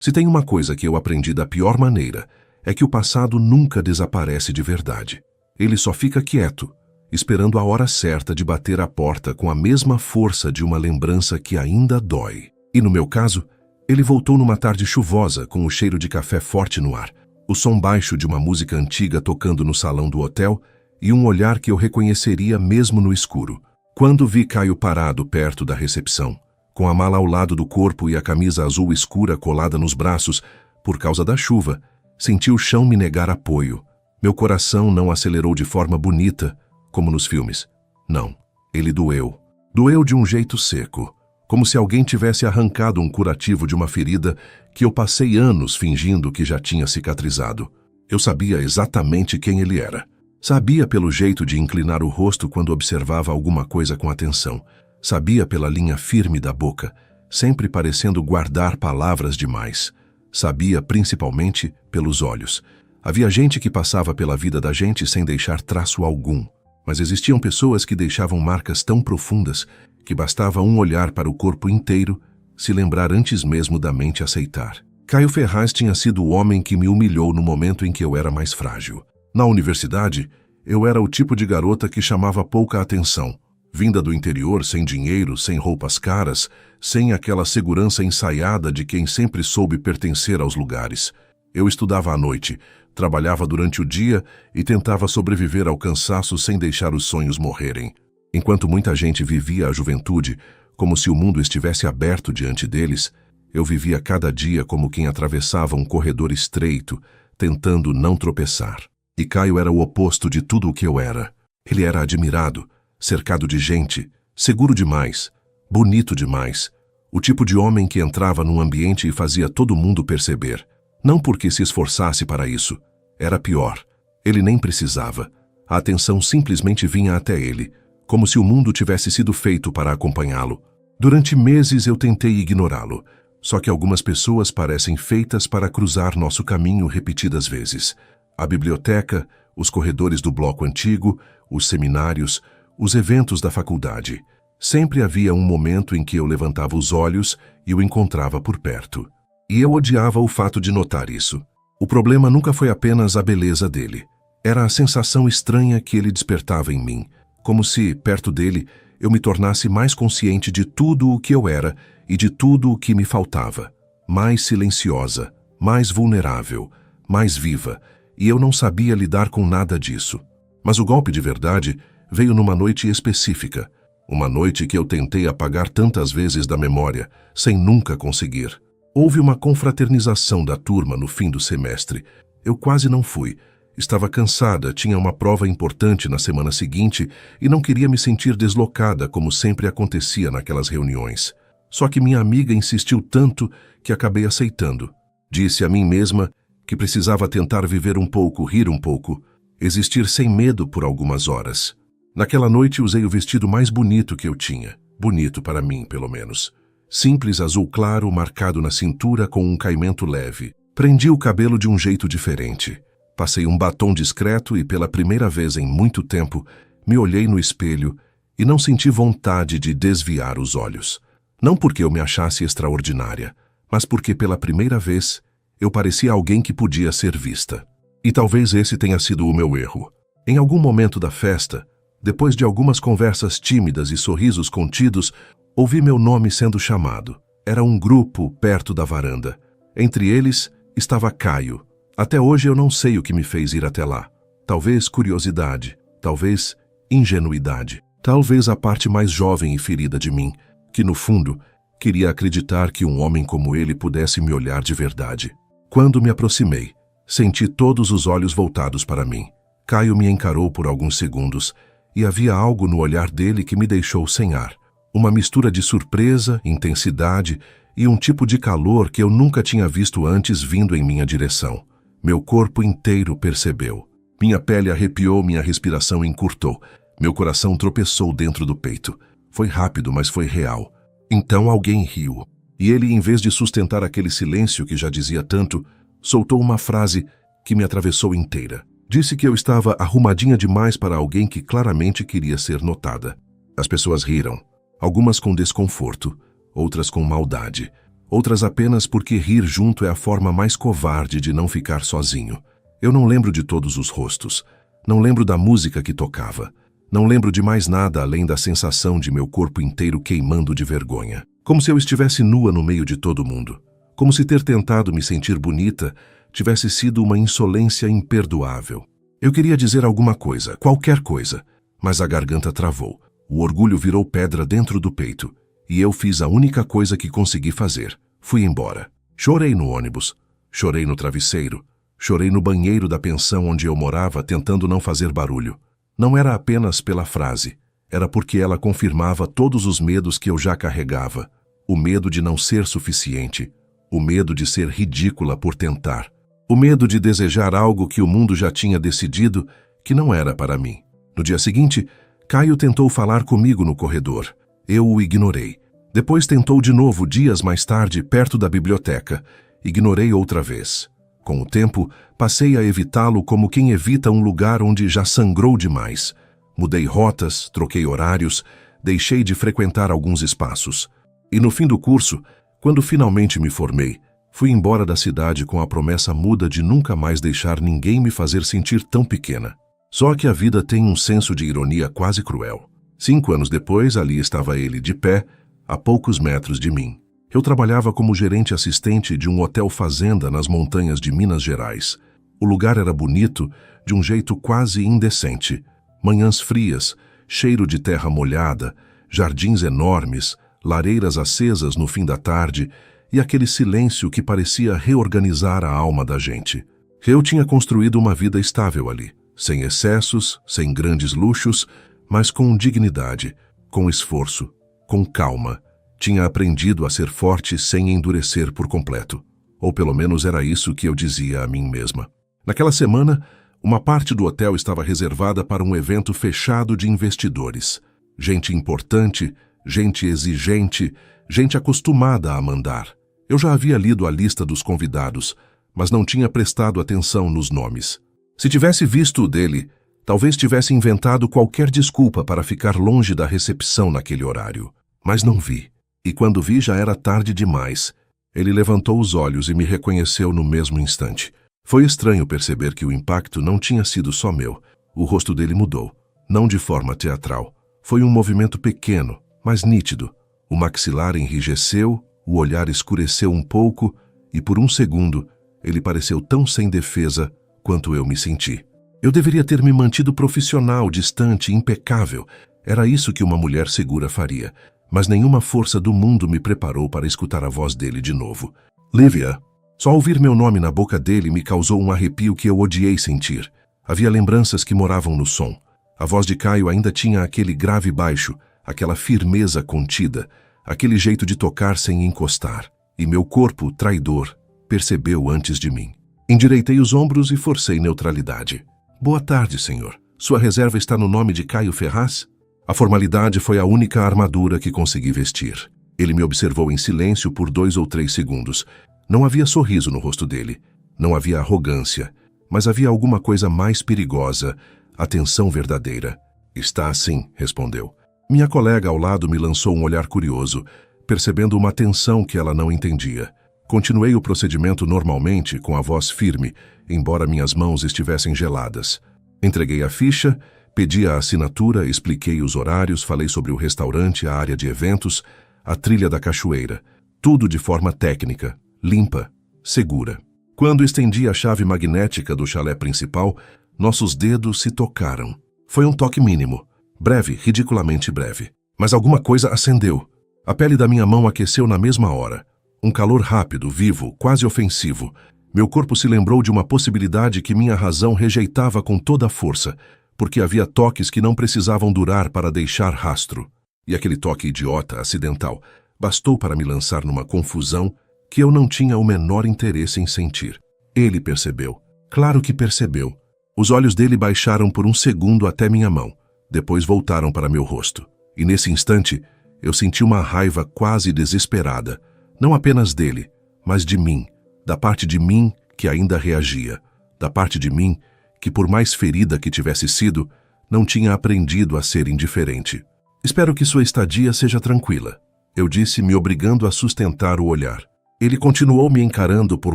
Se tem uma coisa que eu aprendi da pior maneira, é que o passado nunca desaparece de verdade. Ele só fica quieto, esperando a hora certa de bater a porta com a mesma força de uma lembrança que ainda dói. E no meu caso, ele voltou numa tarde chuvosa com o cheiro de café forte no ar, o som baixo de uma música antiga tocando no salão do hotel e um olhar que eu reconheceria mesmo no escuro. Quando vi Caio parado perto da recepção, com a mala ao lado do corpo e a camisa azul escura colada nos braços, por causa da chuva, senti o chão me negar apoio. Meu coração não acelerou de forma bonita, como nos filmes. Não, ele doeu. Doeu de um jeito seco, como se alguém tivesse arrancado um curativo de uma ferida que eu passei anos fingindo que já tinha cicatrizado. Eu sabia exatamente quem ele era. Sabia pelo jeito de inclinar o rosto quando observava alguma coisa com atenção. Sabia pela linha firme da boca, sempre parecendo guardar palavras demais. Sabia principalmente pelos olhos. Havia gente que passava pela vida da gente sem deixar traço algum. Mas existiam pessoas que deixavam marcas tão profundas que bastava um olhar para o corpo inteiro se lembrar antes mesmo da mente aceitar. Caio Ferraz tinha sido o homem que me humilhou no momento em que eu era mais frágil. Na universidade, eu era o tipo de garota que chamava pouca atenção. Vinda do interior, sem dinheiro, sem roupas caras, sem aquela segurança ensaiada de quem sempre soube pertencer aos lugares. Eu estudava à noite, trabalhava durante o dia e tentava sobreviver ao cansaço sem deixar os sonhos morrerem. Enquanto muita gente vivia a juventude como se o mundo estivesse aberto diante deles, eu vivia cada dia como quem atravessava um corredor estreito, tentando não tropeçar. E Caio era o oposto de tudo o que eu era. Ele era admirado, cercado de gente, seguro demais, bonito demais, o tipo de homem que entrava num ambiente e fazia todo mundo perceber. Não porque se esforçasse para isso. Era pior. Ele nem precisava. A atenção simplesmente vinha até ele, como se o mundo tivesse sido feito para acompanhá-lo. Durante meses eu tentei ignorá-lo, só que algumas pessoas parecem feitas para cruzar nosso caminho repetidas vezes. A biblioteca, os corredores do bloco antigo, os seminários, os eventos da faculdade. Sempre havia um momento em que eu levantava os olhos e o encontrava por perto. E eu odiava o fato de notar isso. O problema nunca foi apenas a beleza dele. Era a sensação estranha que ele despertava em mim, como se, perto dele, eu me tornasse mais consciente de tudo o que eu era e de tudo o que me faltava. Mais silenciosa, mais vulnerável, mais viva, e eu não sabia lidar com nada disso. Mas o golpe de verdade veio numa noite específica, uma noite que eu tentei apagar tantas vezes da memória, sem nunca conseguir. Houve uma confraternização da turma no fim do semestre. Eu quase não fui. Estava cansada, tinha uma prova importante na semana seguinte e não queria me sentir deslocada como sempre acontecia naquelas reuniões. Só que minha amiga insistiu tanto que acabei aceitando. Disse a mim mesma que precisava tentar viver um pouco, rir um pouco, existir sem medo por algumas horas. Naquela noite usei o vestido mais bonito que eu tinha. Bonito para mim, pelo menos. Simples azul claro, marcado na cintura com um caimento leve. Prendi o cabelo de um jeito diferente. Passei um batom discreto e pela primeira vez em muito tempo, me olhei no espelho e não senti vontade de desviar os olhos. Não porque eu me achasse extraordinária, mas porque pela primeira vez eu parecia alguém que podia ser vista. E talvez esse tenha sido o meu erro. Em algum momento da festa, depois de algumas conversas tímidas e sorrisos contidos, ouvi meu nome sendo chamado. Era um grupo perto da varanda. Entre eles estava Caio. Até hoje eu não sei o que me fez ir até lá. Talvez curiosidade, talvez ingenuidade, talvez a parte mais jovem e ferida de mim, que no fundo queria acreditar que um homem como ele pudesse me olhar de verdade. Quando me aproximei, senti todos os olhos voltados para mim. Caio me encarou por alguns segundos e havia algo no olhar dele que me deixou sem ar. Uma mistura de surpresa, intensidade e um tipo de calor que eu nunca tinha visto antes vindo em minha direção. Meu corpo inteiro percebeu. Minha pele arrepiou, minha respiração encurtou. Meu coração tropeçou dentro do peito. Foi rápido, mas foi real. Então alguém riu. E ele, em vez de sustentar aquele silêncio que já dizia tanto, soltou uma frase que me atravessou inteira. Disse que eu estava arrumadinha demais para alguém que claramente queria ser notada. As pessoas riram. Algumas com desconforto, outras com maldade, outras apenas porque rir junto é a forma mais covarde de não ficar sozinho. Eu não lembro de todos os rostos, não lembro da música que tocava, não lembro de mais nada além da sensação de meu corpo inteiro queimando de vergonha. Como se eu estivesse nua no meio de todo mundo. Como se ter tentado me sentir bonita tivesse sido uma insolência imperdoável. Eu queria dizer alguma coisa, qualquer coisa, mas a garganta travou. O orgulho virou pedra dentro do peito, e eu fiz a única coisa que consegui fazer. Fui embora. Chorei no ônibus, chorei no travesseiro, chorei no banheiro da pensão onde eu morava tentando não fazer barulho. Não era apenas pela frase, era porque ela confirmava todos os medos que eu já carregava. O medo de não ser suficiente, o medo de ser ridícula por tentar, o medo de desejar algo que o mundo já tinha decidido que não era para mim. No dia seguinte, Caio tentou falar comigo no corredor. Eu o ignorei. Depois tentou de novo dias mais tarde, perto da biblioteca. Ignorei outra vez. Com o tempo, passei a evitá-lo como quem evita um lugar onde já sangrou demais. Mudei rotas, troquei horários, deixei de frequentar alguns espaços. E no fim do curso, quando finalmente me formei, fui embora da cidade com a promessa muda de nunca mais deixar ninguém me fazer sentir tão pequena. Só que a vida tem um senso de ironia quase cruel. 5 anos depois, ali estava ele de pé, a poucos metros de mim. Eu trabalhava como gerente assistente de um hotel fazenda nas montanhas de Minas Gerais. O lugar era bonito, de um jeito quase indecente. Manhãs frias, cheiro de terra molhada, jardins enormes, lareiras acesas no fim da tarde e aquele silêncio que parecia reorganizar a alma da gente. Eu tinha construído uma vida estável ali, sem excessos, sem grandes luxos, mas com dignidade, com esforço, com calma. Tinha aprendido a ser forte sem endurecer por completo. Ou pelo menos era isso que eu dizia a mim mesma. Naquela semana, uma parte do hotel estava reservada para um evento fechado de investidores. Gente importante, gente exigente, gente acostumada a mandar. Eu já havia lido a lista dos convidados, mas não tinha prestado atenção nos nomes. Se tivesse visto o dele, talvez tivesse inventado qualquer desculpa para ficar longe da recepção naquele horário. Mas não vi. E quando vi já era tarde demais. Ele levantou os olhos e me reconheceu no mesmo instante. Foi estranho perceber que o impacto não tinha sido só meu. O rosto dele mudou, não de forma teatral. Foi um movimento pequeno, mas nítido. O maxilar enrijeceu, o olhar escureceu um pouco e por um segundo ele pareceu tão sem defesa quanto eu me senti. Eu deveria ter me mantido profissional, distante, impecável. Era isso que uma mulher segura faria. Mas nenhuma força do mundo me preparou para escutar a voz dele de novo. Lívia. Só ouvir meu nome na boca dele me causou um arrepio que eu odiei sentir. Havia lembranças que moravam no som. A voz de Caio ainda tinha aquele grave baixo, aquela firmeza contida, aquele jeito de tocar sem encostar. E meu corpo, traidor, percebeu antes de mim. Endireitei os ombros e forcei neutralidade. Boa tarde, senhor. Sua reserva está no nome de Caio Ferraz? A formalidade foi a única armadura que consegui vestir. Ele me observou em silêncio por 2 ou 3 segundos. Não havia sorriso no rosto dele. Não havia arrogância. Mas havia alguma coisa mais perigosa, a tensão verdadeira. Está assim, respondeu. Minha colega ao lado me lançou um olhar curioso, percebendo uma tensão que ela não entendia. Continuei o procedimento normalmente, com a voz firme, embora minhas mãos estivessem geladas. Entreguei a ficha, pedi a assinatura, expliquei os horários, falei sobre o restaurante, a área de eventos, a trilha da cachoeira. Tudo de forma técnica, limpa, segura. Quando estendi a chave magnética do chalé principal, nossos dedos se tocaram. Foi um toque mínimo, breve, ridiculamente breve. Mas alguma coisa acendeu. A pele da minha mão aqueceu na mesma hora. Um calor rápido, vivo, quase ofensivo. Meu corpo se lembrou de uma possibilidade que minha razão rejeitava com toda a força, porque havia toques que não precisavam durar para deixar rastro. E aquele toque idiota, acidental, bastou para me lançar numa confusão que eu não tinha o menor interesse em sentir. Ele percebeu. Claro que percebeu. Os olhos dele baixaram por um segundo até minha mão. Depois voltaram para meu rosto. E nesse instante, eu senti uma raiva quase desesperada. Não apenas dele, mas de mim. Da parte de mim que ainda reagia. Da parte de mim que, por mais ferida que tivesse sido, não tinha aprendido a ser indiferente. Espero que sua estadia seja tranquila, eu disse, me obrigando a sustentar o olhar. Ele continuou me encarando por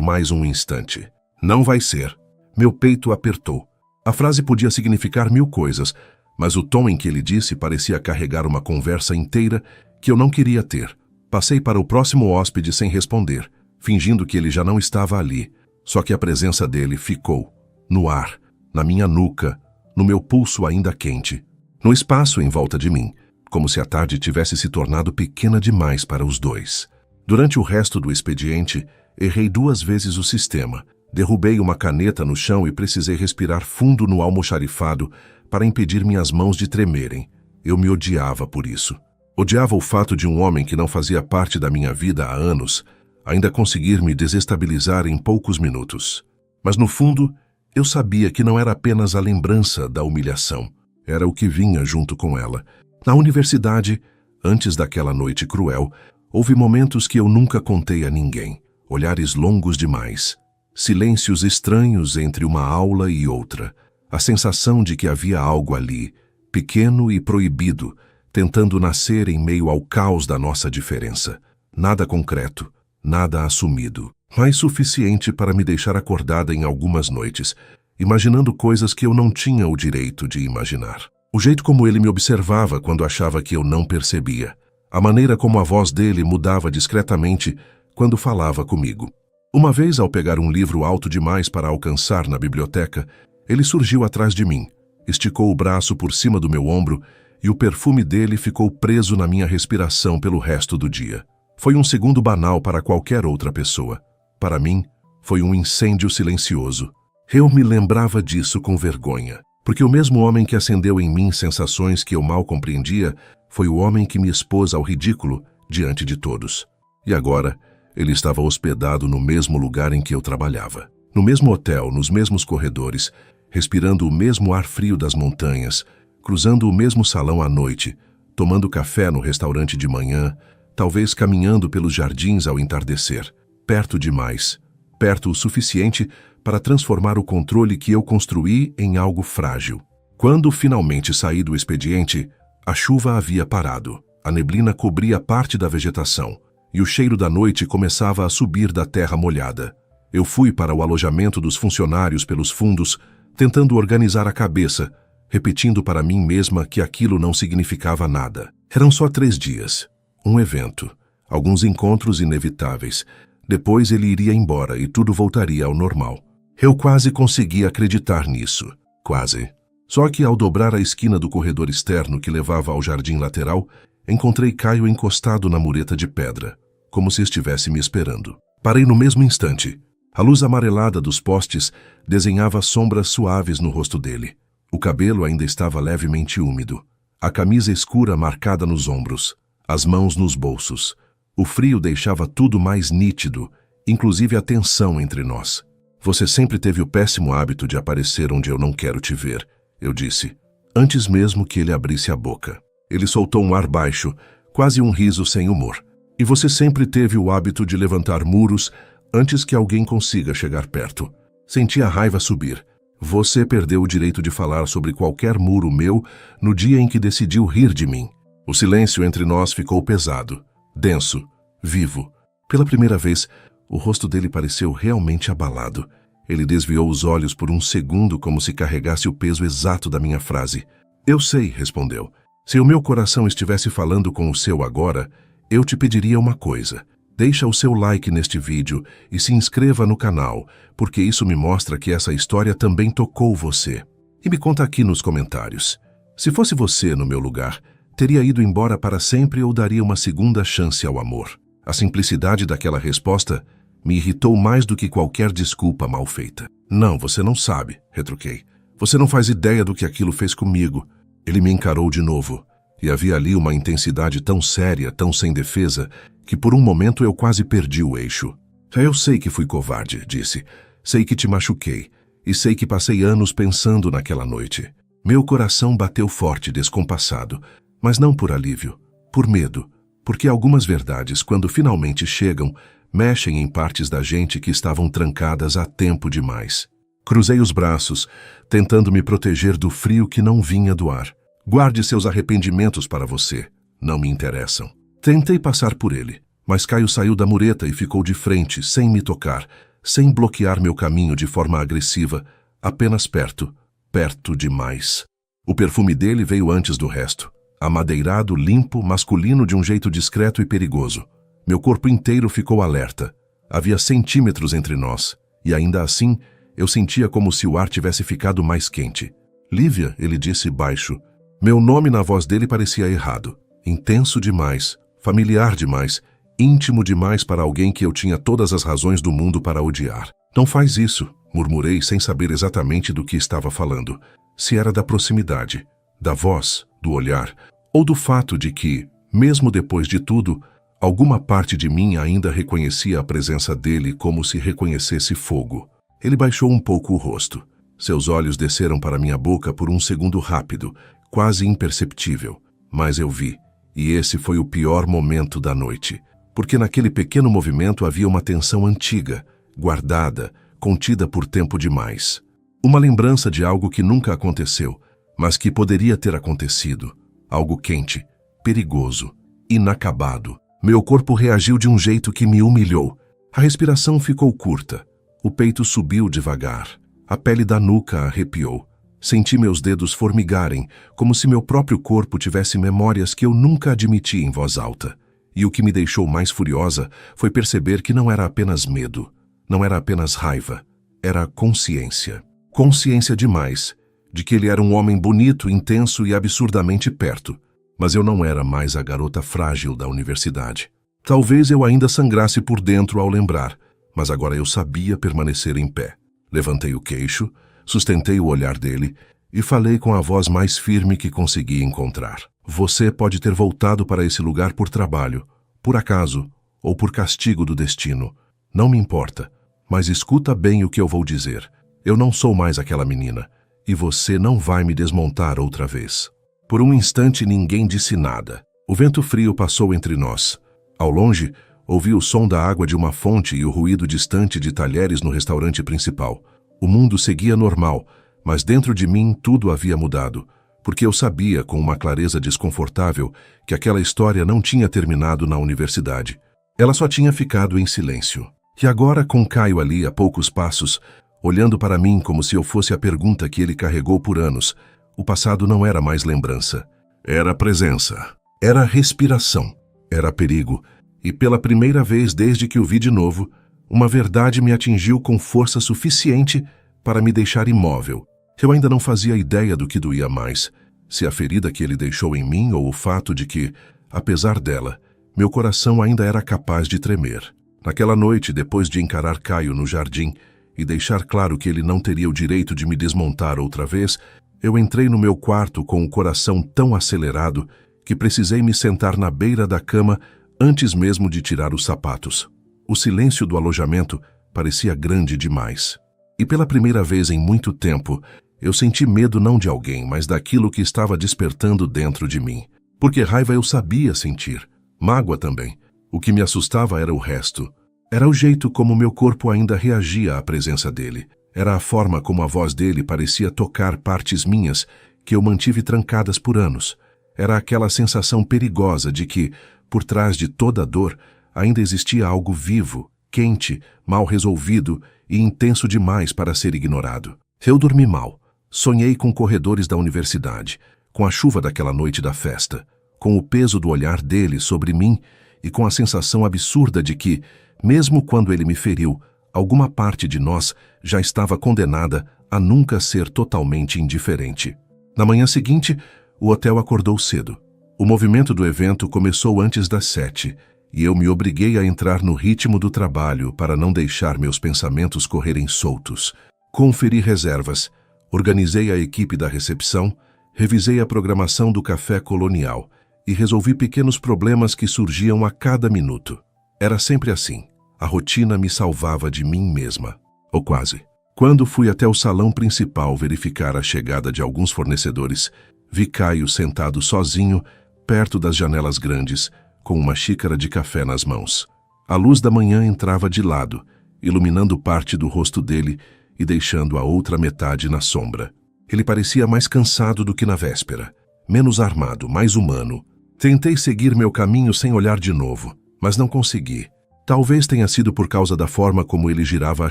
mais um instante. Não vai ser. Meu peito apertou. A frase podia significar 1000 coisas, mas o tom em que ele disse parecia carregar uma conversa inteira que eu não queria ter. Passei para o próximo hóspede sem responder, fingindo que ele já não estava ali. Só que a presença dele ficou, no ar, na minha nuca, no meu pulso ainda quente, no espaço em volta de mim, como se a tarde tivesse se tornado pequena demais para os dois. Durante o resto do expediente, errei 2 vezes o sistema. Derrubei uma caneta no chão e precisei respirar fundo no almoxarifado para impedir minhas mãos de tremerem. Eu me odiava por isso. Odiava o fato de um homem que não fazia parte da minha vida há anos ainda conseguir me desestabilizar em poucos minutos. Mas no fundo, eu sabia que não era apenas a lembrança da humilhação. Era o que vinha junto com ela. Na universidade, antes daquela noite cruel, houve momentos que eu nunca contei a ninguém. Olhares longos demais. Silêncios estranhos entre uma aula e outra. A sensação de que havia algo ali, pequeno e proibido, tentando nascer em meio ao caos da nossa diferença. Nada concreto, nada assumido, mas suficiente para me deixar acordada em algumas noites, imaginando coisas que eu não tinha o direito de imaginar. O jeito como ele me observava quando achava que eu não percebia. A maneira como a voz dele mudava discretamente quando falava comigo. Uma vez, ao pegar um livro alto demais para alcançar na biblioteca, ele surgiu atrás de mim, esticou o braço por cima do meu ombro e o perfume dele ficou preso na minha respiração pelo resto do dia. Foi um segundo banal para qualquer outra pessoa. Para mim, foi um incêndio silencioso. Eu me lembrava disso com vergonha, porque o mesmo homem que acendeu em mim sensações que eu mal compreendia foi o homem que me expôs ao ridículo diante de todos. E agora, ele estava hospedado no mesmo lugar em que eu trabalhava, no mesmo hotel, nos mesmos corredores, respirando o mesmo ar frio das montanhas, cruzando o mesmo salão à noite, tomando café no restaurante de manhã, talvez caminhando pelos jardins ao entardecer, perto demais, perto o suficiente para transformar o controle que eu construí em algo frágil. Quando finalmente saí do expediente, a chuva havia parado, a neblina cobria parte da vegetação, e o cheiro da noite começava a subir da terra molhada. Eu fui para o alojamento dos funcionários pelos fundos, tentando organizar a cabeça, repetindo para mim mesma que aquilo não significava nada. Eram só 3 dias, um evento, alguns encontros inevitáveis. Depois ele iria embora e tudo voltaria ao normal. Eu quase consegui acreditar nisso, quase. Só que ao dobrar a esquina do corredor externo que levava ao jardim lateral, encontrei Caio encostado na mureta de pedra, como se estivesse me esperando. Parei no mesmo instante. A luz amarelada dos postes desenhava sombras suaves no rosto dele. O cabelo ainda estava levemente úmido. A camisa escura marcada nos ombros. As mãos nos bolsos. O frio deixava tudo mais nítido, inclusive a tensão entre nós. Você sempre teve o péssimo hábito de aparecer onde eu não quero te ver, eu disse, antes mesmo que ele abrisse a boca. Ele soltou um ar baixo, quase um riso sem humor. E você sempre teve o hábito de levantar muros antes que alguém consiga chegar perto. Senti a raiva subir. Você perdeu o direito de falar sobre qualquer muro meu no dia em que decidiu rir de mim. O silêncio entre nós ficou pesado, denso, vivo. Pela primeira vez, o rosto dele pareceu realmente abalado. Ele desviou os olhos por um segundo como se carregasse o peso exato da minha frase. Eu sei, respondeu. Se o meu coração estivesse falando com o seu agora, eu te pediria uma coisa. Deixa o seu like neste vídeo e se inscreva no canal, porque isso me mostra que essa história também tocou você. E me conta aqui nos comentários. Se fosse você no meu lugar, teria ido embora para sempre ou daria uma segunda chance ao amor? A simplicidade daquela resposta me irritou mais do que qualquer desculpa mal feita. Não, você não sabe, retruquei. Você não faz ideia do que aquilo fez comigo. Ele me encarou de novo. E havia ali uma intensidade tão séria, tão sem defesa, que por um momento eu quase perdi o eixo. Eu sei que fui covarde, disse. Sei que te machuquei. E sei que passei anos pensando naquela noite. Meu coração bateu forte, descompassado. Mas não por alívio, por medo. Porque algumas verdades, quando finalmente chegam, mexem em partes da gente que estavam trancadas há tempo demais. Cruzei os braços, tentando me proteger do frio que não vinha do ar. Guarde seus arrependimentos para você. Não me interessam. Tentei passar por ele, Mas Caio saiu da mureta e ficou de frente, sem me tocar, sem bloquear meu caminho de forma agressiva, apenas perto, perto demais. O perfume dele veio antes do resto. Amadeirado, limpo, masculino de um jeito discreto e perigoso. Meu corpo inteiro ficou alerta. Havia centímetros entre nós, e ainda assim, eu sentia como se o ar tivesse ficado mais quente. Lívia, ele disse baixo. Meu nome na voz dele parecia errado. Intenso demais, familiar demais, íntimo demais para alguém que eu tinha todas as razões do mundo para odiar. Não faz isso, murmurei sem saber exatamente do que estava falando. Se era da proximidade, da voz, do olhar, ou do fato de que, mesmo depois de tudo, alguma parte de mim ainda reconhecia a presença dele como se reconhecesse fogo. Ele baixou um pouco o rosto. Seus olhos desceram para minha boca por um segundo rápido, quase imperceptível. Mas eu vi, e esse foi o pior momento da noite. Porque naquele pequeno movimento havia uma tensão antiga, guardada, contida por tempo demais. Uma lembrança de algo que nunca aconteceu, mas que poderia ter acontecido. Algo quente, perigoso, inacabado. Meu corpo reagiu de um jeito que me humilhou. A respiração ficou curta. O peito subiu devagar. A pele da nuca arrepiou. Senti meus dedos formigarem, como se meu próprio corpo tivesse memórias que eu nunca admiti em voz alta. E o que me deixou mais furiosa foi perceber que não era apenas medo, não era apenas raiva, era consciência. Consciência demais, de que ele era um homem bonito, intenso e absurdamente perto. Mas eu não era mais a garota frágil da universidade. Talvez eu ainda sangrasse por dentro ao lembrar, mas agora eu sabia permanecer em pé. Levantei o queixo, sustentei o olhar dele e falei com a voz mais firme que consegui encontrar. Você pode ter voltado para esse lugar por trabalho, por acaso ou por castigo do destino. Não me importa, mas escuta bem o que eu vou dizer. Eu não sou mais aquela menina, e você não vai me desmontar outra vez. Por um instante ninguém disse nada. O vento frio passou entre nós. Ao longe, ouvi o som da água de uma fonte e o ruído distante de talheres no restaurante principal. O mundo seguia normal, mas dentro de mim tudo havia mudado, porque eu sabia com uma clareza desconfortável que aquela história não tinha terminado na universidade. Ela só tinha ficado em silêncio. E agora, com Caio ali a poucos passos, olhando para mim como se eu fosse a pergunta que ele carregou por anos, o passado não era mais lembrança. Era presença. Era respiração. Era perigo. E pela primeira vez desde que o vi de novo, uma verdade me atingiu com força suficiente para me deixar imóvel. Eu ainda não fazia ideia do que doía mais, se a ferida que ele deixou em mim ou o fato de que, apesar dela, meu coração ainda era capaz de tremer. Naquela noite, depois de encarar Caio no jardim e deixar claro que ele não teria o direito de me desmontar outra vez, eu entrei no meu quarto com o coração tão acelerado que precisei me sentar na beira da cama antes mesmo de tirar os sapatos. O silêncio do alojamento parecia grande demais. E pela primeira vez em muito tempo, eu senti medo não de alguém, mas daquilo que estava despertando dentro de mim. Porque raiva eu sabia sentir, mágoa também. O que me assustava era o resto. Era o jeito como meu corpo ainda reagia à presença dele. Era a forma como a voz dele parecia tocar partes minhas que eu mantive trancadas por anos. Era aquela sensação perigosa de que, por trás de toda a dor, ainda existia algo vivo, quente, mal resolvido e intenso demais para ser ignorado. Eu dormi mal. Sonhei com corredores da universidade, com a chuva daquela noite da festa, com o peso do olhar dele sobre mim e com a sensação absurda de que, mesmo quando ele me feriu, alguma parte de nós já estava condenada a nunca ser totalmente indiferente. Na manhã seguinte, o hotel acordou cedo. O movimento do evento começou antes das 7, e eu me obriguei a entrar no ritmo do trabalho para não deixar meus pensamentos correrem soltos. Conferi reservas, organizei a equipe da recepção, revisei a programação do café colonial e resolvi pequenos problemas que surgiam a cada minuto. Era sempre assim. A rotina me salvava de mim mesma, ou quase. Quando fui até o salão principal verificar a chegada de alguns fornecedores, vi Caio sentado sozinho, perto das janelas grandes, com uma xícara de café nas mãos. A luz da manhã entrava de lado, iluminando parte do rosto dele e deixando a outra metade na sombra. Ele parecia mais cansado do que na véspera, menos armado, mais humano. Tentei seguir meu caminho sem olhar de novo, mas não consegui. Talvez tenha sido por causa da forma como ele girava a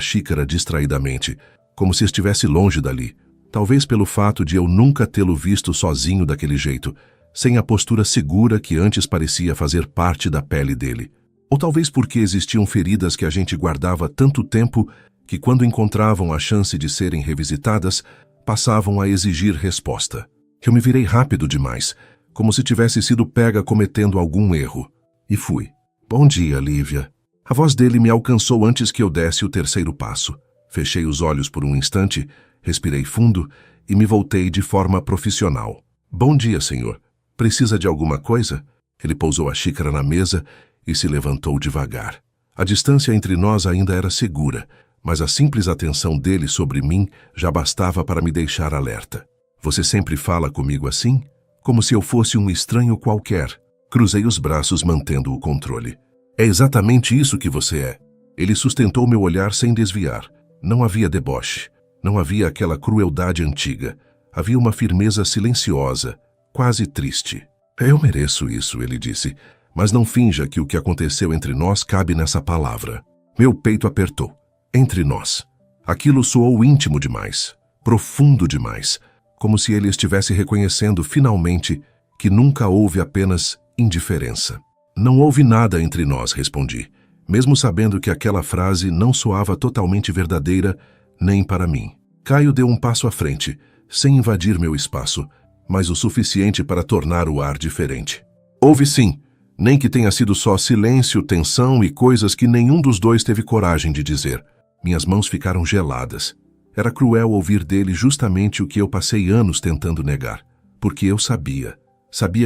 xícara distraidamente, como se estivesse longe dali. Talvez pelo fato de eu nunca tê-lo visto sozinho daquele jeito, sem a postura segura que antes parecia fazer parte da pele dele. Ou talvez porque existiam feridas que a gente guardava tanto tempo que, quando encontravam a chance de serem revisitadas, passavam a exigir resposta. Eu me virei rápido demais, como se tivesse sido pega cometendo algum erro. E fui. Bom dia, Lívia. A voz dele me alcançou antes que eu desse o terceiro passo. Fechei os olhos por um instante, respirei fundo e me voltei de forma profissional. Bom dia, senhor. Precisa de alguma coisa? Ele pousou a xícara na mesa e se levantou devagar. A distância entre nós ainda era segura, mas a simples atenção dele sobre mim já bastava para me deixar alerta. Você sempre fala comigo assim? Como se eu fosse um estranho qualquer. Cruzei os braços mantendo o controle. É exatamente isso que você é. Ele sustentou meu olhar sem desviar. Não havia deboche. Não havia aquela crueldade antiga. Havia uma firmeza silenciosa, quase triste. Eu mereço isso, ele disse, mas não finja que o que aconteceu entre nós cabe nessa palavra. Meu peito apertou. Entre nós. Aquilo soou íntimo demais, profundo demais, como se ele estivesse reconhecendo finalmente que nunca houve apenas indiferença. Não houve nada entre nós, respondi, mesmo sabendo que aquela frase não soava totalmente verdadeira nem para mim. Caio deu um passo à frente, sem invadir meu espaço, mas o suficiente para tornar o ar diferente. Houve sim, nem que tenha sido só silêncio, tensão e coisas que nenhum dos dois teve coragem de dizer. Minhas mãos ficaram geladas. Era cruel ouvir dele justamente o que eu passei anos tentando negar, porque eu sabia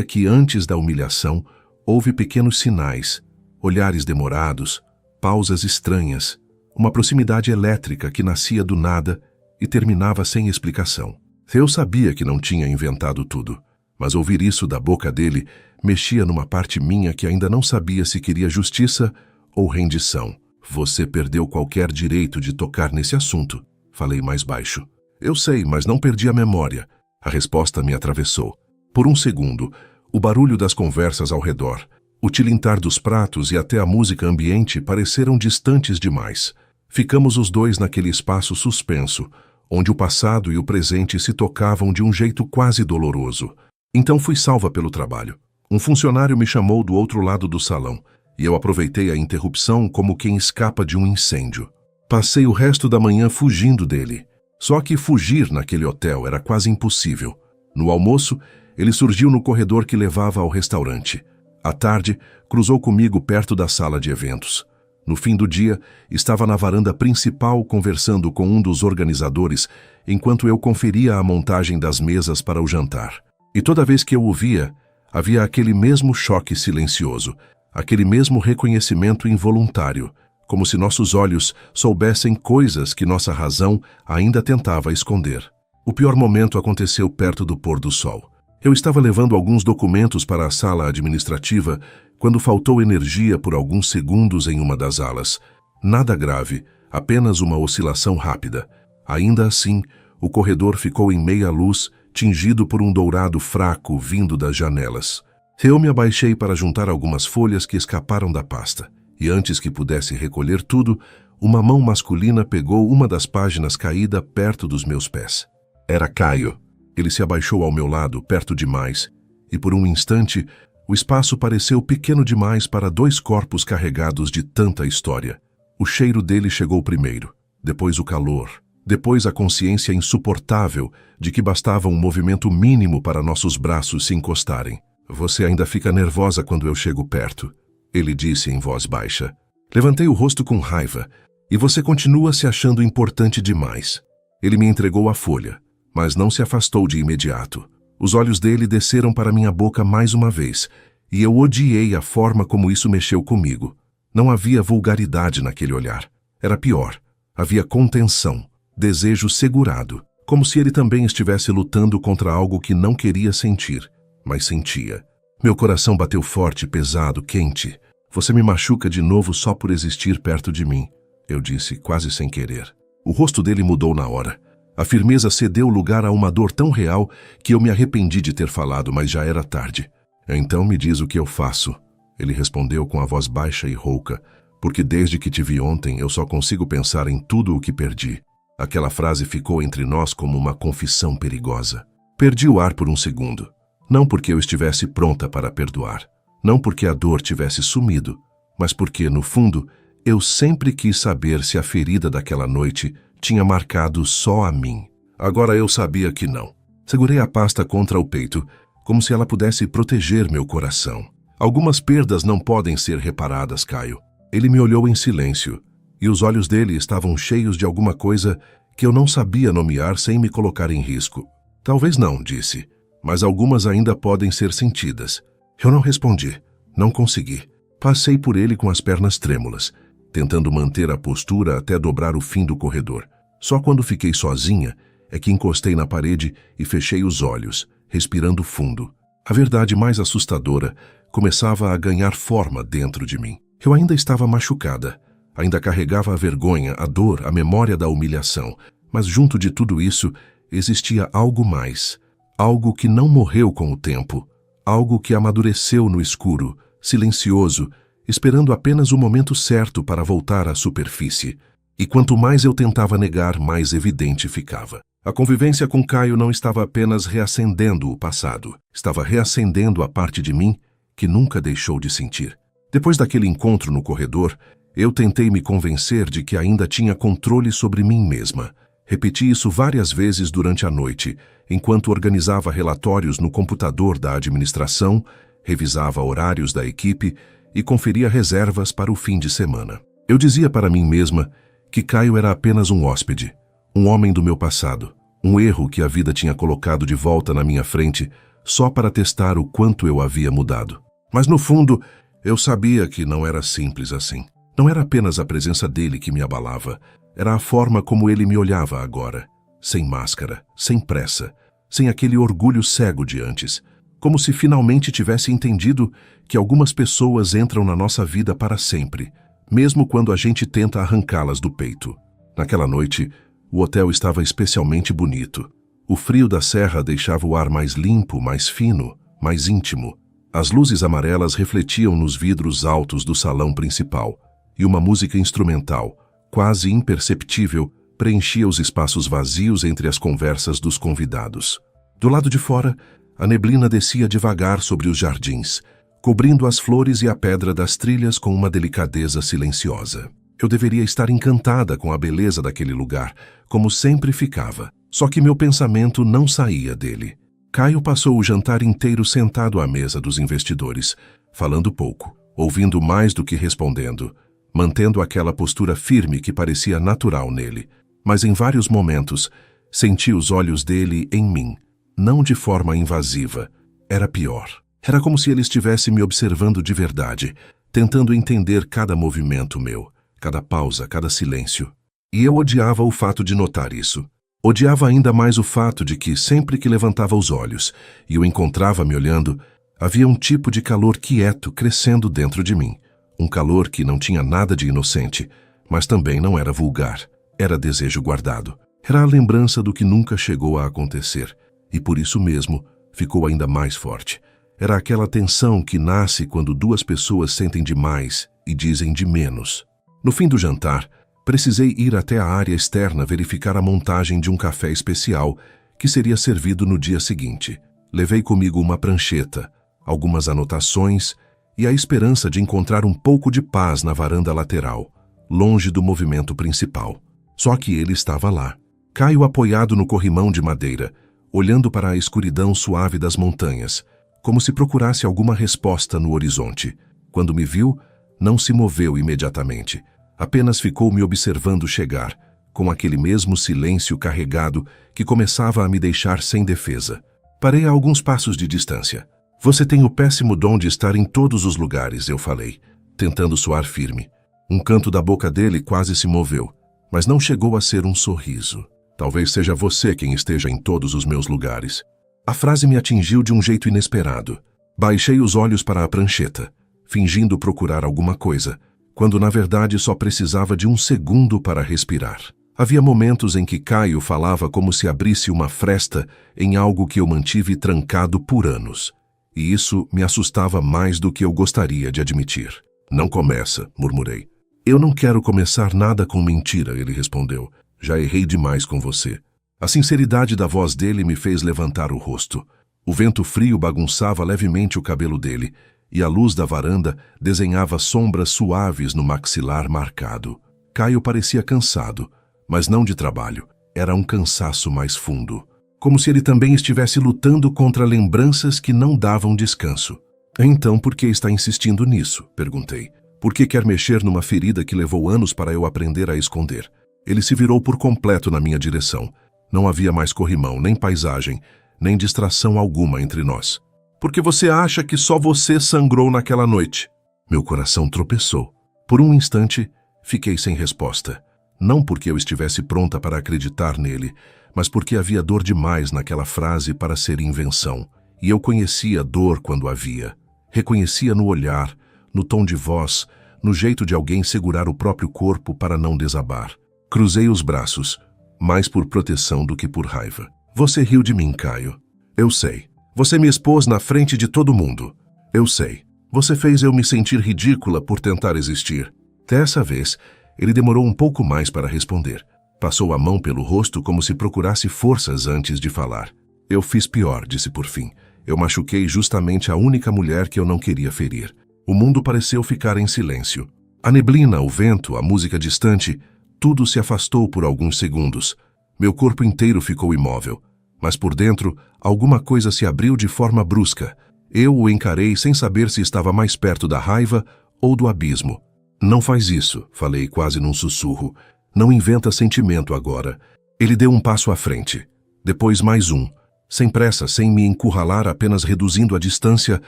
que antes da humilhação houve pequenos sinais, olhares demorados, pausas estranhas, uma proximidade elétrica que nascia do nada e terminava sem explicação. Eu sabia que não tinha inventado tudo, mas ouvir isso da boca dele mexia numa parte minha que ainda não sabia se queria justiça ou rendição. Você perdeu qualquer direito de tocar nesse assunto, falei mais baixo. Eu sei, mas não perdi a memória. A resposta me atravessou. Por um segundo, o barulho das conversas ao redor, o tilintar dos pratos e até a música ambiente pareceram distantes demais. Ficamos os dois naquele espaço suspenso, onde o passado e o presente se tocavam de um jeito quase doloroso. Então fui salva pelo trabalho. Um funcionário me chamou do outro lado do salão, e eu aproveitei a interrupção como quem escapa de um incêndio. Passei o resto da manhã fugindo dele. Só que fugir naquele hotel era quase impossível. No almoço, ele surgiu no corredor que levava ao restaurante. À tarde, cruzou comigo perto da sala de eventos. No fim do dia, estava na varanda principal conversando com um dos organizadores, enquanto eu conferia a montagem das mesas para o jantar. E toda vez que eu o via, havia aquele mesmo choque silencioso, aquele mesmo reconhecimento involuntário, como se nossos olhos soubessem coisas que nossa razão ainda tentava esconder. O pior momento aconteceu perto do pôr do sol. Eu estava levando alguns documentos para a sala administrativa quando faltou energia por alguns segundos em uma das alas. Nada grave, apenas uma oscilação rápida. Ainda assim, o corredor ficou em meia luz, tingido por um dourado fraco vindo das janelas. Eu me abaixei para juntar algumas folhas que escaparam da pasta, e antes que pudesse recolher tudo, uma mão masculina pegou uma das páginas caída perto dos meus pés. Era Caio. Ele se abaixou ao meu lado, perto demais, e por um instante, o espaço pareceu pequeno demais para dois corpos carregados de tanta história. O cheiro dele chegou primeiro, depois o calor, depois a consciência insuportável de que bastava um movimento mínimo para nossos braços se encostarem. Você ainda fica nervosa quando eu chego perto, ele disse em voz baixa. Levantei o rosto com raiva, e você continua se achando importante demais. Ele me entregou a folha, mas não se afastou de imediato. Os olhos dele desceram para minha boca mais uma vez, e eu odiei a forma como isso mexeu comigo. Não havia vulgaridade naquele olhar. Era pior. Havia contenção, desejo segurado, como se ele também estivesse lutando contra algo que não queria sentir, mas sentia. Meu coração bateu forte, pesado, quente. Você me machuca de novo só por existir perto de mim, eu disse, quase sem querer. O rosto dele mudou na hora. A firmeza cedeu lugar a uma dor tão real que eu me arrependi de ter falado, mas já era tarde. Então me diz o que eu faço. Ele respondeu com a voz baixa e rouca, porque desde que te vi ontem eu só consigo pensar em tudo o que perdi. Aquela frase ficou entre nós como uma confissão perigosa. Perdi o ar por um segundo. Não porque eu estivesse pronta para perdoar. Não porque a dor tivesse sumido, mas porque, no fundo, eu sempre quis saber se a ferida daquela noite tinha marcado só a mim. Agora eu sabia que não. Segurei a pasta contra o peito, como se ela pudesse proteger meu coração. Algumas perdas não podem ser reparadas, Caio. Ele me olhou em silêncio, e os olhos dele estavam cheios de alguma coisa que eu não sabia nomear sem me colocar em risco. Talvez não, disse, mas algumas ainda podem ser sentidas. Eu não respondi. Não consegui. Passei por ele com as pernas trêmulas, tentando manter a postura até dobrar o fim do corredor. Só quando fiquei sozinha é que encostei na parede e fechei os olhos, respirando fundo. A verdade mais assustadora começava a ganhar forma dentro de mim. Eu ainda estava machucada, ainda carregava a vergonha, a dor, a memória da humilhação, mas junto de tudo isso existia algo mais, algo que não morreu com o tempo, algo que amadureceu no escuro, silencioso, esperando apenas o momento certo para voltar à superfície. E quanto mais eu tentava negar, mais evidente ficava. A convivência com Caio não estava apenas reacendendo o passado, estava reacendendo a parte de mim que nunca deixou de sentir. Depois daquele encontro no corredor, eu tentei me convencer de que ainda tinha controle sobre mim mesma. Repeti isso várias vezes durante a noite, enquanto organizava relatórios no computador da administração, revisava horários da equipe e conferia reservas para o fim de semana. Eu dizia para mim mesma que Caio era apenas um hóspede, um homem do meu passado, um erro que a vida tinha colocado de volta na minha frente só para testar o quanto eu havia mudado. Mas no fundo, eu sabia que não era simples assim. Não era apenas a presença dele que me abalava, era a forma como ele me olhava agora, sem máscara, sem pressa, sem aquele orgulho cego de antes, como se finalmente tivesse entendido que algumas pessoas entram na nossa vida para sempre, mesmo quando a gente tenta arrancá-las do peito. Naquela noite, o hotel estava especialmente bonito. O frio da serra deixava o ar mais limpo, mais fino, mais íntimo. As luzes amarelas refletiam nos vidros altos do salão principal, e uma música instrumental, quase imperceptível, preenchia os espaços vazios entre as conversas dos convidados. Do lado de fora, a neblina descia devagar sobre os jardins, cobrindo as flores e a pedra das trilhas com uma delicadeza silenciosa. Eu deveria estar encantada com a beleza daquele lugar, como sempre ficava, só que meu pensamento não saía dele. Caio passou o jantar inteiro sentado à mesa dos investidores, falando pouco, ouvindo mais do que respondendo, mantendo aquela postura firme que parecia natural nele. Mas em vários momentos, senti os olhos dele em mim, não de forma invasiva. Era pior. Era como se ele estivesse me observando de verdade, tentando entender cada movimento meu, cada pausa, cada silêncio. E eu odiava o fato de notar isso. Odiava ainda mais o fato de que, sempre que levantava os olhos e o encontrava me olhando, havia um tipo de calor quieto crescendo dentro de mim. Um calor que não tinha nada de inocente, mas também não era vulgar. Era desejo guardado. Era a lembrança do que nunca chegou a acontecer, e por isso mesmo ficou ainda mais forte. Era aquela tensão que nasce quando duas pessoas sentem demais e dizem de menos. No fim do jantar, precisei ir até a área externa verificar a montagem de um café especial que seria servido no dia seguinte. Levei comigo uma prancheta, algumas anotações e a esperança de encontrar um pouco de paz na varanda lateral, longe do movimento principal. Só que ele estava lá, Caio apoiado no corrimão de madeira, olhando para a escuridão suave das montanhas, como se procurasse alguma resposta no horizonte. Quando me viu, não se moveu imediatamente. Apenas ficou me observando chegar, com aquele mesmo silêncio carregado que começava a me deixar sem defesa. Parei a alguns passos de distância. Você tem o péssimo dom de estar em todos os lugares, eu falei, tentando soar firme. Um canto da boca dele quase se moveu, mas não chegou a ser um sorriso. Talvez seja você quem esteja em todos os meus lugares. A frase me atingiu de um jeito inesperado. Baixei os olhos para a prancheta, fingindo procurar alguma coisa, quando na verdade só precisava de um segundo para respirar. Havia momentos em que Caio falava como se abrisse uma fresta em algo que eu mantive trancado por anos. e isso me assustava mais do que eu gostaria de admitir. Não começa, murmurei. Eu não quero começar nada com mentira, ele respondeu. Já errei demais com você. A sinceridade da voz dele me fez levantar o rosto. O vento frio bagunçava levemente o cabelo dele, e a luz da varanda desenhava sombras suaves no maxilar marcado. Caio parecia cansado, mas não de trabalho. Era um cansaço mais fundo. Como se ele também estivesse lutando contra lembranças que não davam descanso. Então, por que está insistindo nisso? Perguntei. Por que quer mexer numa ferida que levou anos para eu aprender a esconder? Ele se virou por completo na minha direção. Não havia mais corrimão, nem paisagem, nem distração alguma entre nós. Porque você acha que só você sangrou naquela noite? Meu coração tropeçou. Por um instante, fiquei sem resposta. Não porque eu estivesse pronta para acreditar nele, mas porque havia dor demais naquela frase para ser invenção. E eu conhecia dor quando havia. Reconhecia no olhar, no tom de voz, no jeito de alguém segurar o próprio corpo para não desabar. Cruzei os braços, mais por proteção do que por raiva. Você riu de mim, Caio. Eu sei. Você me expôs na frente de todo mundo. Eu sei. Você fez eu me sentir ridícula por tentar existir. Dessa vez, ele demorou um pouco mais para responder. Passou a mão pelo rosto como se procurasse forças antes de falar. Eu fiz pior, disse por fim. Eu machuquei justamente a única mulher que eu não queria ferir. O mundo pareceu ficar em silêncio. A neblina, o vento, a música distante, tudo se afastou por alguns segundos. Meu corpo inteiro ficou imóvel. Mas por dentro, alguma coisa se abriu de forma brusca. Eu o encarei sem saber se estava mais perto da raiva ou do abismo. Não faz isso, falei quase num sussurro. Não inventa sentimento agora. Ele deu um passo à frente. Depois mais um. Sem pressa, sem me encurralar, apenas reduzindo a distância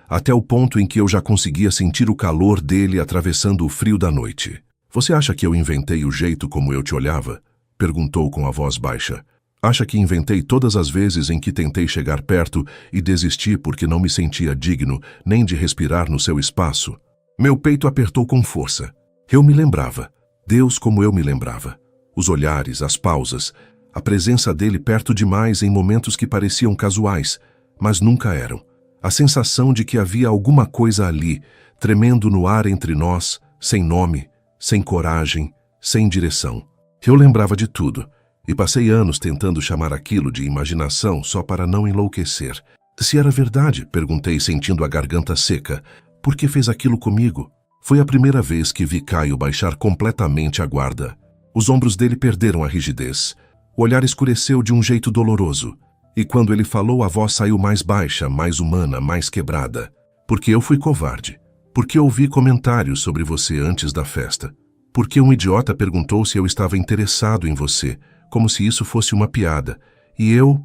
até o ponto em que eu já conseguia sentir o calor dele atravessando o frio da noite. Você acha que eu inventei o jeito como eu te olhava? Perguntou com a voz baixa. Acha que inventei todas as vezes em que tentei chegar perto e desisti porque não me sentia digno nem de respirar no seu espaço? Meu peito apertou com força. Eu me lembrava. Deus como eu me lembrava. Os olhares, as pausas, a presença dele perto demais em momentos que pareciam casuais, mas nunca eram. A sensação de que havia alguma coisa ali, tremendo no ar entre nós, sem nome, sem coragem, sem direção. Eu lembrava de tudo, e passei anos tentando chamar aquilo de imaginação só para não enlouquecer. Se era verdade, perguntei sentindo a garganta seca, por que fez aquilo comigo? Foi a primeira vez que vi Caio baixar completamente a guarda. Os ombros dele perderam a rigidez. O olhar escureceu de um jeito doloroso. E quando ele falou, a voz saiu mais baixa, mais humana, mais quebrada. Porque eu fui covarde. Porque ouvi comentários sobre você antes da festa. Porque um idiota perguntou se eu estava interessado em você, como se isso fosse uma piada. E eu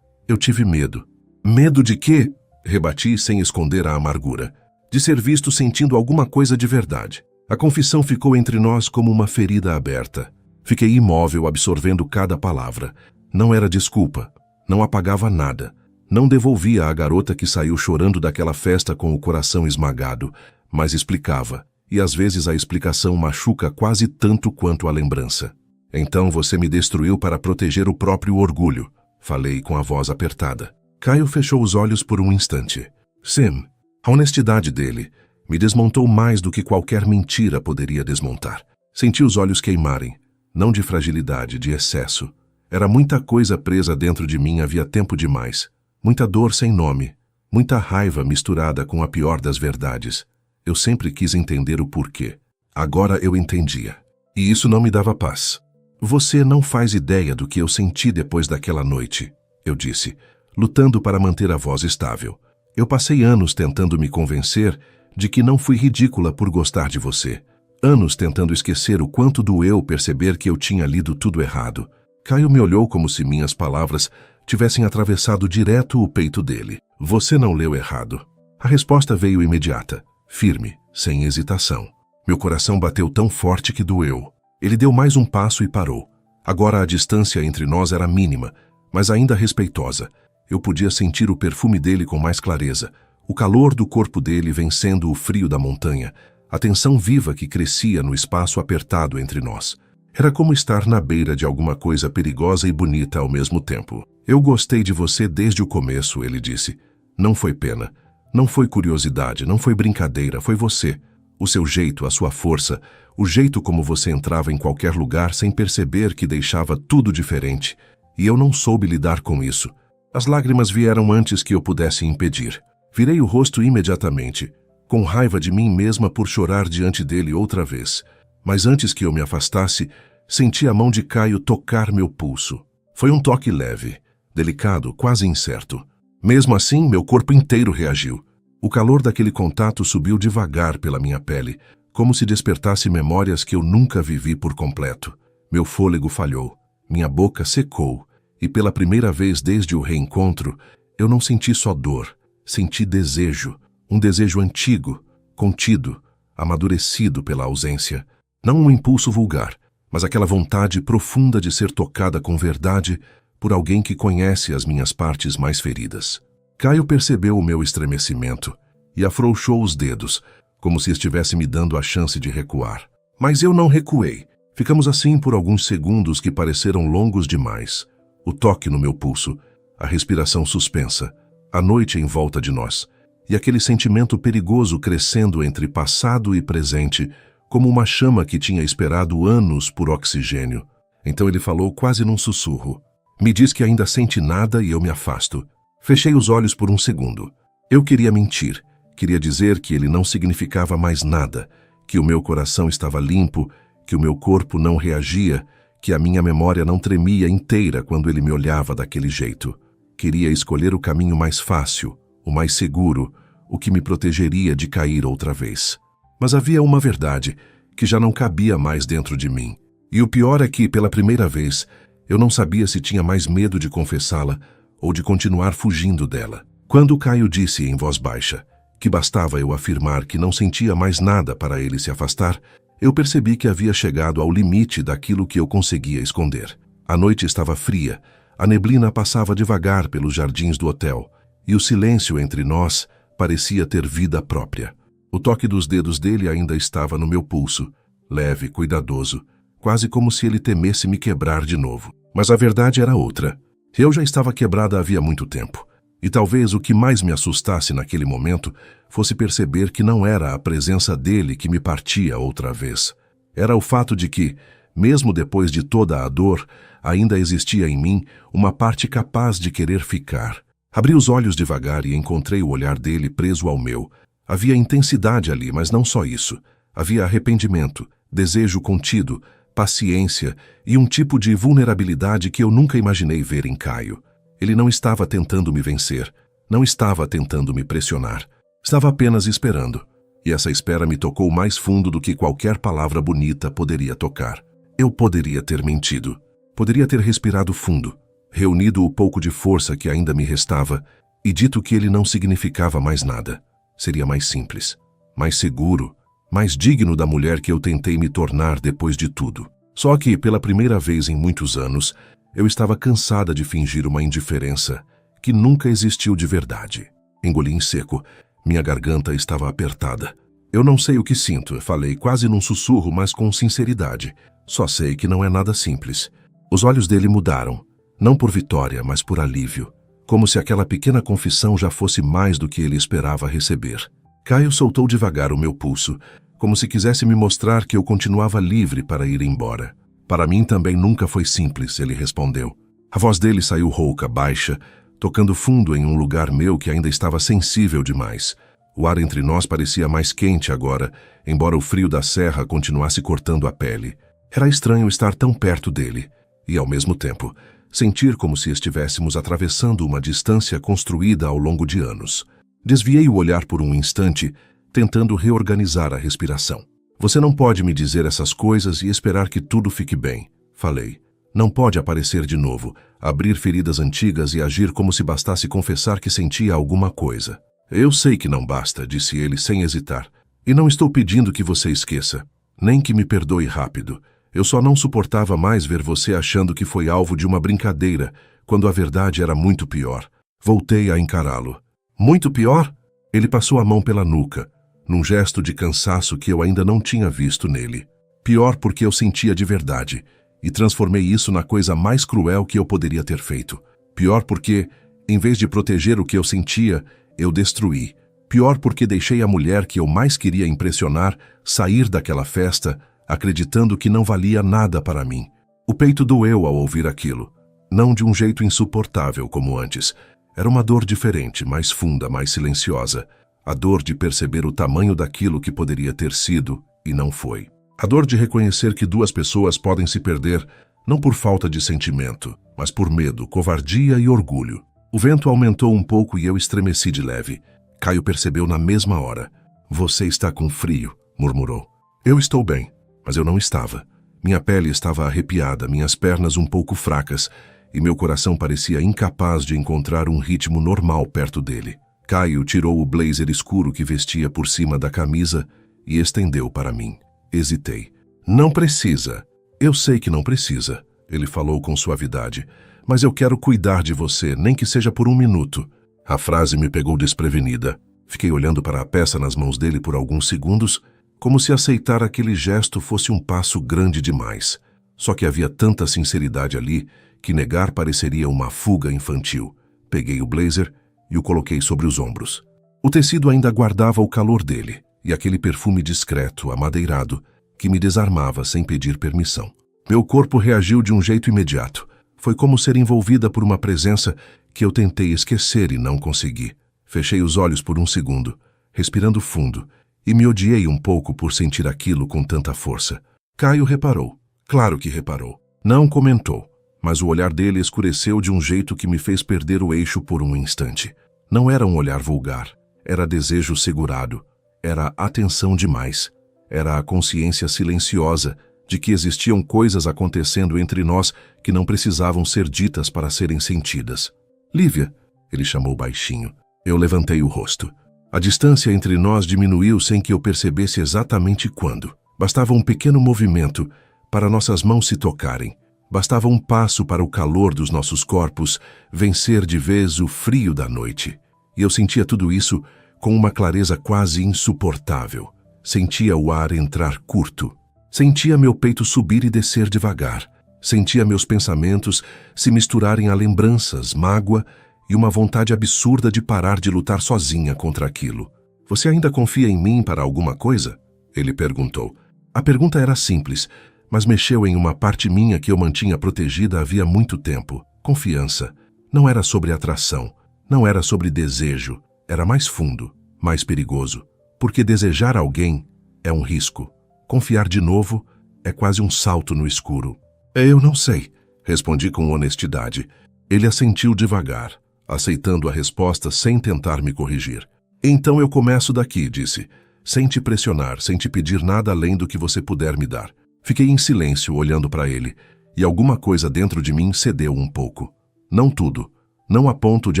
tive medo. Medo de quê? Rebati sem esconder a amargura. De ser visto sentindo alguma coisa de verdade. A confissão ficou entre nós como uma ferida aberta. Fiquei imóvel, absorvendo cada palavra. Não era desculpa. Não apagava nada. Não devolvia a garota que saiu chorando daquela festa com o coração esmagado, mas explicava. E às vezes a explicação machuca quase tanto quanto a lembrança. Então você me destruiu para proteger o próprio orgulho. Falei com a voz apertada. Caio fechou os olhos por um instante. Sim, a honestidade dele me desmontou mais do que qualquer mentira poderia desmontar. Senti os olhos queimarem. Não de fragilidade, de excesso. Era muita coisa presa dentro de mim havia tempo demais. Muita dor sem nome. Muita raiva misturada com a pior das verdades. Eu sempre quis entender o porquê. Agora eu entendia. E isso não me dava paz. Você não faz ideia do que eu senti depois daquela noite, eu disse, lutando para manter a voz estável. Eu passei anos tentando me convencer de que não fui ridícula por gostar de você. Anos tentando esquecer o quanto doeu perceber que eu tinha lido tudo errado. Caio me olhou como se minhas palavras tivessem atravessado direto o peito dele. Você não leu errado. A resposta veio imediata, firme, sem hesitação. Meu coração bateu tão forte que doeu. Ele deu mais um passo e parou. Agora a distância entre nós era mínima, mas ainda respeitosa. Eu podia sentir o perfume dele com mais clareza, o calor do corpo dele vencendo o frio da montanha, a tensão viva que crescia no espaço apertado entre nós. Era como estar na beira de alguma coisa perigosa e bonita ao mesmo tempo. Eu gostei de você desde o começo, ele disse. Não foi pena. Não foi curiosidade, não foi brincadeira, foi você. O seu jeito, a sua força, o jeito como você entrava em qualquer lugar sem perceber que deixava tudo diferente. E eu não soube lidar com isso. As lágrimas vieram antes que eu pudesse impedir. Virei o rosto imediatamente, com raiva de mim mesma por chorar diante dele outra vez. Mas antes que eu me afastasse, senti a mão de Caio tocar meu pulso. Foi um toque leve, delicado, quase incerto. Mesmo assim, meu corpo inteiro reagiu. O calor daquele contato subiu devagar pela minha pele, como se despertasse memórias que eu nunca vivi por completo. Meu fôlego falhou, minha boca secou, e pela primeira vez desde o reencontro, eu não senti só dor, senti desejo, um desejo antigo, contido, amadurecido pela ausência. Não um impulso vulgar, mas aquela vontade profunda de ser tocada com verdade por alguém que conhece as minhas partes mais feridas. Caio percebeu o meu estremecimento e afrouxou os dedos, como se estivesse me dando a chance de recuar. Mas eu não recuei. Ficamos assim por alguns segundos que pareceram longos demais. O toque no meu pulso, a respiração suspensa, a noite em volta de nós, e aquele sentimento perigoso crescendo entre passado e presente, como uma chama que tinha esperado anos por oxigênio. Então ele falou quase num sussurro. Me diz que ainda sente nada e eu me afasto. Fechei os olhos por um segundo. Eu queria mentir. Queria dizer que ele não significava mais nada, que o meu coração estava limpo, que o meu corpo não reagia, que a minha memória não tremia inteira quando ele me olhava daquele jeito. Queria escolher o caminho mais fácil, o mais seguro, o que me protegeria de cair outra vez. Mas havia uma verdade que já não cabia mais dentro de mim. E o pior é que, pela primeira vez, eu não sabia se tinha mais medo de confessá-la ou de continuar fugindo dela. Quando Caio disse em voz baixa que bastava eu afirmar que não sentia mais nada para ele se afastar, eu percebi que havia chegado ao limite daquilo que eu conseguia esconder. A noite estava fria, a neblina passava devagar pelos jardins do hotel, e o silêncio entre nós parecia ter vida própria. O toque dos dedos dele ainda estava no meu pulso, leve, cuidadoso, quase como se ele temesse me quebrar de novo. Mas a verdade era outra. Eu já estava quebrada havia muito tempo. E talvez o que mais me assustasse naquele momento fosse perceber que não era a presença dele que me partia outra vez. Era o fato de que, mesmo depois de toda a dor, ainda existia em mim uma parte capaz de querer ficar. Abri os olhos devagar e encontrei o olhar dele preso ao meu. Havia intensidade ali, mas não só isso. Havia arrependimento, desejo contido, paciência e um tipo de vulnerabilidade que eu nunca imaginei ver em Caio. Ele não estava tentando me vencer, não estava tentando me pressionar. Estava apenas esperando. E essa espera me tocou mais fundo do que qualquer palavra bonita poderia tocar. Eu poderia ter mentido. Poderia ter respirado fundo, reunido o pouco de força que ainda me restava e dito que ele não significava mais nada. Seria mais simples, mais seguro, mais digno da mulher que eu tentei me tornar depois de tudo. Só que, pela primeira vez em muitos anos, eu estava cansada de fingir uma indiferença que nunca existiu de verdade. Engoli em seco. Minha garganta estava apertada. Eu não sei o que sinto, falei quase num sussurro, mas com sinceridade. Só sei que não é nada simples. Os olhos dele mudaram, não por vitória, mas por alívio, como se aquela pequena confissão já fosse mais do que ele esperava receber. Caio soltou devagar o meu pulso, como se quisesse me mostrar que eu continuava livre para ir embora. Para mim também nunca foi simples, ele respondeu. A voz dele saiu rouca, baixa, tocando fundo em um lugar meu que ainda estava sensível demais. O ar entre nós parecia mais quente agora, embora o frio da serra continuasse cortando a pele. Era estranho estar tão perto dele e, ao mesmo tempo, sentir como se estivéssemos atravessando uma distância construída ao longo de anos. Desviei o olhar por um instante, tentando reorganizar a respiração. Você não pode me dizer essas coisas e esperar que tudo fique bem, falei. Não pode aparecer de novo, abrir feridas antigas e agir como se bastasse confessar que sentia alguma coisa. Eu sei que não basta, disse ele sem hesitar. E não estou pedindo que você esqueça, nem que me perdoe rápido. Eu só não suportava mais ver você achando que foi alvo de uma brincadeira, quando a verdade era muito pior. Voltei a encará-lo. Muito pior? Ele passou a mão pela nuca, num gesto de cansaço que eu ainda não tinha visto nele. Pior porque eu sentia de verdade, e transformei isso na coisa mais cruel que eu poderia ter feito. Pior porque, em vez de proteger o que eu sentia, eu destruí. Pior porque deixei a mulher que eu mais queria impressionar sair daquela festa, acreditando que não valia nada para mim. O peito doeu ao ouvir aquilo. Não de um jeito insuportável como antes. Era uma dor diferente, mais funda, mais silenciosa. A dor de perceber o tamanho daquilo que poderia ter sido e não foi. A dor de reconhecer que duas pessoas podem se perder não por falta de sentimento, mas por medo, covardia e orgulho. O vento aumentou um pouco e eu estremeci de leve. Caio percebeu na mesma hora. Você está com frio, murmurou. Eu estou bem, mas eu não estava. Minha pele estava arrepiada, minhas pernas um pouco fracas, e meu coração parecia incapaz de encontrar um ritmo normal perto dele. Caio tirou o blazer escuro que vestia por cima da camisa e estendeu para mim. Hesitei. Não precisa. Eu sei que não precisa, ele falou com suavidade, mas eu quero cuidar de você, nem que seja por um minuto. A frase me pegou desprevenida. Fiquei olhando para a peça nas mãos dele por alguns segundos, como se aceitar aquele gesto fosse um passo grande demais. Só que havia tanta sinceridade ali que negar pareceria uma fuga infantil. Peguei o blazer e o coloquei sobre os ombros. O tecido ainda guardava o calor dele e aquele perfume discreto, amadeirado, que me desarmava sem pedir permissão. Meu corpo reagiu de um jeito imediato. Foi como ser envolvida por uma presença que eu tentei esquecer e não consegui. Fechei os olhos por um segundo, respirando fundo, e me odiei um pouco por sentir aquilo com tanta força. Caio reparou. Claro que reparou. Não comentou, mas o olhar dele escureceu de um jeito que me fez perder o eixo por um instante. Não era um olhar vulgar. Era desejo segurado. Era atenção demais. Era a consciência silenciosa de que existiam coisas acontecendo entre nós que não precisavam ser ditas para serem sentidas. Lívia, ele chamou baixinho. Eu levantei o rosto. A distância entre nós diminuiu sem que eu percebesse exatamente quando. Bastava um pequeno movimento para nossas mãos se tocarem. Bastava um passo para o calor dos nossos corpos vencer de vez o frio da noite. E eu sentia tudo isso com uma clareza quase insuportável. Sentia o ar entrar curto. Sentia meu peito subir e descer devagar. Sentia meus pensamentos se misturarem a lembranças, mágoa e uma vontade absurda de parar de lutar sozinha contra aquilo. Você ainda confia em mim para alguma coisa? Ele perguntou. A pergunta era simples, mas mexeu em uma parte minha que eu mantinha protegida havia muito tempo. Confiança. Não era sobre atração. Não era sobre desejo. Era mais fundo, mais perigoso. Porque desejar alguém é um risco. Confiar de novo é quase um salto no escuro. Eu não sei, respondi com honestidade. Ele assentiu devagar, aceitando a resposta sem tentar me corrigir. Então eu começo daqui, disse, sem te pressionar, sem te pedir nada além do que você puder me dar. Fiquei em silêncio olhando para ele, e alguma coisa dentro de mim cedeu um pouco. Não tudo, não a ponto de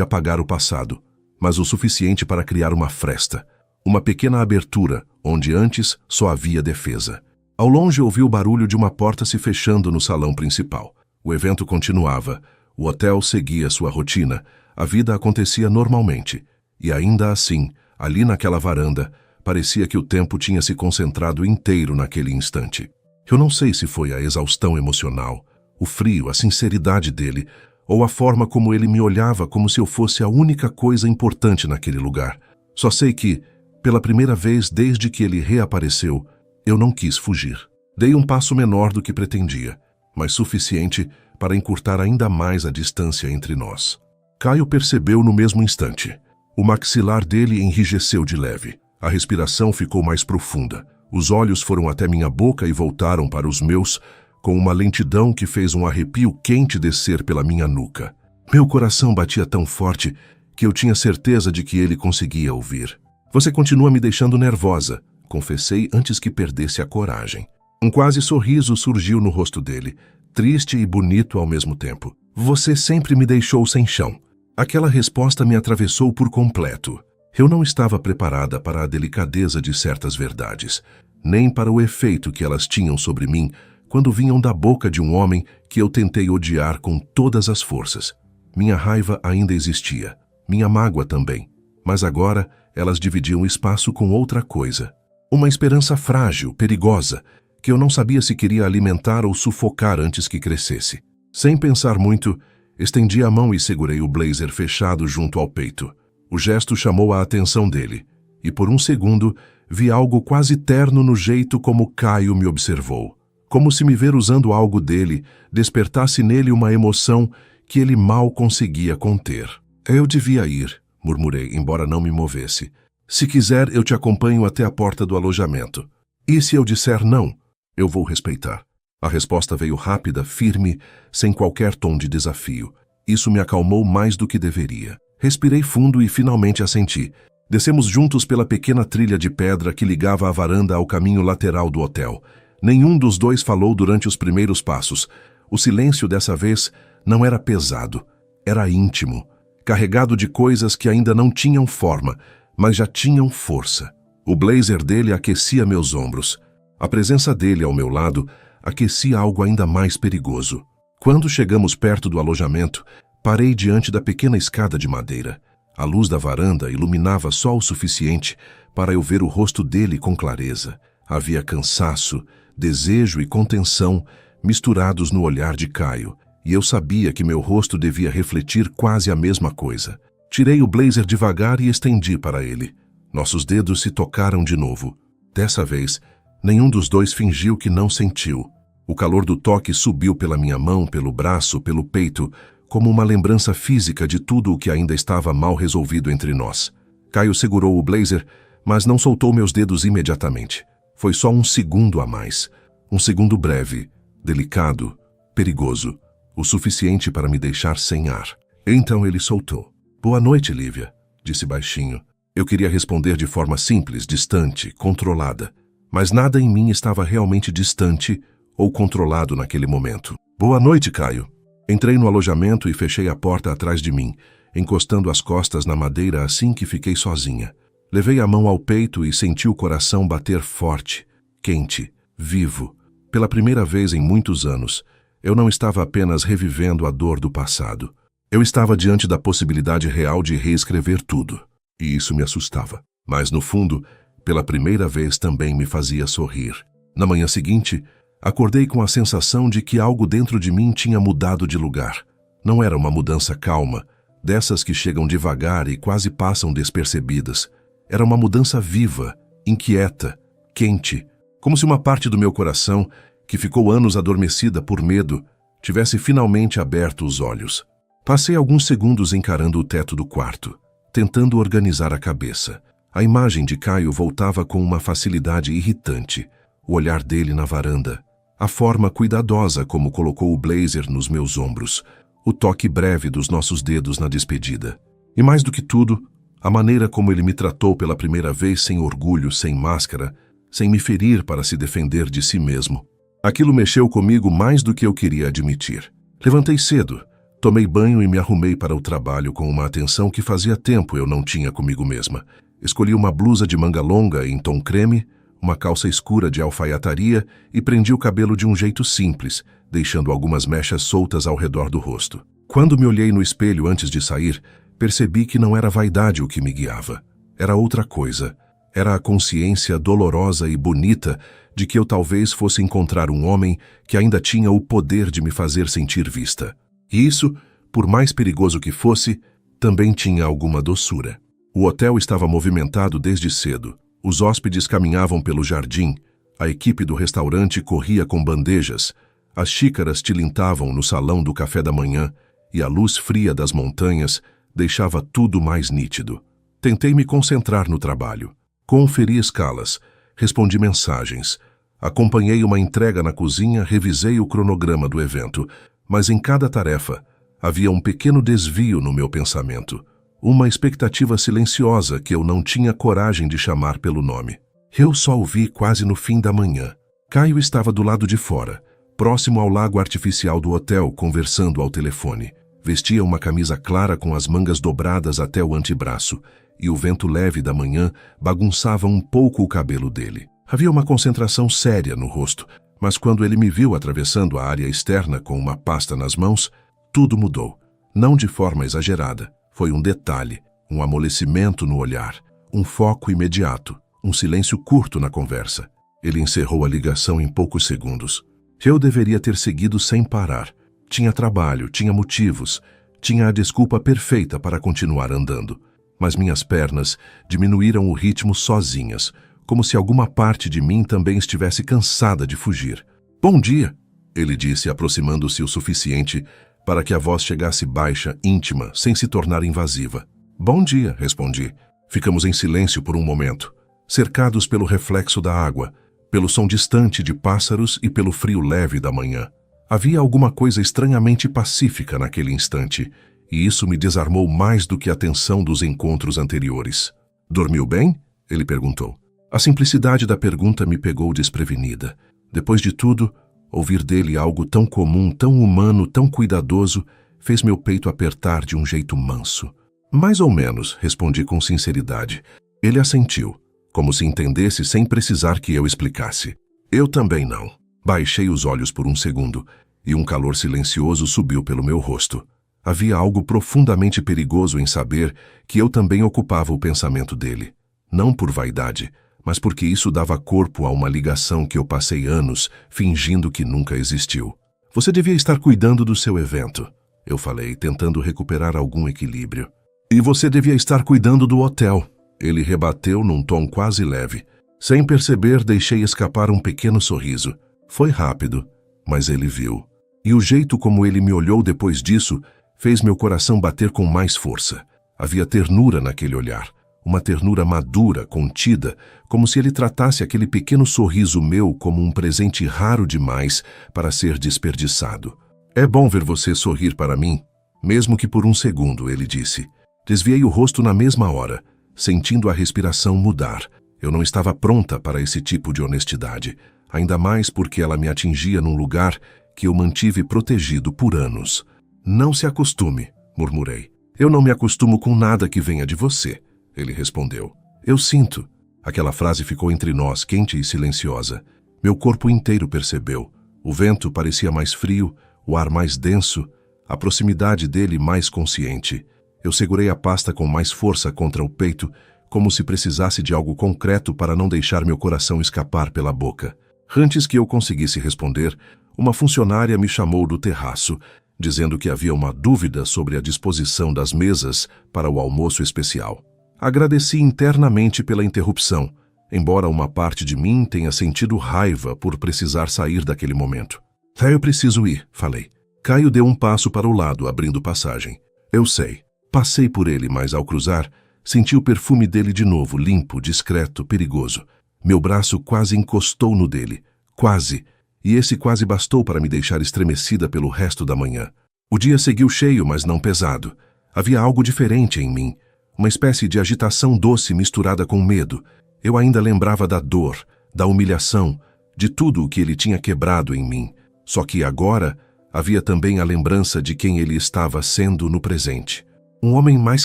apagar o passado, mas o suficiente para criar uma fresta. Uma pequena abertura, onde antes só havia defesa. Ao longe ouvi o barulho de uma porta se fechando no salão principal. O evento continuava, o hotel seguia sua rotina, a vida acontecia normalmente. E ainda assim, ali naquela varanda, parecia que o tempo tinha se concentrado inteiro naquele instante. Eu não sei se foi a exaustão emocional, o frio, a sinceridade dele, ou a forma como ele me olhava como se eu fosse a única coisa importante naquele lugar. Só sei que, pela primeira vez desde que ele reapareceu, eu não quis fugir. Dei um passo menor do que pretendia, mas suficiente para encurtar ainda mais a distância entre nós. Caio percebeu no mesmo instante. O maxilar dele enrijeceu de leve. A respiração ficou mais profunda. Os olhos foram até minha boca e voltaram para os meus, com uma lentidão que fez um arrepio quente descer pela minha nuca. Meu coração batia tão forte que eu tinha certeza de que ele conseguia ouvir. Você continua me deixando nervosa, confessei antes que perdesse a coragem. Um quase sorriso surgiu no rosto dele, triste e bonito ao mesmo tempo. Você sempre me deixou sem chão. Aquela resposta me atravessou por completo. Eu não estava preparada para a delicadeza de certas verdades, nem para o efeito que elas tinham sobre mim quando vinham da boca de um homem que eu tentei odiar com todas as forças. Minha raiva ainda existia, minha mágoa também, mas agora elas dividiam espaço com outra coisa. Uma esperança frágil, perigosa, que eu não sabia se queria alimentar ou sufocar antes que crescesse. Sem pensar muito, estendi a mão e segurei o blazer fechado junto ao peito. O gesto chamou a atenção dele. e por um segundo vi algo quase terno no jeito como Caio me observou. Como se me ver usando algo dele despertasse nele uma emoção que ele mal conseguia conter. Eu devia ir, murmurei, embora não me movesse. Se quiser, eu te acompanho até a porta do alojamento. E se eu disser não, eu vou respeitar. A resposta veio rápida, firme, sem qualquer tom de desafio. Isso me acalmou mais do que deveria. Respirei fundo e finalmente assenti. Descemos juntos pela pequena trilha de pedra que ligava a varanda ao caminho lateral do hotel. Nenhum dos dois falou durante os primeiros passos. O silêncio dessa vez não era pesado, era íntimo, carregado de coisas que ainda não tinham forma, mas já tinham força. O blazer dele aquecia meus ombros. A presença dele ao meu lado aquecia algo ainda mais perigoso. Quando chegamos perto do alojamento, parei diante da pequena escada de madeira. A luz da varanda iluminava só o suficiente para eu ver o rosto dele com clareza. Havia cansaço, desejo e contenção misturados no olhar de Caio, e eu sabia que meu rosto devia refletir quase a mesma coisa. Tirei o blazer devagar e estendi para ele. Nossos dedos se tocaram de novo. Dessa vez, nenhum dos dois fingiu que não sentiu. O calor do toque subiu pela minha mão, pelo braço, pelo peito, como uma lembrança física de tudo o que ainda estava mal resolvido entre nós. Caio segurou o blazer, mas não soltou meus dedos imediatamente. Foi só um segundo a mais. Um segundo breve, delicado, perigoso, o suficiente para me deixar sem ar. Então ele soltou. "Boa noite, Lívia", disse baixinho. Eu queria responder de forma simples, distante, controlada. Mas nada em mim estava realmente distante ou controlado naquele momento. "Boa noite, Caio." Entrei no alojamento e fechei a porta atrás de mim, encostando as costas na madeira assim que fiquei sozinha. Levei a mão ao peito e senti o coração bater forte, quente, vivo. Pela primeira vez em muitos anos, eu não estava apenas revivendo a dor do passado. Eu estava diante da possibilidade real de reescrever tudo. E isso me assustava. Mas, no fundo, pela primeira vez também me fazia sorrir. Na manhã seguinte, acordei com a sensação de que algo dentro de mim tinha mudado de lugar. Não era uma mudança calma, dessas que chegam devagar e quase passam despercebidas. Era uma mudança viva, inquieta, quente, como se uma parte do meu coração, que ficou anos adormecida por medo, tivesse finalmente aberto os olhos. Passei alguns segundos encarando o teto do quarto, tentando organizar a cabeça. A imagem de Caio voltava com uma facilidade irritante, o olhar dele na varanda, a forma cuidadosa como colocou o blazer nos meus ombros, o toque breve dos nossos dedos na despedida. E mais do que tudo, a maneira como ele me tratou pela primeira vez sem orgulho, sem máscara, sem me ferir para se defender de si mesmo. Aquilo mexeu comigo mais do que eu queria admitir. Levantei cedo, tomei banho e me arrumei para o trabalho com uma atenção que fazia tempo eu não tinha comigo mesma. Escolhi uma blusa de manga longa em tom creme, uma calça escura de alfaiataria e prendi o cabelo de um jeito simples, deixando algumas mechas soltas ao redor do rosto. Quando me olhei no espelho antes de sair, percebi que não era vaidade o que me guiava. Era outra coisa. Era a consciência dolorosa e bonita de que eu talvez fosse encontrar um homem que ainda tinha o poder de me fazer sentir vista. E isso, por mais perigoso que fosse, também tinha alguma doçura. O hotel estava movimentado desde cedo. Os hóspedes caminhavam pelo jardim, a equipe do restaurante corria com bandejas, as xícaras tilintavam no salão do café da manhã e a luz fria das montanhas deixava tudo mais nítido. Tentei me concentrar no trabalho. Conferi escalas, respondi mensagens, acompanhei uma entrega na cozinha, revisei o cronograma do evento, mas em cada tarefa havia um pequeno desvio no meu pensamento. Uma expectativa silenciosa que eu não tinha coragem de chamar pelo nome. Eu só o vi quase no fim da manhã. Caio estava do lado de fora, próximo ao lago artificial do hotel, conversando ao telefone. Vestia uma camisa clara com as mangas dobradas até o antebraço, e o vento leve da manhã bagunçava um pouco o cabelo dele. Havia uma concentração séria no rosto, mas quando ele me viu atravessando a área externa com uma pasta nas mãos, tudo mudou. Não de forma exagerada. Foi um detalhe, um amolecimento no olhar, um foco imediato, um silêncio curto na conversa. Ele encerrou a ligação em poucos segundos. Eu deveria ter seguido sem parar. Tinha trabalho, tinha motivos, tinha a desculpa perfeita para continuar andando. mas minhas pernas diminuíram o ritmo sozinhas, como se alguma parte de mim também estivesse cansada de fugir. "Bom dia", ele disse, aproximando-se o suficiente para que a voz chegasse baixa, íntima, sem se tornar invasiva. "Bom dia", respondi. Ficamos em silêncio por um momento, cercados pelo reflexo da água, pelo som distante de pássaros e pelo frio leve da manhã. Havia alguma coisa estranhamente pacífica naquele instante, e isso me desarmou mais do que a tensão dos encontros anteriores. "Dormiu bem?", ele perguntou. A simplicidade da pergunta me pegou desprevenida. Depois de tudo, ouvir dele algo tão comum, tão humano, tão cuidadoso, fez meu peito apertar de um jeito manso. "Mais ou menos", respondi com sinceridade. Ele assentiu, como se entendesse sem precisar que eu explicasse. "Eu também não." Baixei os olhos por um segundo, e um calor silencioso subiu pelo meu rosto. Havia algo profundamente perigoso em saber que eu também ocupava o pensamento dele. Não por vaidade, mas porque isso dava corpo a uma ligação que eu passei anos fingindo que nunca existiu. "Você devia estar cuidando do seu evento", eu falei, tentando recuperar algum equilíbrio. "E você devia estar cuidando do hotel", ele rebateu num tom quase leve. Sem perceber, deixei escapar um pequeno sorriso. Foi rápido, mas ele viu. E o jeito como ele me olhou depois disso fez meu coração bater com mais força. Havia ternura naquele olhar, uma ternura madura, contida, como se ele tratasse aquele pequeno sorriso meu como um presente raro demais para ser desperdiçado. "É bom ver você sorrir para mim, mesmo que por um segundo", ele disse. Desviei o rosto na mesma hora, sentindo a respiração mudar. Eu não estava pronta para esse tipo de honestidade, ainda mais porque ela me atingia num lugar que eu mantive protegido por anos. "Não se acostume", murmurei. "Eu não me acostumo com nada que venha de você", ele respondeu. "Eu sinto." Aquela frase ficou entre nós, quente e silenciosa. Meu corpo inteiro percebeu. O vento parecia mais frio, o ar mais denso, a proximidade dele mais consciente. Eu segurei a pasta com mais força contra o peito, como se precisasse de algo concreto para não deixar meu coração escapar pela boca. Antes que eu conseguisse responder, uma funcionária me chamou do terraço, dizendo que havia uma dúvida sobre a disposição das mesas para o almoço especial. Agradeci internamente pela interrupção, embora uma parte de mim tenha sentido raiva por precisar sair daquele momento. "Eu preciso ir", falei. Caio deu um passo para o lado, abrindo passagem. "Eu sei." Passei por ele, mas ao cruzar, senti o perfume dele de novo, limpo, discreto, perigoso. Meu braço quase encostou no dele. Quase. E esse quase bastou para me deixar estremecida pelo resto da manhã. O dia seguiu cheio, mas não pesado. Havia algo diferente em mim. Uma espécie de agitação doce misturada com medo. Eu ainda lembrava da dor, da humilhação, de tudo o que ele tinha quebrado em mim. Só que agora havia também a lembrança de quem ele estava sendo no presente. Um homem mais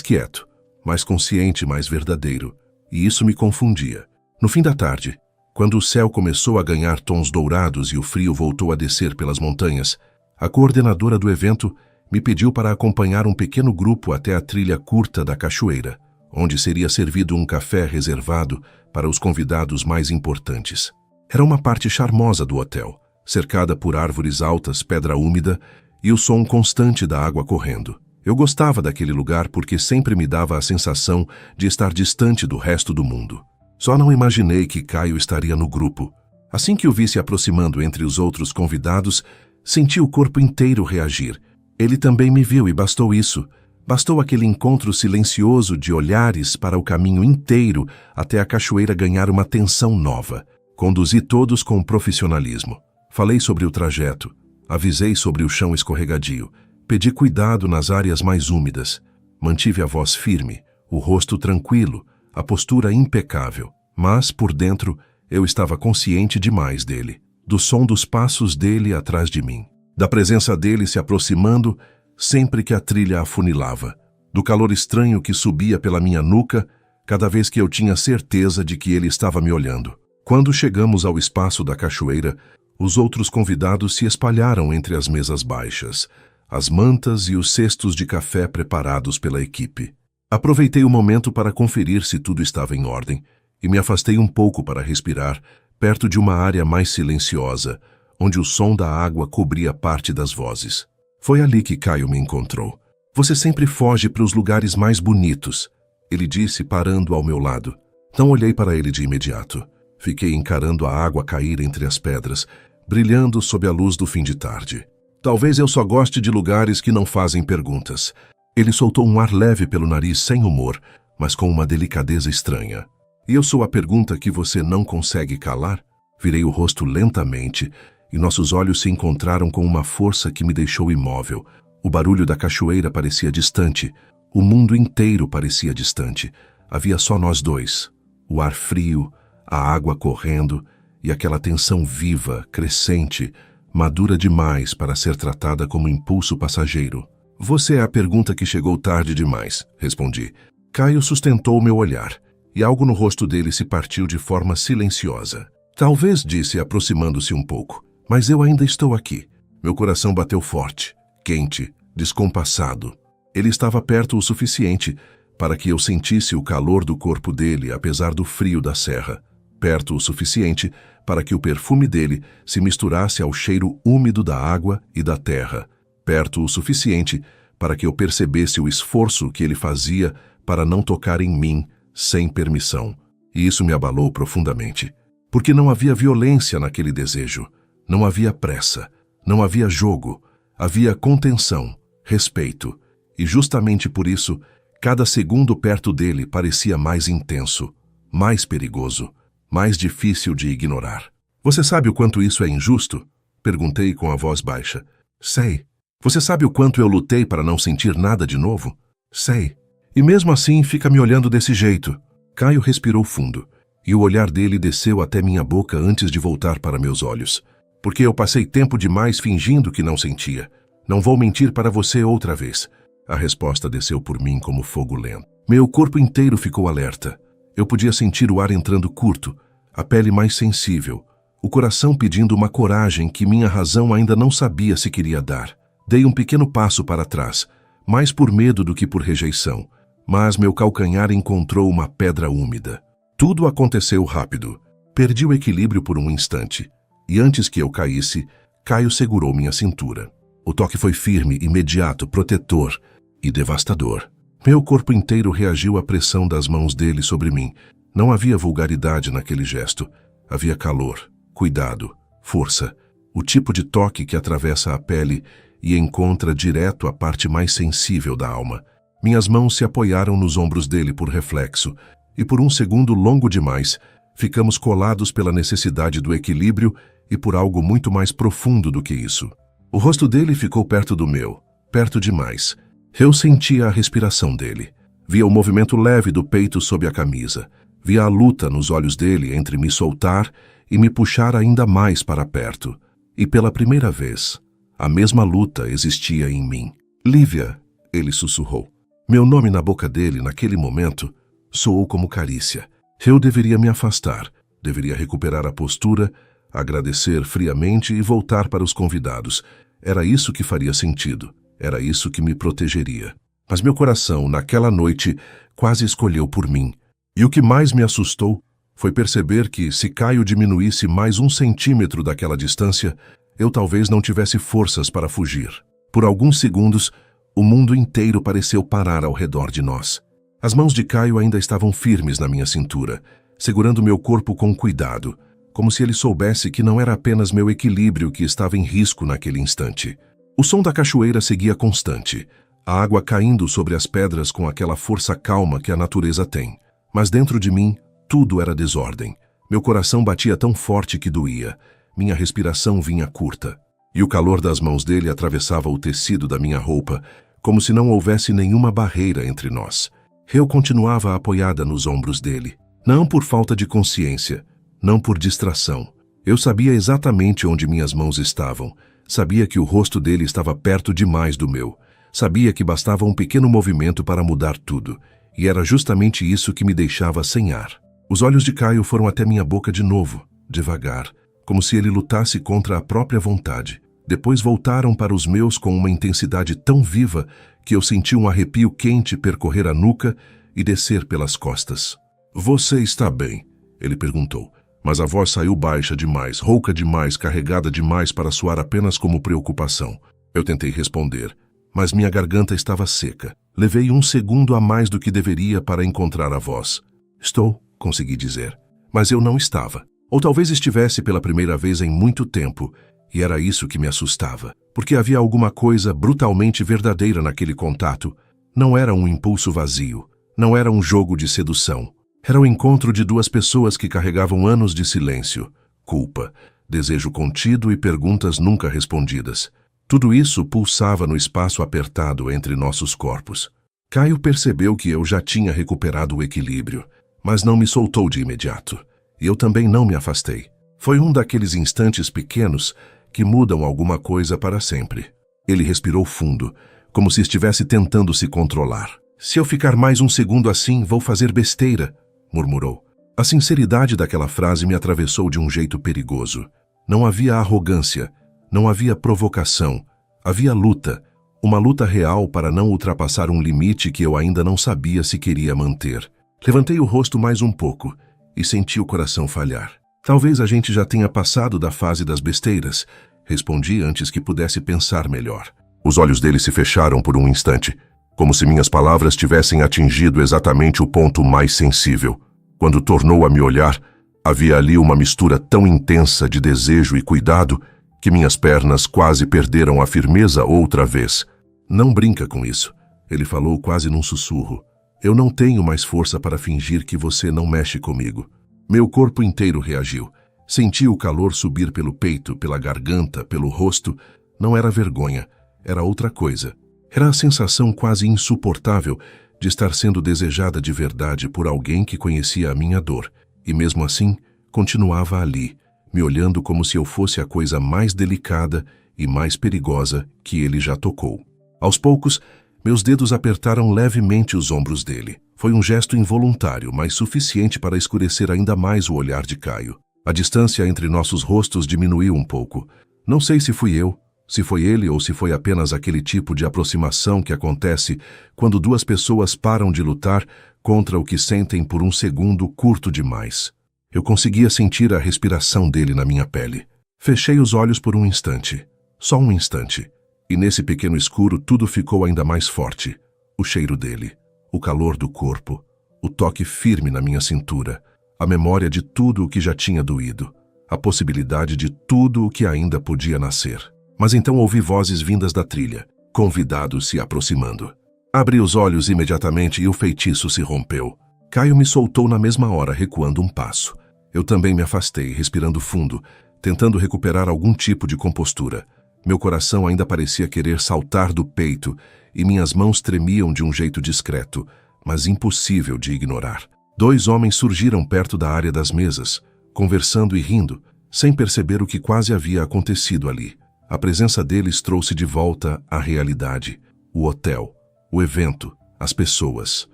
quieto, mais consciente, mais verdadeiro. E isso me confundia. No fim da tarde, quando o céu começou a ganhar tons dourados e o frio voltou a descer pelas montanhas, a coordenadora do evento me pediu para acompanhar um pequeno grupo até a trilha curta da cachoeira, onde seria servido um café reservado para os convidados mais importantes. Era uma parte charmosa do hotel, cercada por árvores altas, pedra úmida e o som constante da água correndo. Eu gostava daquele lugar porque sempre me dava a sensação de estar distante do resto do mundo. Só não imaginei que Caio estaria no grupo. Assim que o vi se aproximando entre os outros convidados, senti o corpo inteiro reagir. Ele também me viu e bastou isso. Bastou aquele encontro silencioso de olhares para o caminho inteiro até a cachoeira ganhar uma tensão nova. Conduzi todos com profissionalismo. Falei sobre o trajeto. Avisei sobre o chão escorregadio. Pedi cuidado nas áreas mais úmidas. Mantive a voz firme, o rosto tranquilo, a postura impecável. Mas, por dentro, eu estava consciente demais dele. Do som dos passos dele atrás de mim. Da presença dele se aproximando sempre que a trilha afunilava. Do calor estranho que subia pela minha nuca cada vez que eu tinha certeza de que ele estava me olhando. Quando chegamos ao espaço da cachoeira, os outros convidados se espalharam entre as mesas baixas, as mantas e os cestos de café preparados pela equipe. Aproveitei o momento para conferir se tudo estava em ordem e me afastei um pouco para respirar, perto de uma área mais silenciosa, onde o som da água cobria parte das vozes. Foi ali que Caio me encontrou. "Você sempre foge para os lugares mais bonitos", ele disse, parando ao meu lado. Não olhei para ele de imediato. Fiquei encarando a água cair entre as pedras, brilhando sob a luz do fim de tarde. Talvez eu só goste de lugares que não fazem perguntas. Ele soltou um ar leve pelo nariz sem humor, mas com uma delicadeza estranha. E eu sou a pergunta que você não consegue calar? Virei o rosto lentamente e nossos olhos se encontraram com uma força que me deixou imóvel. O barulho da cachoeira parecia distante. O mundo inteiro parecia distante. Havia só nós dois. O ar frio, a água correndo e aquela tensão viva, crescente, madura demais para ser tratada como impulso passageiro. Você é a pergunta que chegou tarde demais, respondi. Caio sustentou meu olhar, e algo no rosto dele se partiu de forma silenciosa. Talvez, disse, aproximando-se um pouco, mas eu ainda estou aqui. Meu coração bateu forte, quente, descompassado. Ele estava perto o suficiente para que eu sentisse o calor do corpo dele, apesar do frio da serra. Perto o suficiente para que o perfume dele se misturasse ao cheiro úmido da água e da terra. Perto o suficiente para que eu percebesse o esforço que ele fazia para não tocar em mim sem permissão. E isso me abalou profundamente. Porque não havia violência naquele desejo. Não havia pressa. Não havia jogo. Havia contenção, respeito. E justamente por isso, cada segundo perto dele parecia mais intenso, mais perigoso, mais difícil de ignorar. Você sabe o quanto isso é injusto? Perguntei com a voz baixa. Sei. Você sabe o quanto eu lutei para não sentir nada de novo? Sei. E mesmo assim fica me olhando desse jeito. Caio respirou fundo, e o olhar dele desceu até minha boca antes de voltar para meus olhos. Porque eu passei tempo demais fingindo que não sentia. Não vou mentir para você outra vez. A resposta desceu por mim como fogo lento. Meu corpo inteiro ficou alerta. Eu podia sentir o ar entrando curto, a pele mais sensível, o coração pedindo uma coragem que minha razão ainda não sabia se queria dar. Dei um pequeno passo para trás, mais por medo do que por rejeição, mas meu calcanhar encontrou uma pedra úmida. Tudo aconteceu rápido. Perdi o equilíbrio por um instante, e antes que eu caísse, Caio segurou minha cintura. O toque foi firme, imediato, protetor e devastador. Meu corpo inteiro reagiu à pressão das mãos dele sobre mim. Não havia vulgaridade naquele gesto. Havia calor, cuidado, força, o tipo de toque que atravessa a pele e encontra direto a parte mais sensível da alma. Minhas mãos se apoiaram nos ombros dele por reflexo, e por um segundo longo demais, ficamos colados pela necessidade do equilíbrio e por algo muito mais profundo do que isso. O rosto dele ficou perto do meu, perto demais. Eu sentia a respiração dele. Via o movimento leve do peito sob a camisa. Via a luta nos olhos dele entre me soltar e me puxar ainda mais para perto. E pela primeira vez, a mesma luta existia em mim. Lívia, ele sussurrou. Meu nome na boca dele, naquele momento, soou como carícia. Eu deveria me afastar, deveria recuperar a postura, agradecer friamente e voltar para os convidados. Era isso que faria sentido. Era isso que me protegeria. Mas meu coração, naquela noite, quase escolheu por mim. E o que mais me assustou foi perceber que, se Caio diminuísse mais 1 centímetro daquela distância, eu talvez não tivesse forças para fugir. Por alguns segundos, o mundo inteiro pareceu parar ao redor de nós. As mãos de Caio ainda estavam firmes na minha cintura, segurando meu corpo com cuidado, como se ele soubesse que não era apenas meu equilíbrio que estava em risco naquele instante. O som da cachoeira seguia constante, a água caindo sobre as pedras com aquela força calma que a natureza tem. Mas dentro de mim, tudo era desordem. Meu coração batia tão forte que doía. Minha respiração vinha curta. E o calor das mãos dele atravessava o tecido da minha roupa, como se não houvesse nenhuma barreira entre nós. Eu continuava apoiada nos ombros dele. Não por falta de consciência, não por distração. Eu sabia exatamente onde minhas mãos estavam. Sabia que o rosto dele estava perto demais do meu. Sabia que bastava um pequeno movimento para mudar tudo. E era justamente isso que me deixava sem ar. Os olhos de Caio foram até minha boca de novo, devagar, como se ele lutasse contra a própria vontade. Depois voltaram para os meus com uma intensidade tão viva que eu senti um arrepio quente percorrer a nuca e descer pelas costas. Você está bem? Ele perguntou. Mas a voz saiu baixa demais, rouca demais, carregada demais para soar apenas como preocupação. Eu tentei responder, mas minha garganta estava seca. Levei 1 segundo a mais do que deveria para encontrar a voz. Estou, consegui dizer. Mas eu não estava. Ou talvez estivesse pela primeira vez em muito tempo, e era isso que me assustava, porque havia alguma coisa brutalmente verdadeira naquele contato. Não era um impulso vazio, não era um jogo de sedução. Era o encontro de duas pessoas que carregavam anos de silêncio, culpa, desejo contido e perguntas nunca respondidas. Tudo isso pulsava no espaço apertado entre nossos corpos. Caio percebeu que eu já tinha recuperado o equilíbrio, mas não me soltou de imediato. E eu também não me afastei. Foi um daqueles instantes pequenos que mudam alguma coisa para sempre. Ele respirou fundo, como se estivesse tentando se controlar. Se eu ficar mais 1 segundo assim, vou fazer besteira, murmurou. A sinceridade daquela frase me atravessou de um jeito perigoso. Não havia arrogância, não havia provocação, havia luta. Uma luta real para não ultrapassar um limite que eu ainda não sabia se queria manter. Levantei o rosto mais um pouco e senti o coração falhar. Talvez a gente já tenha passado da fase das besteiras, respondi antes que pudesse pensar melhor. Os olhos dele se fecharam por um instante, como se minhas palavras tivessem atingido exatamente o ponto mais sensível. Quando tornou a me olhar, havia ali uma mistura tão intensa de desejo e cuidado que minhas pernas quase perderam a firmeza outra vez. Não brinca com isso, ele falou quase num sussurro. Eu não tenho mais força para fingir que você não mexe comigo. Meu corpo inteiro reagiu. Senti o calor subir pelo peito, pela garganta, pelo rosto. Não era vergonha, era outra coisa. Era a sensação quase insuportável de estar sendo desejada de verdade por alguém que conhecia a minha dor. E mesmo assim, continuava ali, me olhando como se eu fosse a coisa mais delicada e mais perigosa que ele já tocou. Aos poucos, meus dedos apertaram levemente os ombros dele. Foi um gesto involuntário, mas suficiente para escurecer ainda mais o olhar de Caio. A distância entre nossos rostos diminuiu um pouco. Não sei se fui eu, se foi ele ou se foi apenas aquele tipo de aproximação que acontece quando duas pessoas param de lutar contra o que sentem por 1 segundo curto demais. Eu conseguia sentir a respiração dele na minha pele. Fechei os olhos por um instante. Só um instante. E nesse pequeno escuro tudo ficou ainda mais forte. O cheiro dele, o calor do corpo, o toque firme na minha cintura, a memória de tudo o que já tinha doído, a possibilidade de tudo o que ainda podia nascer. Mas então ouvi vozes vindas da trilha, convidados se aproximando. Abri os olhos imediatamente e o feitiço se rompeu. Caio me soltou na mesma hora, recuando um passo. Eu também me afastei, respirando fundo, tentando recuperar algum tipo de compostura. Meu coração ainda parecia querer saltar do peito e minhas mãos tremiam de um jeito discreto, mas impossível de ignorar. 2 homens surgiram perto da área das mesas, conversando e rindo, sem perceber o que quase havia acontecido ali. A presença deles trouxe de volta a realidade, o hotel, o evento, as pessoas,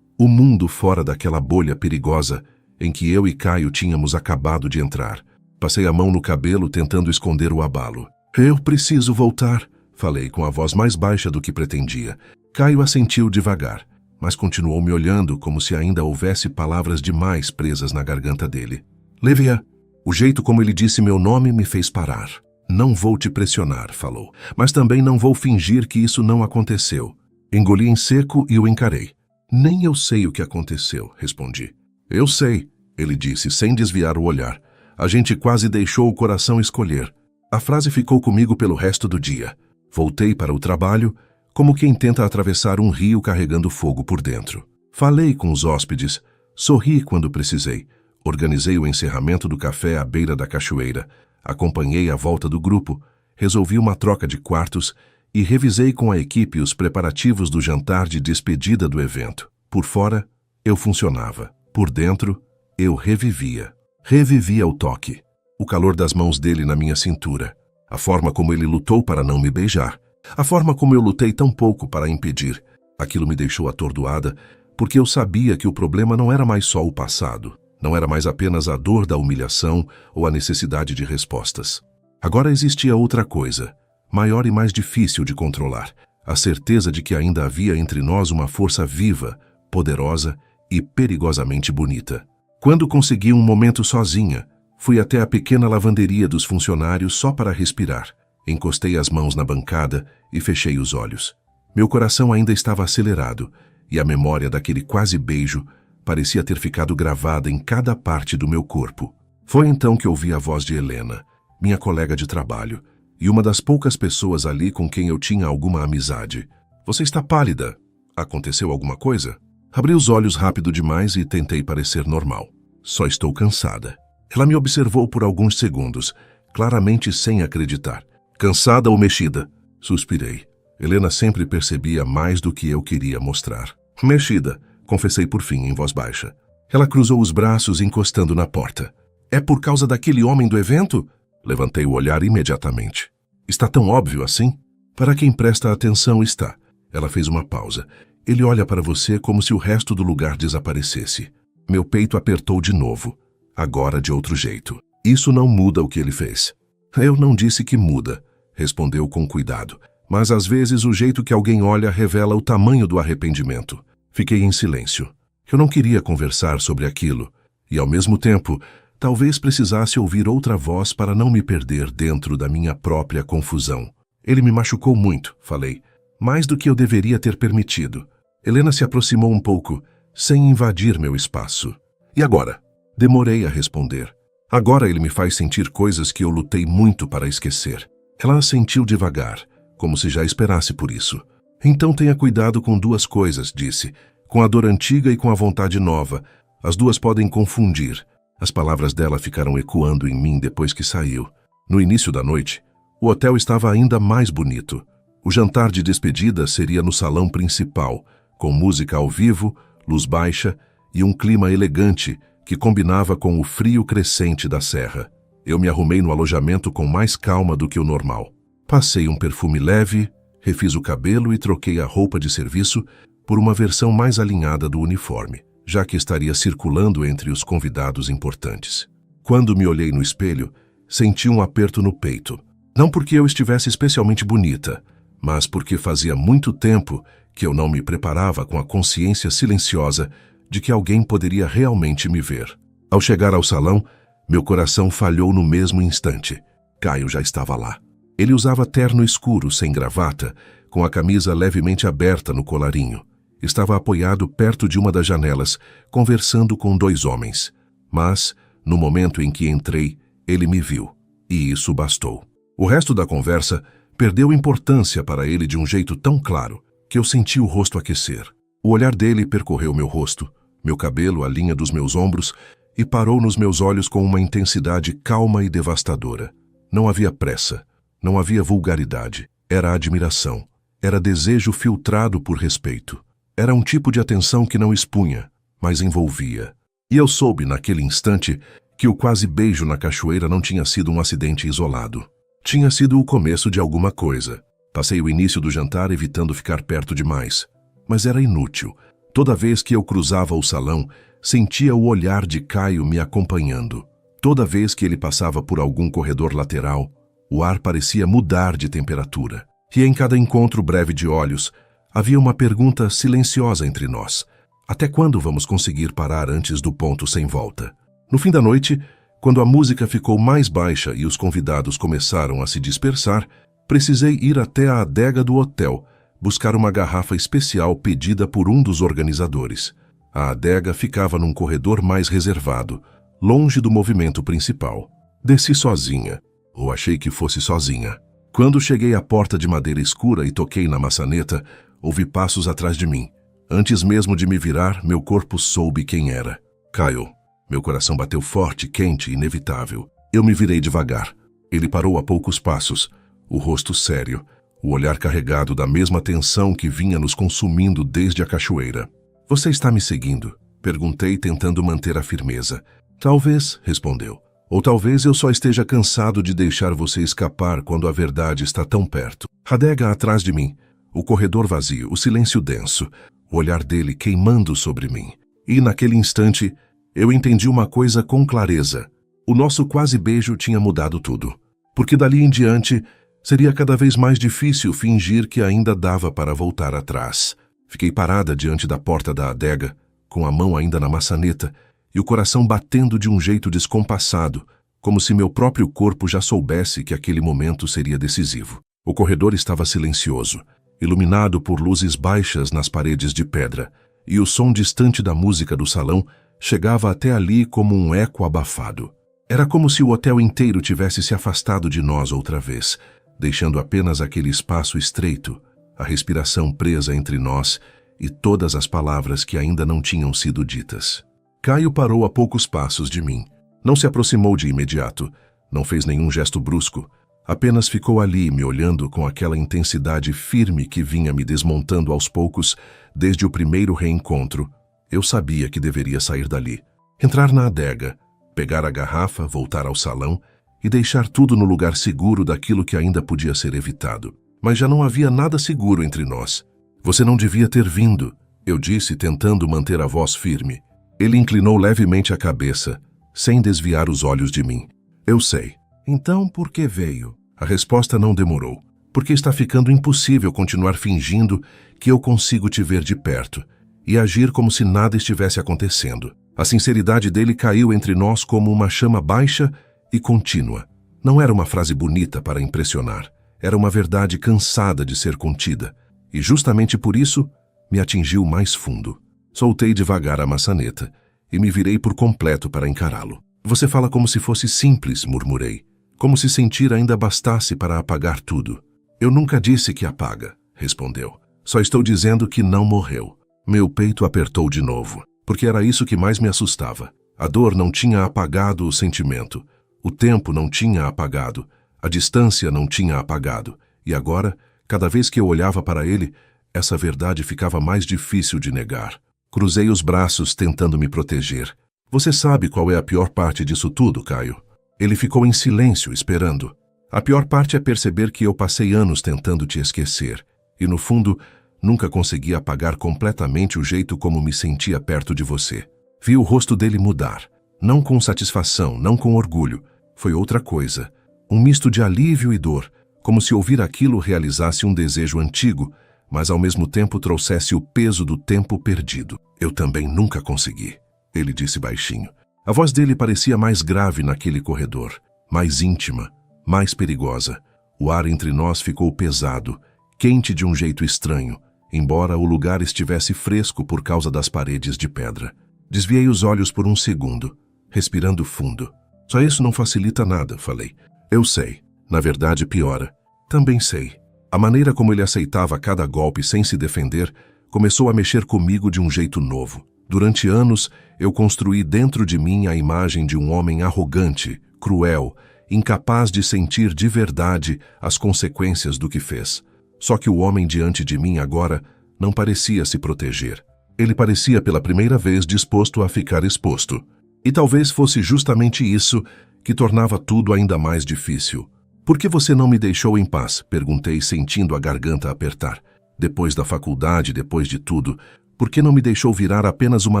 o mundo fora daquela bolha perigosa em que eu e Caio tínhamos acabado de entrar. Passei a mão no cabelo tentando esconder o abalo. Eu preciso voltar, falei com a voz mais baixa do que pretendia. Caio assentiu devagar, mas continuou me olhando como se ainda houvesse palavras demais presas na garganta dele. Levia, o jeito como ele disse meu nome me fez parar. Não vou te pressionar, falou, mas também não vou fingir que isso não aconteceu. Engoli em seco e o encarei. Nem eu sei o que aconteceu, respondi. Eu sei, ele disse sem desviar o olhar. A gente quase deixou o coração escolher. A frase ficou comigo pelo resto do dia. Voltei para o trabalho, como quem tenta atravessar um rio carregando fogo por dentro. Falei com os hóspedes, sorri quando precisei, organizei o encerramento do café à beira da cachoeira, acompanhei a volta do grupo, resolvi uma troca de quartos e revisei com a equipe os preparativos do jantar de despedida do evento. Por fora, eu funcionava. Por dentro, eu revivia. Revivia o toque. O calor das mãos dele na minha cintura, a forma como ele lutou para não me beijar, a forma como eu lutei tão pouco para impedir. Aquilo me deixou atordoada, porque eu sabia que o problema não era mais só o passado, não era mais apenas a dor da humilhação ou a necessidade de respostas. Agora existia outra coisa, maior e mais difícil de controlar, a certeza de que ainda havia entre nós uma força viva, poderosa e perigosamente bonita. Quando consegui um momento sozinha, fui até a pequena lavanderia dos funcionários só para respirar. Encostei as mãos na bancada e fechei os olhos. Meu coração ainda estava acelerado, e a memória daquele quase beijo parecia ter ficado gravada em cada parte do meu corpo. Foi então que ouvi a voz de Helena, minha colega de trabalho, e uma das poucas pessoas ali com quem eu tinha alguma amizade. Você está pálida. Aconteceu alguma coisa? Abri os olhos rápido demais e tentei parecer normal. Só estou cansada. Ela me observou por alguns segundos, claramente sem acreditar. Cansada ou mexida? Suspirei. Helena sempre percebia mais do que eu queria mostrar. Mexida, confessei por fim em voz baixa. Ela cruzou os braços encostando na porta. É por causa daquele homem do evento? Levantei o olhar imediatamente. Está tão óbvio assim? Para quem presta atenção está. Ela fez uma pausa. Ele olha para você como se o resto do lugar desaparecesse. Meu peito apertou de novo. Agora de outro jeito. Isso não muda o que ele fez. Eu não disse que muda, respondeu com cuidado. Mas às vezes o jeito que alguém olha revela o tamanho do arrependimento. Fiquei em silêncio. Eu não queria conversar sobre aquilo. E ao mesmo tempo, talvez precisasse ouvir outra voz para não me perder dentro da minha própria confusão. Ele me machucou muito, falei. Mais do que eu deveria ter permitido. Helena se aproximou um pouco, sem invadir meu espaço. E agora? Demorei a responder. Agora ele me faz sentir coisas que eu lutei muito para esquecer. Ela assentiu devagar, como se já esperasse por isso. Então tenha cuidado com duas coisas, disse. Com a dor antiga e com a vontade nova. As duas podem confundir. As palavras dela ficaram ecoando em mim depois que saiu. No início da noite, o hotel estava ainda mais bonito. O jantar de despedida seria no salão principal, com música ao vivo, luz baixa e um clima elegante que combinava com o frio crescente da serra. Eu me arrumei no alojamento com mais calma do que o normal. Passei um perfume leve, refiz o cabelo e troquei a roupa de serviço por uma versão mais alinhada do uniforme, já que estaria circulando entre os convidados importantes. Quando me olhei no espelho, senti um aperto no peito. Não porque eu estivesse especialmente bonita, mas porque fazia muito tempo que eu não me preparava com a consciência silenciosa de que alguém poderia realmente me ver. Ao chegar ao salão, meu coração falhou no mesmo instante. Caio já estava lá. Ele usava terno escuro, sem gravata, com a camisa levemente aberta no colarinho. Estava apoiado perto de uma das janelas, conversando com dois homens. Mas, no momento em que entrei, ele me viu. E isso bastou. O resto da conversa perdeu importância para ele de um jeito tão claro que eu senti o rosto aquecer. O olhar dele percorreu meu rosto, meu cabelo, a linha dos meus ombros, e parou nos meus olhos com uma intensidade calma e devastadora. Não havia pressa, não havia vulgaridade. Era admiração, era desejo filtrado por respeito. Era um tipo de atenção que não expunha, mas envolvia. E eu soube, naquele instante, que o quase beijo na cachoeira não tinha sido um acidente isolado. Tinha sido o começo de alguma coisa. Passei o início do jantar evitando ficar perto demais. Mas era inútil. Toda vez que eu cruzava o salão, sentia o olhar de Caio me acompanhando. Toda vez que ele passava por algum corredor lateral, o ar parecia mudar de temperatura. E em cada encontro breve de olhos, havia uma pergunta silenciosa entre nós. Até quando vamos conseguir parar antes do ponto sem volta? No fim da noite, quando a música ficou mais baixa e os convidados começaram a se dispersar, precisei ir até a adega do hotel, buscar uma garrafa especial pedida por um dos organizadores. A adega ficava num corredor mais reservado, longe do movimento principal. Desci sozinha, ou achei que fosse sozinha. Quando cheguei à porta de madeira escura e toquei na maçaneta, ouvi passos atrás de mim. Antes mesmo de me virar, meu corpo soube quem era. Caio. Meu coração bateu forte, quente, inevitável. Eu me virei devagar. Ele parou a poucos passos, o rosto sério, o olhar carregado da mesma tensão que vinha nos consumindo desde a cachoeira. Você está me seguindo? Perguntei, tentando manter a firmeza. Talvez, respondeu. Ou talvez eu só esteja cansado de deixar você escapar quando a verdade está tão perto. A adega atrás de mim, o corredor vazio, o silêncio denso, o olhar dele queimando sobre mim. E naquele instante, eu entendi uma coisa com clareza. O nosso quase beijo tinha mudado tudo. Porque dali em diante, seria cada vez mais difícil fingir que ainda dava para voltar atrás. Fiquei parada diante da porta da adega, com a mão ainda na maçaneta, e o coração batendo de um jeito descompassado, como se meu próprio corpo já soubesse que aquele momento seria decisivo. O corredor estava silencioso. iluminado por luzes baixas nas paredes de pedra, e o som distante da música do salão chegava até ali como um eco abafado. Era como se o hotel inteiro tivesse se afastado de nós outra vez, deixando apenas aquele espaço estreito, a respiração presa entre nós e todas as palavras que ainda não tinham sido ditas. Caio parou a poucos passos de mim. Não se aproximou de imediato, não fez nenhum gesto brusco, apenas ficou ali me olhando com aquela intensidade firme que vinha me desmontando aos poucos desde o primeiro reencontro. Eu sabia que deveria sair dali, entrar na adega, pegar a garrafa, voltar ao salão e deixar tudo no lugar seguro daquilo que ainda podia ser evitado. Mas já não havia nada seguro entre nós. Você não devia ter vindo, eu disse, tentando manter a voz firme. Ele inclinou levemente a cabeça, sem desviar os olhos de mim. Eu sei. Então, por que veio? A resposta não demorou. Porque está ficando impossível continuar fingindo que eu consigo te ver de perto e agir como se nada estivesse acontecendo. A sinceridade dele caiu entre nós como uma chama baixa e contínua. Não era uma frase bonita para impressionar. Era uma verdade cansada de ser contida. E justamente por isso, me atingiu mais fundo. Soltei devagar a maçaneta e me virei por completo para encará-lo. Você fala como se fosse simples, murmurei. Como se sentir ainda bastasse para apagar tudo. Eu nunca disse que apaga, respondeu. Só estou dizendo que não morreu. Meu peito apertou de novo, porque era isso que mais me assustava. A dor não tinha apagado o sentimento. O tempo não tinha apagado. A distância não tinha apagado. E agora, cada vez que eu olhava para ele, essa verdade ficava mais difícil de negar. Cruzei os braços tentando me proteger. Você sabe qual é a pior parte disso tudo, Caio? Ele ficou em silêncio, esperando. A pior parte é perceber que eu passei anos tentando te esquecer. E no fundo, nunca consegui apagar completamente o jeito como me sentia perto de você. Vi o rosto dele mudar. Não com satisfação, não com orgulho. Foi outra coisa. Um misto de alívio e dor. Como se ouvir aquilo realizasse um desejo antigo, mas ao mesmo tempo trouxesse o peso do tempo perdido. Eu também nunca consegui, ele disse baixinho. A voz dele parecia mais grave naquele corredor, mais íntima, mais perigosa. O ar entre nós ficou pesado, quente de um jeito estranho, embora o lugar estivesse fresco por causa das paredes de pedra. Desviei os olhos por um segundo, respirando fundo. Só isso não facilita nada, falei. Eu sei. Na verdade, piora. Também sei. A maneira como ele aceitava cada golpe sem se defender começou a mexer comigo de um jeito novo. Durante anos, eu construí dentro de mim a imagem de um homem arrogante, cruel, incapaz de sentir de verdade as consequências do que fez. Só que o homem diante de mim agora não parecia se proteger. Ele parecia pela primeira vez disposto a ficar exposto. E talvez fosse justamente isso que tornava tudo ainda mais difícil. Por que você não me deixou em paz? Perguntei, sentindo a garganta apertar. Depois da faculdade, depois de tudo, por que não me deixou virar apenas uma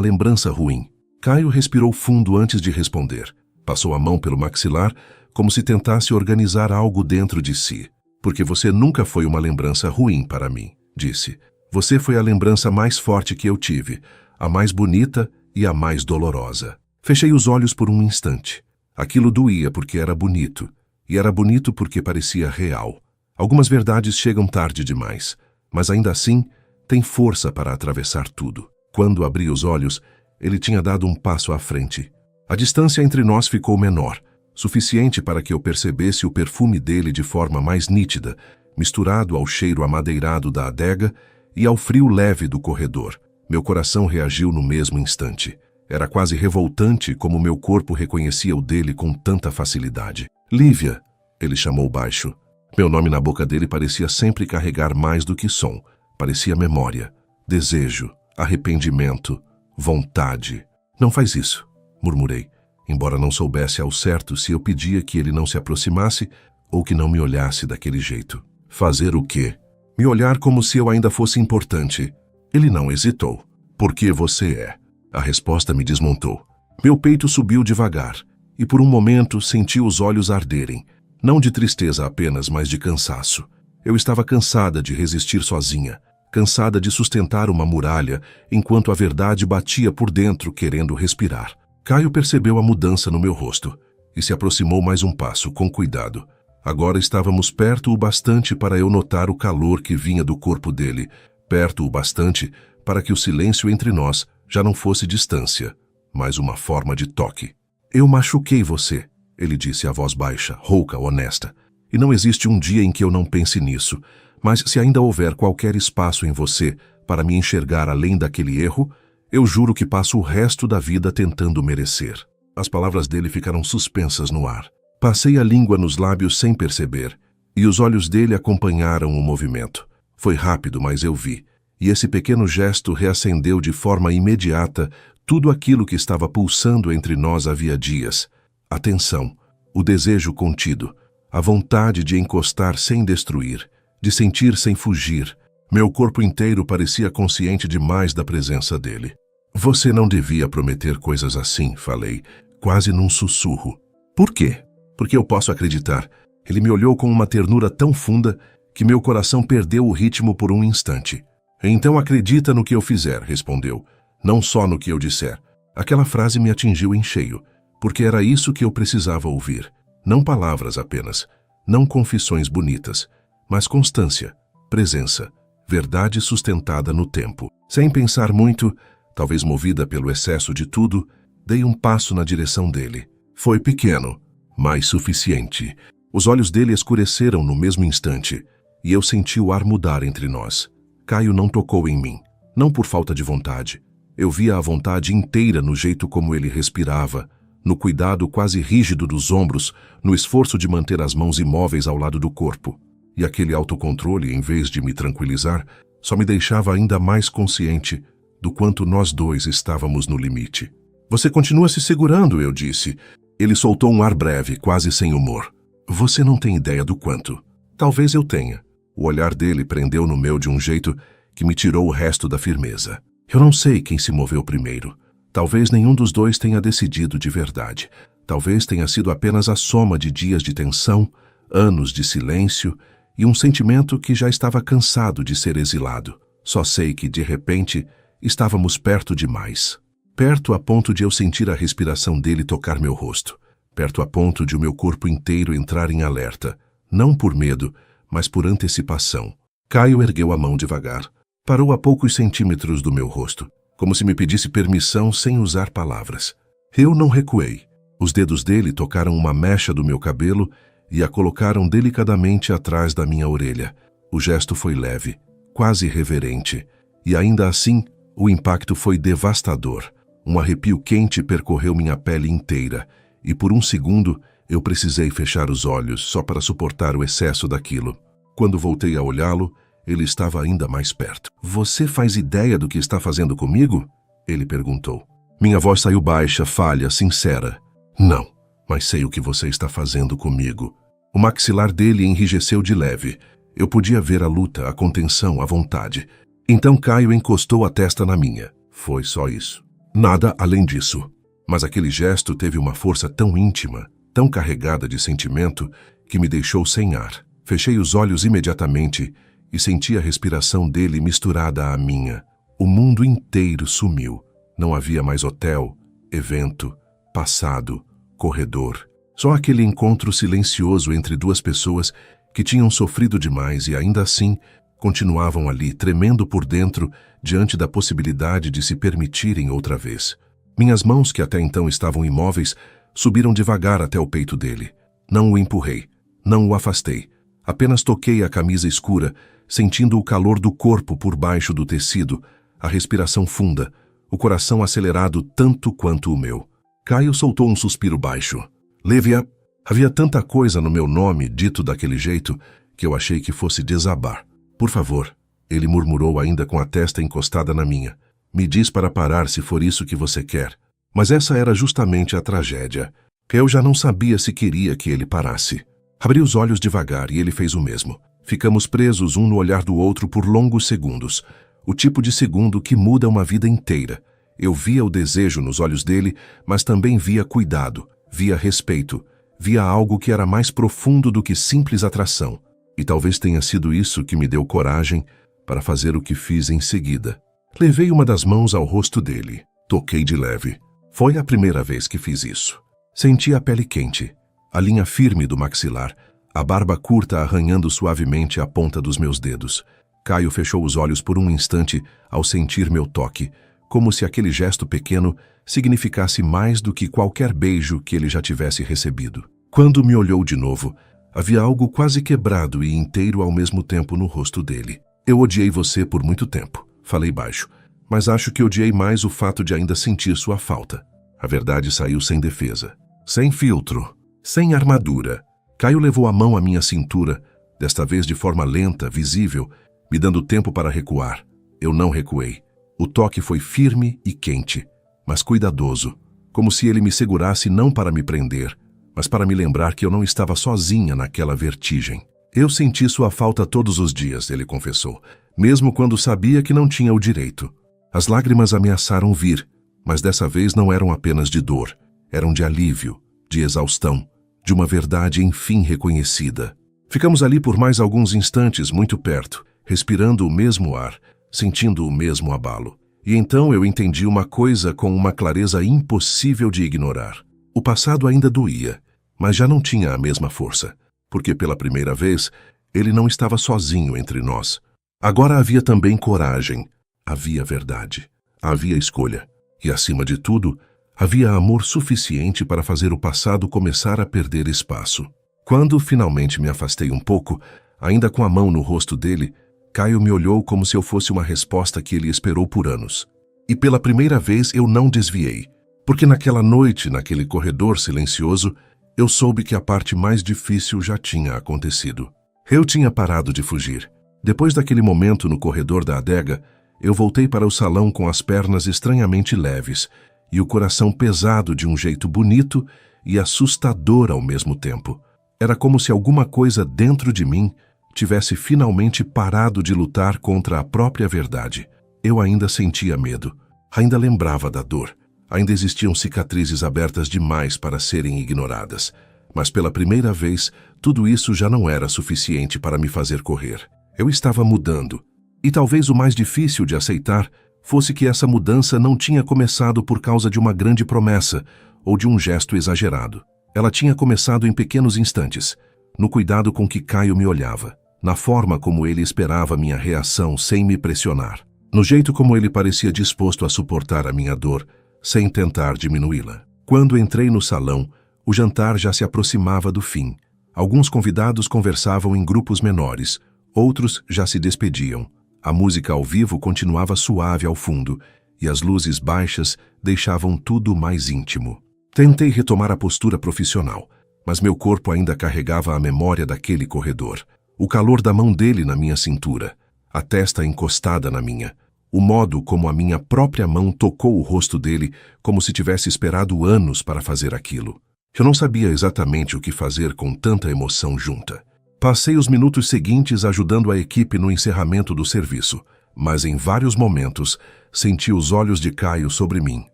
lembrança ruim? Caio respirou fundo antes de responder. Passou a mão pelo maxilar, como se tentasse organizar algo dentro de si. Porque você nunca foi uma lembrança ruim para mim, disse. Você foi a lembrança mais forte que eu tive, a mais bonita e a mais dolorosa. Fechei os olhos por um instante. Aquilo doía porque era bonito. E era bonito porque parecia real. Algumas verdades chegam tarde demais, mas ainda assim tem força para atravessar tudo. Quando abri os olhos, ele tinha dado um passo à frente. A distância entre nós ficou menor, suficiente para que eu percebesse o perfume dele de forma mais nítida, misturado ao cheiro amadeirado da adega e ao frio leve do corredor. Meu coração reagiu no mesmo instante. Era quase revoltante como meu corpo reconhecia o dele com tanta facilidade. Lívia, ele chamou baixo. Meu nome na boca dele parecia sempre carregar mais do que som. Parecia memória, desejo, arrependimento, vontade. Não faz isso, murmurei, embora não soubesse ao certo se eu pedia que ele não se aproximasse ou que não me olhasse daquele jeito. Fazer o quê? Me olhar como se eu ainda fosse importante. Ele não hesitou. Por que você é? A resposta me desmontou. Meu peito subiu devagar, e por um momento senti os olhos arderem, não de tristeza apenas, mas de cansaço. Eu estava cansada de resistir sozinha, cansada de sustentar uma muralha, enquanto a verdade batia por dentro querendo respirar. Caio percebeu a mudança no meu rosto e se aproximou mais um passo, com cuidado. Agora estávamos perto o bastante para eu notar o calor que vinha do corpo dele, perto o bastante para que o silêncio entre nós já não fosse distância, mas uma forma de toque. Eu machuquei você, ele disse a voz baixa, rouca, honesta. E não existe um dia em que eu não pense nisso, mas se ainda houver qualquer espaço em você para me enxergar além daquele erro, eu juro que passo o resto da vida tentando merecer. As palavras dele ficaram suspensas no ar. Passei a língua nos lábios sem perceber, e os olhos dele acompanharam o movimento. Foi rápido, mas eu vi, e esse pequeno gesto reacendeu de forma imediata tudo aquilo que estava pulsando entre nós havia dias. A tensão, o desejo contido, a vontade de encostar sem destruir, de sentir sem fugir. Meu corpo inteiro parecia consciente demais da presença dele. Você não devia prometer coisas assim, falei, quase num sussurro. Por quê? Porque eu posso acreditar. Ele me olhou com uma ternura tão funda que meu coração perdeu o ritmo por um instante. Então acredita no que eu fizer, respondeu, não só no que eu disser. Aquela frase me atingiu em cheio, porque era isso que eu precisava ouvir. Não palavras apenas, não confissões bonitas, mas constância, presença, verdade sustentada no tempo. Sem pensar muito, talvez movida pelo excesso de tudo, dei um passo na direção dele. Foi pequeno, mas suficiente. Os olhos dele escureceram no mesmo instante, e eu senti o ar mudar entre nós. Caio não tocou em mim, não por falta de vontade. Eu via a vontade inteira no jeito como ele respirava, no cuidado quase rígido dos ombros, no esforço de manter as mãos imóveis ao lado do corpo. E aquele autocontrole, em vez de me tranquilizar, só me deixava ainda mais consciente do quanto nós dois estávamos no limite. Você continua se segurando, eu disse. Ele soltou um ar breve, quase sem humor. Você não tem ideia do quanto. Talvez eu tenha. O olhar dele prendeu no meu de um jeito que me tirou o resto da firmeza. Eu não sei quem se moveu primeiro. Talvez nenhum dos dois tenha decidido de verdade. Talvez tenha sido apenas a soma de dias de tensão, anos de silêncio e um sentimento que já estava cansado de ser exilado. Só sei que, de repente, estávamos perto demais. Perto a ponto de eu sentir a respiração dele tocar meu rosto. Perto a ponto de o meu corpo inteiro entrar em alerta. Não por medo, mas por antecipação. Caio ergueu a mão devagar. Parou a poucos centímetros do meu rosto, como se me pedisse permissão sem usar palavras. Eu não recuei. Os dedos dele tocaram uma mecha do meu cabelo e a colocaram delicadamente atrás da minha orelha. O gesto foi leve, quase reverente, e ainda assim o impacto foi devastador. Um arrepio quente percorreu minha pele inteira, e por um segundo eu precisei fechar os olhos só para suportar o excesso daquilo. Quando voltei a olhá-lo, ele estava ainda mais perto. Você faz ideia do que está fazendo comigo? Ele perguntou. Minha voz saiu baixa, falha, sincera. Não, mas sei o que você está fazendo comigo. O maxilar dele enrijeceu de leve. Eu podia ver a luta, a contenção, a vontade. Então Caio encostou a testa na minha. Foi só isso. Nada além disso. Mas aquele gesto teve uma força tão íntima, tão carregada de sentimento, que me deixou sem ar. Fechei os olhos imediatamente e senti a respiração dele misturada à minha. O mundo inteiro sumiu. Não havia mais hotel, evento, passado, corredor. Só aquele encontro silencioso entre duas pessoas que tinham sofrido demais e ainda assim continuavam ali, tremendo por dentro diante da possibilidade de se permitirem outra vez. Minhas mãos, que até então estavam imóveis, subiram devagar até o peito dele. Não o empurrei, não o afastei. Apenas toquei a camisa escura, sentindo o calor do corpo por baixo do tecido, a respiração funda, o coração acelerado tanto quanto o meu. Caio soltou um suspiro baixo. Lívia, havia tanta coisa no meu nome dito daquele jeito que eu achei que fosse desabar. Por favor, ele murmurou ainda com a testa encostada na minha. Me diz para parar se for isso que você quer. Mas essa era justamente a tragédia. Eu já não sabia se queria que ele parasse. Abri os olhos devagar e ele fez o mesmo. Ficamos presos um no olhar do outro por longos segundos. O tipo de segundo que muda uma vida inteira. Eu via o desejo nos olhos dele, mas também via cuidado, via respeito, via algo que era mais profundo do que simples atração. E talvez tenha sido isso que me deu coragem para fazer o que fiz em seguida. Levei uma das mãos ao rosto dele. Toquei de leve. Foi a primeira vez que fiz isso. Senti a pele quente, a linha firme do maxilar, a barba curta arranhando suavemente a ponta dos meus dedos. Caio fechou os olhos por um instante ao sentir meu toque, como se aquele gesto pequeno significasse mais do que qualquer beijo que ele já tivesse recebido. Quando me olhou de novo, havia algo quase quebrado e inteiro ao mesmo tempo no rosto dele. Eu odiei você por muito tempo, falei baixo, mas acho que odiei mais o fato de ainda sentir sua falta. A verdade saiu sem defesa, sem filtro, sem armadura. Caio levou a mão à minha cintura, desta vez de forma lenta, visível, me dando tempo para recuar. Eu não recuei. O toque foi firme e quente, mas cuidadoso, como se ele me segurasse não para me prender, mas para me lembrar que eu não estava sozinha naquela vertigem. Eu senti sua falta todos os dias, ele confessou, mesmo quando sabia que não tinha o direito. As lágrimas ameaçaram vir, mas dessa vez não eram apenas de dor, eram de alívio, de exaustão, de uma verdade enfim reconhecida. Ficamos ali por mais alguns instantes, muito perto, respirando o mesmo ar, sentindo o mesmo abalo. E então eu entendi uma coisa com uma clareza impossível de ignorar. O passado ainda doía, mas já não tinha a mesma força, porque pela primeira vez ele não estava sozinho entre nós. Agora havia também coragem, havia verdade, havia escolha. E, acima de tudo, havia amor suficiente para fazer o passado começar a perder espaço. Quando finalmente me afastei um pouco, ainda com a mão no rosto dele, Caio me olhou como se eu fosse uma resposta que ele esperou por anos. E pela primeira vez eu não desviei, porque naquela noite, naquele corredor silencioso, eu soube que a parte mais difícil já tinha acontecido. Eu tinha parado de fugir. Depois daquele momento no corredor da adega, eu voltei para o salão com as pernas estranhamente leves e o coração pesado de um jeito bonito e assustador ao mesmo tempo. Era como se alguma coisa dentro de mim tivesse finalmente parado de lutar contra a própria verdade. Eu ainda sentia medo, ainda lembrava da dor, ainda existiam cicatrizes abertas demais para serem ignoradas. Mas pela primeira vez, tudo isso já não era suficiente para me fazer correr. Eu estava mudando. E talvez o mais difícil de aceitar fosse que essa mudança não tinha começado por causa de uma grande promessa ou de um gesto exagerado. Ela tinha começado em pequenos instantes, no cuidado com que Caio me olhava, na forma como ele esperava minha reação sem me pressionar, no jeito como ele parecia disposto a suportar a minha dor, sem tentar diminuí-la. Quando entrei no salão, o jantar já se aproximava do fim. Alguns convidados conversavam em grupos menores, outros já se despediam. A música ao vivo continuava suave ao fundo, e as luzes baixas deixavam tudo mais íntimo. Tentei retomar a postura profissional, mas meu corpo ainda carregava a memória daquele corredor. O calor da mão dele na minha cintura, a testa encostada na minha, o modo como a minha própria mão tocou o rosto dele como se tivesse esperado anos para fazer aquilo. Eu não sabia exatamente o que fazer com tanta emoção junta. Passei os minutos seguintes ajudando a equipe no encerramento do serviço, mas em vários momentos senti os olhos de Caio sobre mim.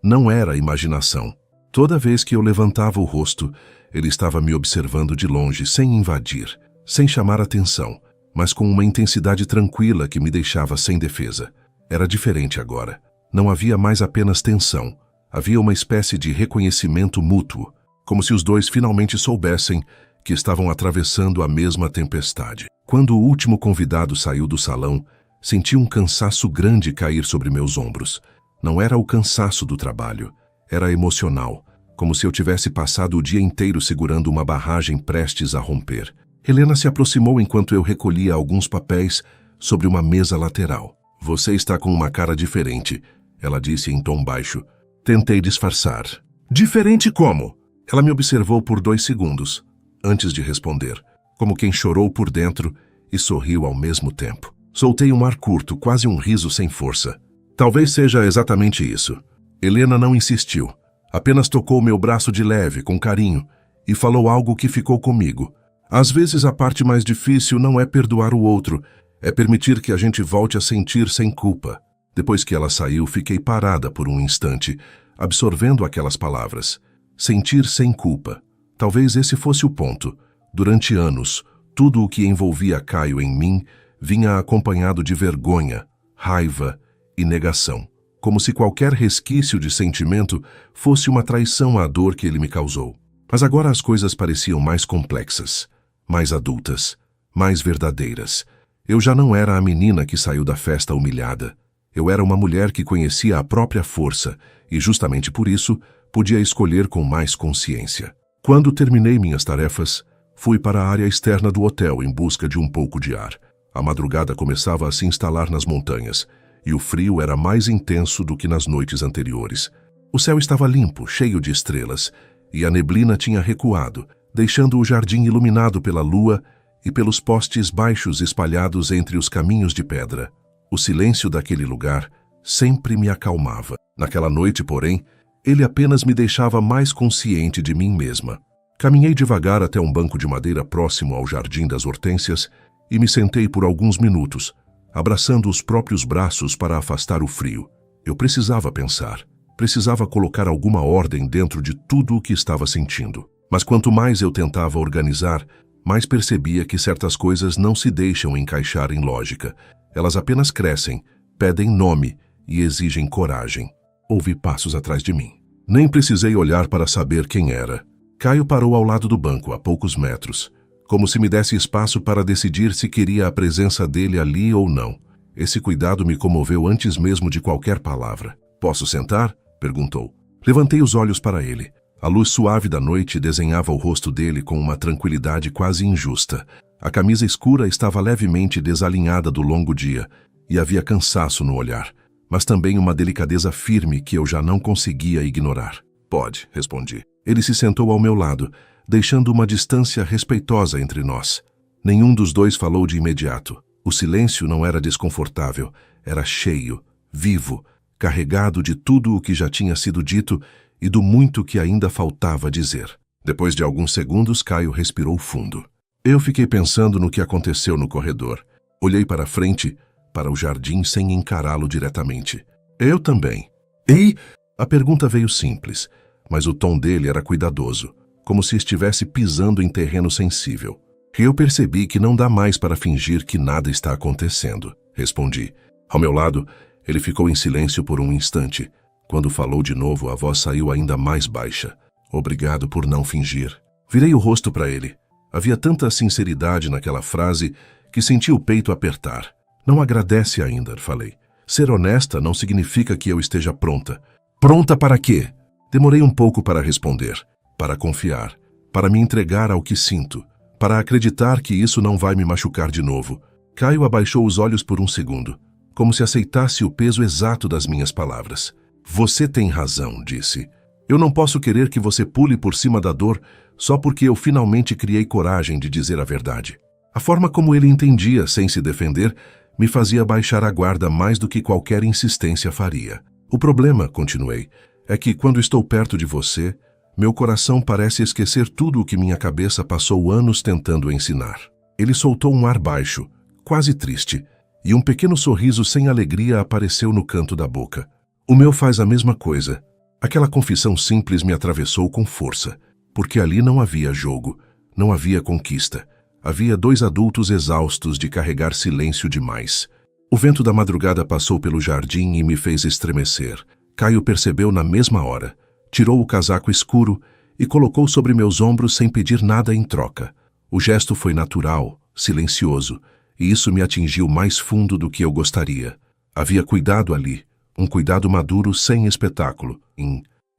Não era imaginação. Toda vez que eu levantava o rosto, ele estava me observando de longe, sem invadir, sem chamar atenção, mas com uma intensidade tranquila que me deixava sem defesa. Era diferente agora. Não havia mais apenas tensão. Havia uma espécie de reconhecimento mútuo, como se os dois finalmente soubessem que estavam atravessando a mesma tempestade. Quando o último convidado saiu do salão, senti um cansaço grande cair sobre meus ombros. Não era o cansaço do trabalho, era emocional, como se eu tivesse passado o dia inteiro segurando uma barragem prestes a romper. Helena se aproximou enquanto eu recolhia alguns papéis sobre uma mesa lateral. Você está com uma cara diferente, ela disse em tom baixo. Tentei disfarçar. Diferente como? Ela me observou por 2 segundos. Antes de responder, como quem chorou por dentro e sorriu ao mesmo tempo. Soltei um ar curto, quase um riso sem força. Talvez seja exatamente isso. Helena não insistiu. Apenas tocou meu braço de leve, com carinho, e falou algo que ficou comigo. Às vezes a parte mais difícil não é perdoar o outro, é permitir que a gente volte a sentir sem culpa. Depois que ela saiu, fiquei parada por um instante, absorvendo aquelas palavras. Sentir sem culpa. Talvez esse fosse o ponto. Durante anos, tudo o que envolvia Caio em mim vinha acompanhado de vergonha, raiva e negação, como se qualquer resquício de sentimento fosse uma traição à dor que ele me causou. Mas agora as coisas pareciam mais complexas. mais adultas, mais verdadeiras. Eu já não era a menina que saiu da festa humilhada. Eu era uma mulher que conhecia a própria força e, justamente por isso, podia escolher com mais consciência. Quando terminei minhas tarefas, fui para a área externa do hotel em busca de um pouco de ar. A madrugada começava a se instalar nas montanhas, e o frio era mais intenso do que nas noites anteriores. O céu estava limpo, cheio de estrelas, e a neblina tinha recuado, deixando o jardim iluminado pela lua e pelos postes baixos espalhados entre os caminhos de pedra. O silêncio daquele lugar sempre me acalmava. Naquela noite, porém, ele apenas me deixava mais consciente de mim mesma. Caminhei devagar até um banco de madeira próximo ao Jardim das Hortênsias e me sentei por alguns minutos, abraçando os próprios braços para afastar o frio. Eu precisava pensar. Precisava colocar alguma ordem dentro de tudo o que estava sentindo. Mas quanto mais eu tentava organizar, mais percebia que certas coisas não se deixam encaixar em lógica. Elas apenas crescem, pedem nome e exigem coragem. Ouvi passos atrás de mim. Nem precisei olhar para saber quem era. Caio parou ao lado do banco, a poucos metros, como se me desse espaço para decidir se queria a presença dele ali ou não. Esse cuidado me comoveu antes mesmo de qualquer palavra. "Posso sentar?" perguntou. Levantei os olhos para ele. A luz suave da noite desenhava o rosto dele com uma tranquilidade quase injusta. A camisa escura estava levemente desalinhada do longo dia, e havia cansaço no olhar, mas também uma delicadeza firme que eu já não conseguia ignorar. "Pode", respondi. Ele se sentou ao meu lado, deixando uma distância respeitosa entre nós. Nenhum dos dois falou de imediato. O silêncio não era desconfortável, era cheio, vivo, carregado de tudo o que já tinha sido dito e do muito que ainda faltava dizer. Depois de alguns segundos, Caio respirou fundo. Eu fiquei pensando no que aconteceu no corredor. Olhei para frente, para o jardim, sem encará-lo diretamente. "Eu também." "Ei?" A pergunta veio simples, mas o tom dele era cuidadoso, como se estivesse pisando em terreno sensível. "Eu percebi que não dá mais para fingir que nada está acontecendo", respondi. Ao meu lado, ele ficou em silêncio por um instante. Quando falou de novo, a voz saiu ainda mais baixa. "Obrigado por não fingir." Virei o rosto para ele. Havia tanta sinceridade naquela frase que senti o peito apertar. "Não agradece ainda", falei. "Ser honesta não significa que eu esteja pronta." "Pronta para quê?" Demorei um pouco para responder. "Para confiar. Para me entregar ao que sinto. Para acreditar que isso não vai me machucar de novo." Caio abaixou os olhos por um segundo, como se aceitasse o peso exato das minhas palavras. "Você tem razão", disse. "Eu não posso querer que você pule por cima da dor só porque eu finalmente criei coragem de dizer a verdade." A forma como ele entendia, sem se defender, me fazia baixar a guarda mais do que qualquer insistência faria. "O problema", continuei, "é que quando estou perto de você, meu coração parece esquecer tudo o que minha cabeça passou anos tentando ensinar." Ele soltou um ar baixo, quase triste, e um pequeno sorriso sem alegria apareceu no canto da boca. "O meu faz a mesma coisa." Aquela confissão simples me atravessou com força, porque ali não havia jogo, não havia conquista. Havia dois adultos exaustos de carregar silêncio demais. O vento da madrugada passou pelo jardim e me fez estremecer. Caio percebeu na mesma hora. Tirou o casaco escuro e colocou sobre meus ombros sem pedir nada em troca. O gesto foi natural, silencioso, e isso me atingiu mais fundo do que eu gostaria. Havia cuidado ali, um cuidado maduro sem espetáculo.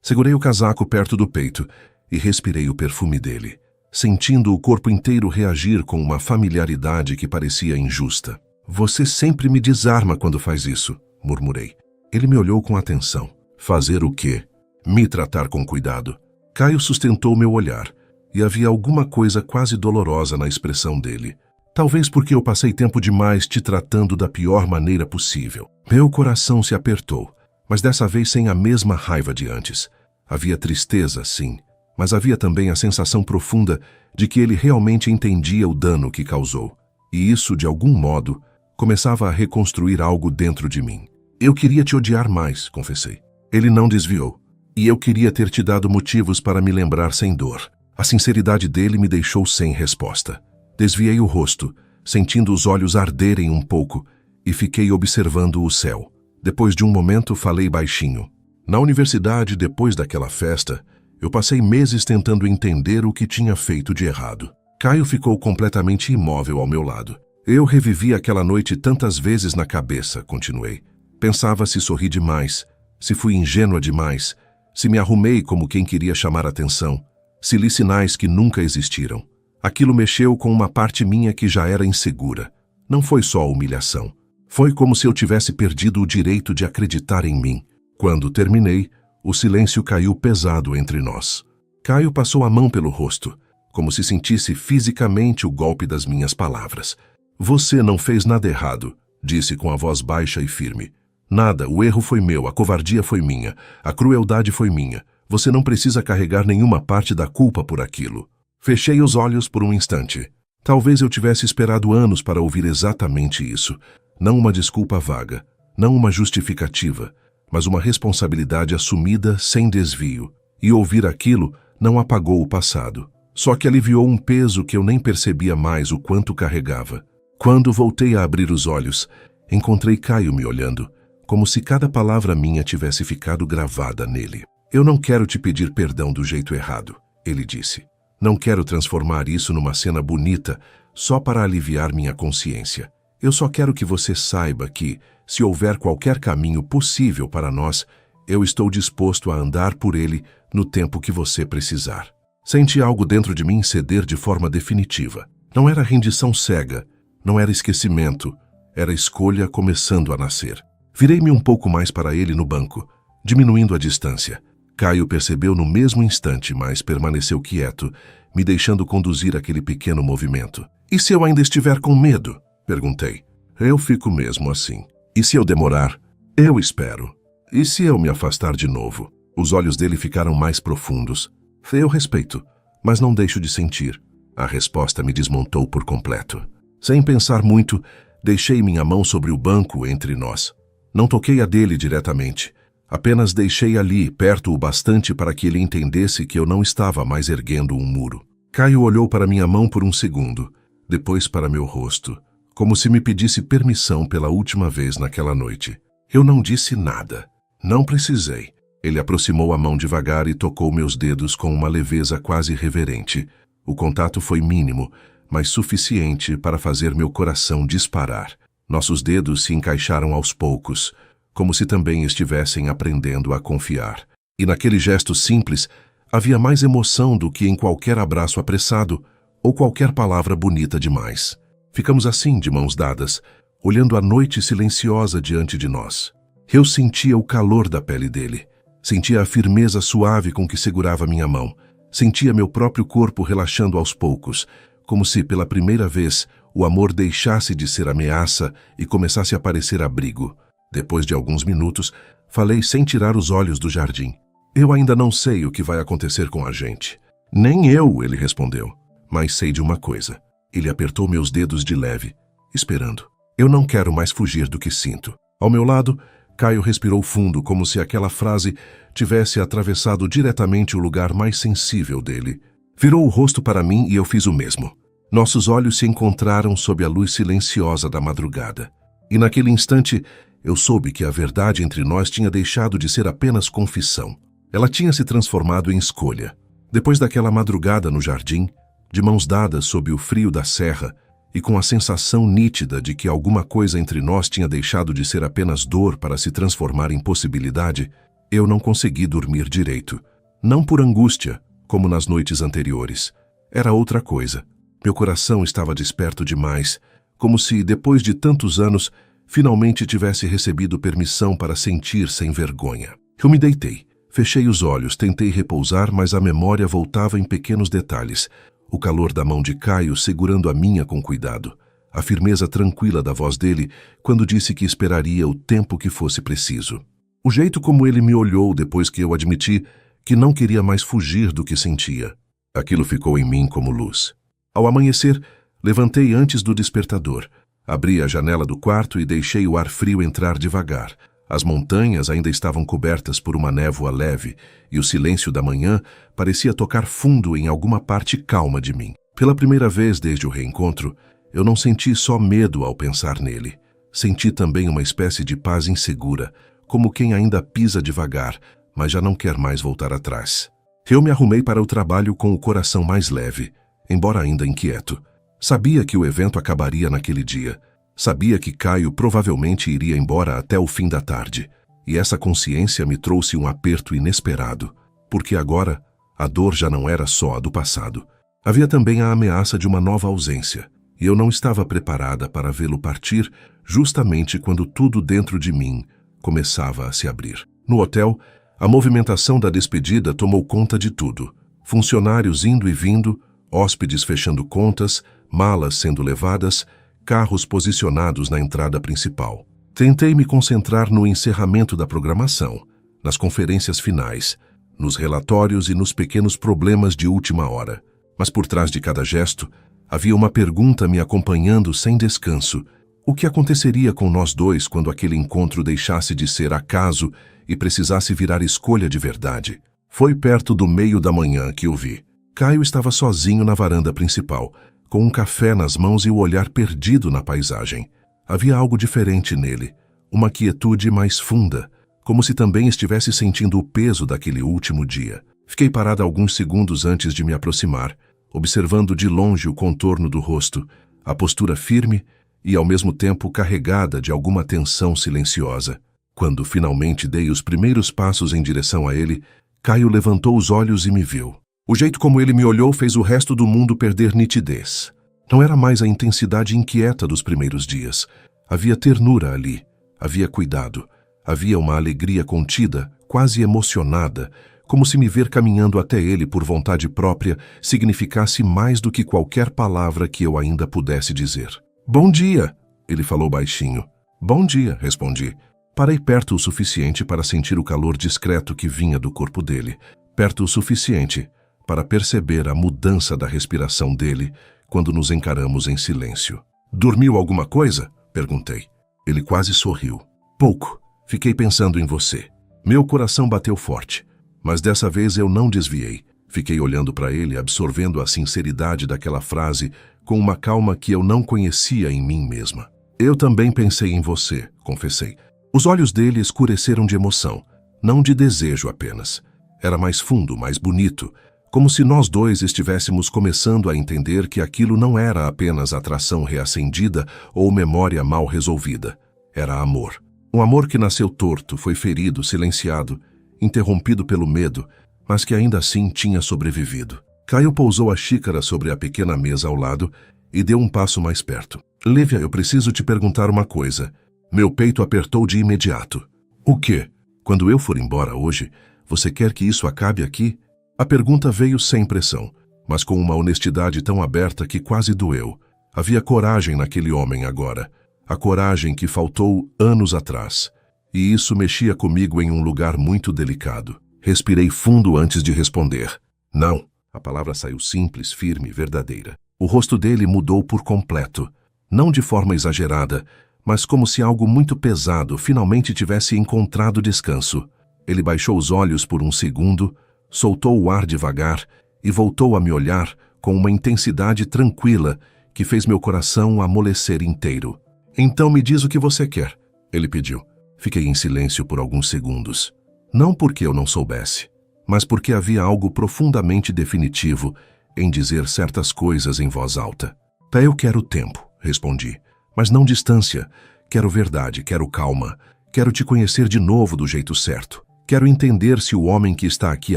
Segurei o casaco perto do peito e respirei o perfume dele, sentindo o corpo inteiro reagir com uma familiaridade que parecia injusta. "Você sempre me desarma quando faz isso", murmurei. Ele me olhou com atenção. "Fazer o quê?" "Me tratar com cuidado." Caio sustentou meu olhar, e havia alguma coisa quase dolorosa na expressão dele. "Talvez porque eu passei tempo demais te tratando da pior maneira possível." Meu coração se apertou, mas dessa vez sem a mesma raiva de antes. Havia tristeza, sim, mas havia também a sensação profunda de que ele realmente entendia o dano que causou. E isso, de algum modo, começava a reconstruir algo dentro de mim. "Eu queria te odiar mais", confessei. Ele não desviou. "E eu queria ter te dado motivos para me lembrar sem dor." A sinceridade dele me deixou sem resposta. Desviei o rosto, sentindo os olhos arderem um pouco, e fiquei observando o céu. Depois de um momento, falei baixinho. "Na universidade, depois daquela festa, eu passei meses tentando entender o que tinha feito de errado. Caio ficou completamente imóvel ao meu lado. Eu revivi aquela noite tantas vezes na cabeça, continuei. Pensava se sorri demais, se fui ingênua demais, se me arrumei como quem queria chamar atenção, se li sinais que nunca existiram. Aquilo mexeu com uma parte minha que já era insegura. Não foi só humilhação. Foi como se eu tivesse perdido o direito de acreditar em mim. Quando terminei, o silêncio caiu pesado entre nós. Caio passou a mão pelo rosto, como se sentisse fisicamente o golpe das minhas palavras. Você não fez nada errado, disse com a voz baixa e firme. Nada, o erro foi meu, a covardia foi minha, a crueldade foi minha. Você não precisa carregar nenhuma parte da culpa por aquilo. Fechei os olhos por um instante. Talvez eu tivesse esperado anos para ouvir exatamente isso. Não uma desculpa vaga, não uma justificativa, mas uma responsabilidade assumida sem desvio. E ouvir aquilo não apagou o passado. Só que aliviou um peso que eu nem percebia mais o quanto carregava. Quando voltei a abrir os olhos, encontrei Caio me olhando, como se cada palavra minha tivesse ficado gravada nele. Eu não quero te pedir perdão do jeito errado, ele disse. Não quero transformar isso numa cena bonita só para aliviar minha consciência. Eu só quero que você saiba que, se houver qualquer caminho possível para nós, eu estou disposto a andar por ele no tempo que você precisar. Senti algo dentro de mim ceder de forma definitiva. Não era rendição cega, não era esquecimento, era escolha começando a nascer. Virei-me um pouco mais para ele no banco, diminuindo a distância. Caio percebeu no mesmo instante, mas permaneceu quieto, me deixando conduzir aquele pequeno movimento. E se eu ainda estiver com medo? Perguntei. Eu fico mesmo assim. E se eu demorar? Eu espero. E se eu me afastar de novo? Os olhos dele ficaram mais profundos. Eu respeito, mas não deixo de sentir. A resposta me desmontou por completo. Sem pensar muito, deixei minha mão sobre o banco entre nós. Não toquei a dele diretamente. Apenas deixei ali, perto o bastante para que ele entendesse que eu não estava mais erguendo um muro. Caio olhou para minha mão por um segundo, depois para meu rosto, como se me pedisse permissão pela última vez naquela noite. Eu não disse nada. Não precisei. Ele aproximou a mão devagar e tocou meus dedos com uma leveza quase reverente. O contato foi mínimo, mas suficiente para fazer meu coração disparar. Nossos dedos se encaixaram aos poucos, como se também estivessem aprendendo a confiar. E naquele gesto simples, havia mais emoção do que em qualquer abraço apressado ou qualquer palavra bonita demais. Ficamos assim, de mãos dadas, olhando a noite silenciosa diante de nós. Eu sentia o calor da pele dele. Sentia a firmeza suave com que segurava minha mão. Sentia meu próprio corpo relaxando aos poucos, como se, pela primeira vez, o amor deixasse de ser ameaça e começasse a parecer abrigo. Depois de alguns minutos, falei sem tirar os olhos do jardim. Eu ainda não sei o que vai acontecer com a gente. Nem eu, ele respondeu. Mas sei de uma coisa. Ele apertou meus dedos de leve, esperando. Eu não quero mais fugir do que sinto. Ao meu lado, Caio respirou fundo, como se aquela frase tivesse atravessado diretamente o lugar mais sensível dele. Virou o rosto para mim e eu fiz o mesmo. Nossos olhos se encontraram sob a luz silenciosa da madrugada. E naquele instante, eu soube que a verdade entre nós tinha deixado de ser apenas confissão. Ela tinha se transformado em escolha. Depois daquela madrugada no jardim, de mãos dadas sob o frio da serra, e com a sensação nítida de que alguma coisa entre nós tinha deixado de ser apenas dor para se transformar em possibilidade, eu não consegui dormir direito. Não por angústia, como nas noites anteriores. Era outra coisa. Meu coração estava desperto demais, como se, depois de tantos anos, finalmente tivesse recebido permissão para sentir sem vergonha. Eu me deitei, fechei os olhos, tentei repousar, mas a memória voltava em pequenos detalhes. O calor da mão de Caio segurando a minha com cuidado. A firmeza tranquila da voz dele quando disse que esperaria o tempo que fosse preciso. O jeito como ele me olhou depois que eu admiti que não queria mais fugir do que sentia. Aquilo ficou em mim como luz. Ao amanhecer, levantei antes do despertador. Abri a janela do quarto e deixei o ar frio entrar devagar. As montanhas ainda estavam cobertas por uma névoa leve e o silêncio da manhã parecia tocar fundo em alguma parte calma de mim. Pela primeira vez desde o reencontro, eu não senti só medo ao pensar nele. Senti também uma espécie de paz insegura, como quem ainda pisa devagar, mas já não quer mais voltar atrás. Eu me arrumei para o trabalho com o coração mais leve. embora ainda inquieto. Sabia que o evento acabaria naquele dia. Sabia que Caio provavelmente iria embora até o fim da tarde. E essa consciência me trouxe um aperto inesperado, porque agora a dor já não era só a do passado. Havia também a ameaça de uma nova ausência, e eu não estava preparada para vê-lo partir justamente quando tudo dentro de mim começava a se abrir. No hotel, a movimentação da despedida tomou conta de tudo. Funcionários indo e vindo, hóspedes fechando contas, malas sendo levadas, carros posicionados na entrada principal. Tentei me concentrar no encerramento da programação, nas conferências finais, nos relatórios e nos pequenos problemas de última hora. Mas por trás de cada gesto, havia uma pergunta me acompanhando sem descanso. O que aconteceria com nós dois quando aquele encontro deixasse de ser acaso e precisasse virar escolha de verdade? Foi perto do meio da manhã que o vi. Caio estava sozinho na varanda principal, com um café nas mãos e o olhar perdido na paisagem. Havia algo diferente nele, uma quietude mais funda, como se também estivesse sentindo o peso daquele último dia. Fiquei parada alguns segundos antes de me aproximar, observando de longe o contorno do rosto, a postura firme e ao mesmo tempo carregada de alguma tensão silenciosa. Quando finalmente dei os primeiros passos em direção a ele, Caio levantou os olhos e me viu. O jeito como ele me olhou fez o resto do mundo perder nitidez. Não era mais a intensidade inquieta dos primeiros dias. Havia ternura ali, havia cuidado, havia uma alegria contida, quase emocionada, como se me ver caminhando até ele por vontade própria significasse mais do que qualquer palavra que eu ainda pudesse dizer. "Bom dia", ele falou baixinho. "Bom dia", respondi. Parei perto o suficiente para sentir o calor discreto que vinha do corpo dele, perto o suficiente para perceber a mudança da respiração dele quando nos encaramos em silêncio. "Dormiu alguma coisa?", perguntei. Ele quase sorriu. "Pouco. Fiquei pensando em você." Meu coração bateu forte, mas dessa vez eu não desviei. Fiquei olhando para ele, absorvendo a sinceridade daquela frase com uma calma que eu não conhecia em mim mesma. "Eu também pensei em você", confessei. Os olhos dele escureceram de emoção, não de desejo apenas. Era mais fundo, mais bonito, como se nós dois estivéssemos começando a entender que aquilo não era apenas atração reacendida ou memória mal resolvida. Era amor. Um amor que nasceu torto, foi ferido, silenciado, interrompido pelo medo, mas que ainda assim tinha sobrevivido. Caio pousou a xícara sobre a pequena mesa ao lado e deu um passo mais perto. "Lívia, eu preciso te perguntar uma coisa." Meu peito apertou de imediato. "O quê? Quando eu for embora hoje, você quer que isso acabe aqui?" A pergunta veio sem pressão, mas com uma honestidade tão aberta que quase doeu. Havia coragem naquele homem agora, a coragem que faltou anos atrás. E isso mexia comigo em um lugar muito delicado. Respirei fundo antes de responder. "Não." A palavra saiu simples, firme, verdadeira. O rosto dele mudou por completo. Não de forma exagerada, mas como se algo muito pesado finalmente tivesse encontrado descanso. Ele baixou os olhos por um segundo, soltou o ar devagar e voltou a me olhar com uma intensidade tranquila que fez meu coração amolecer inteiro. "Então me diz o que você quer", ele pediu. Fiquei em silêncio por alguns segundos. Não porque eu não soubesse, mas porque havia algo profundamente definitivo em dizer certas coisas em voz alta. Eu quero tempo", respondi, "mas não distância. Quero verdade, quero calma. Quero te conhecer de novo do jeito certo. Quero entender se o homem que está aqui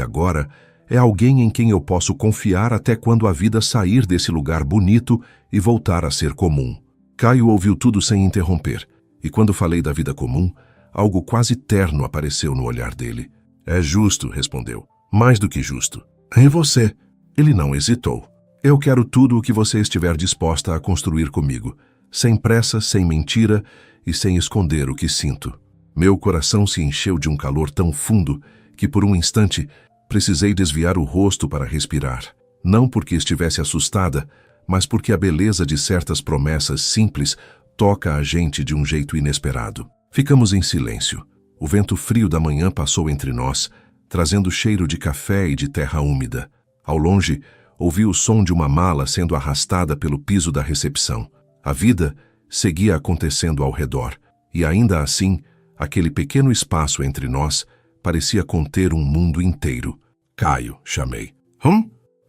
agora é alguém em quem eu posso confiar até quando a vida sair desse lugar bonito e voltar a ser comum." Caio ouviu tudo sem interromper, e quando falei da vida comum, algo quase terno apareceu no olhar dele. "É justo", respondeu. "Mais do que justo. É você." Ele não hesitou. "Eu quero tudo o que você estiver disposta a construir comigo, sem pressa, sem mentira e sem esconder o que sinto." Meu coração se encheu de um calor tão fundo que por um instante precisei desviar o rosto para respirar. Não porque estivesse assustada, mas porque a beleza de certas promessas simples toca a gente de um jeito inesperado. Ficamos em silêncio. O vento frio da manhã passou entre nós, trazendo cheiro de café e de terra úmida. Ao longe, ouvi o som de uma mala sendo arrastada pelo piso da recepção. A vida seguia acontecendo ao redor, e ainda assim, aquele pequeno espaço entre nós parecia conter um mundo inteiro. "Caio", chamei.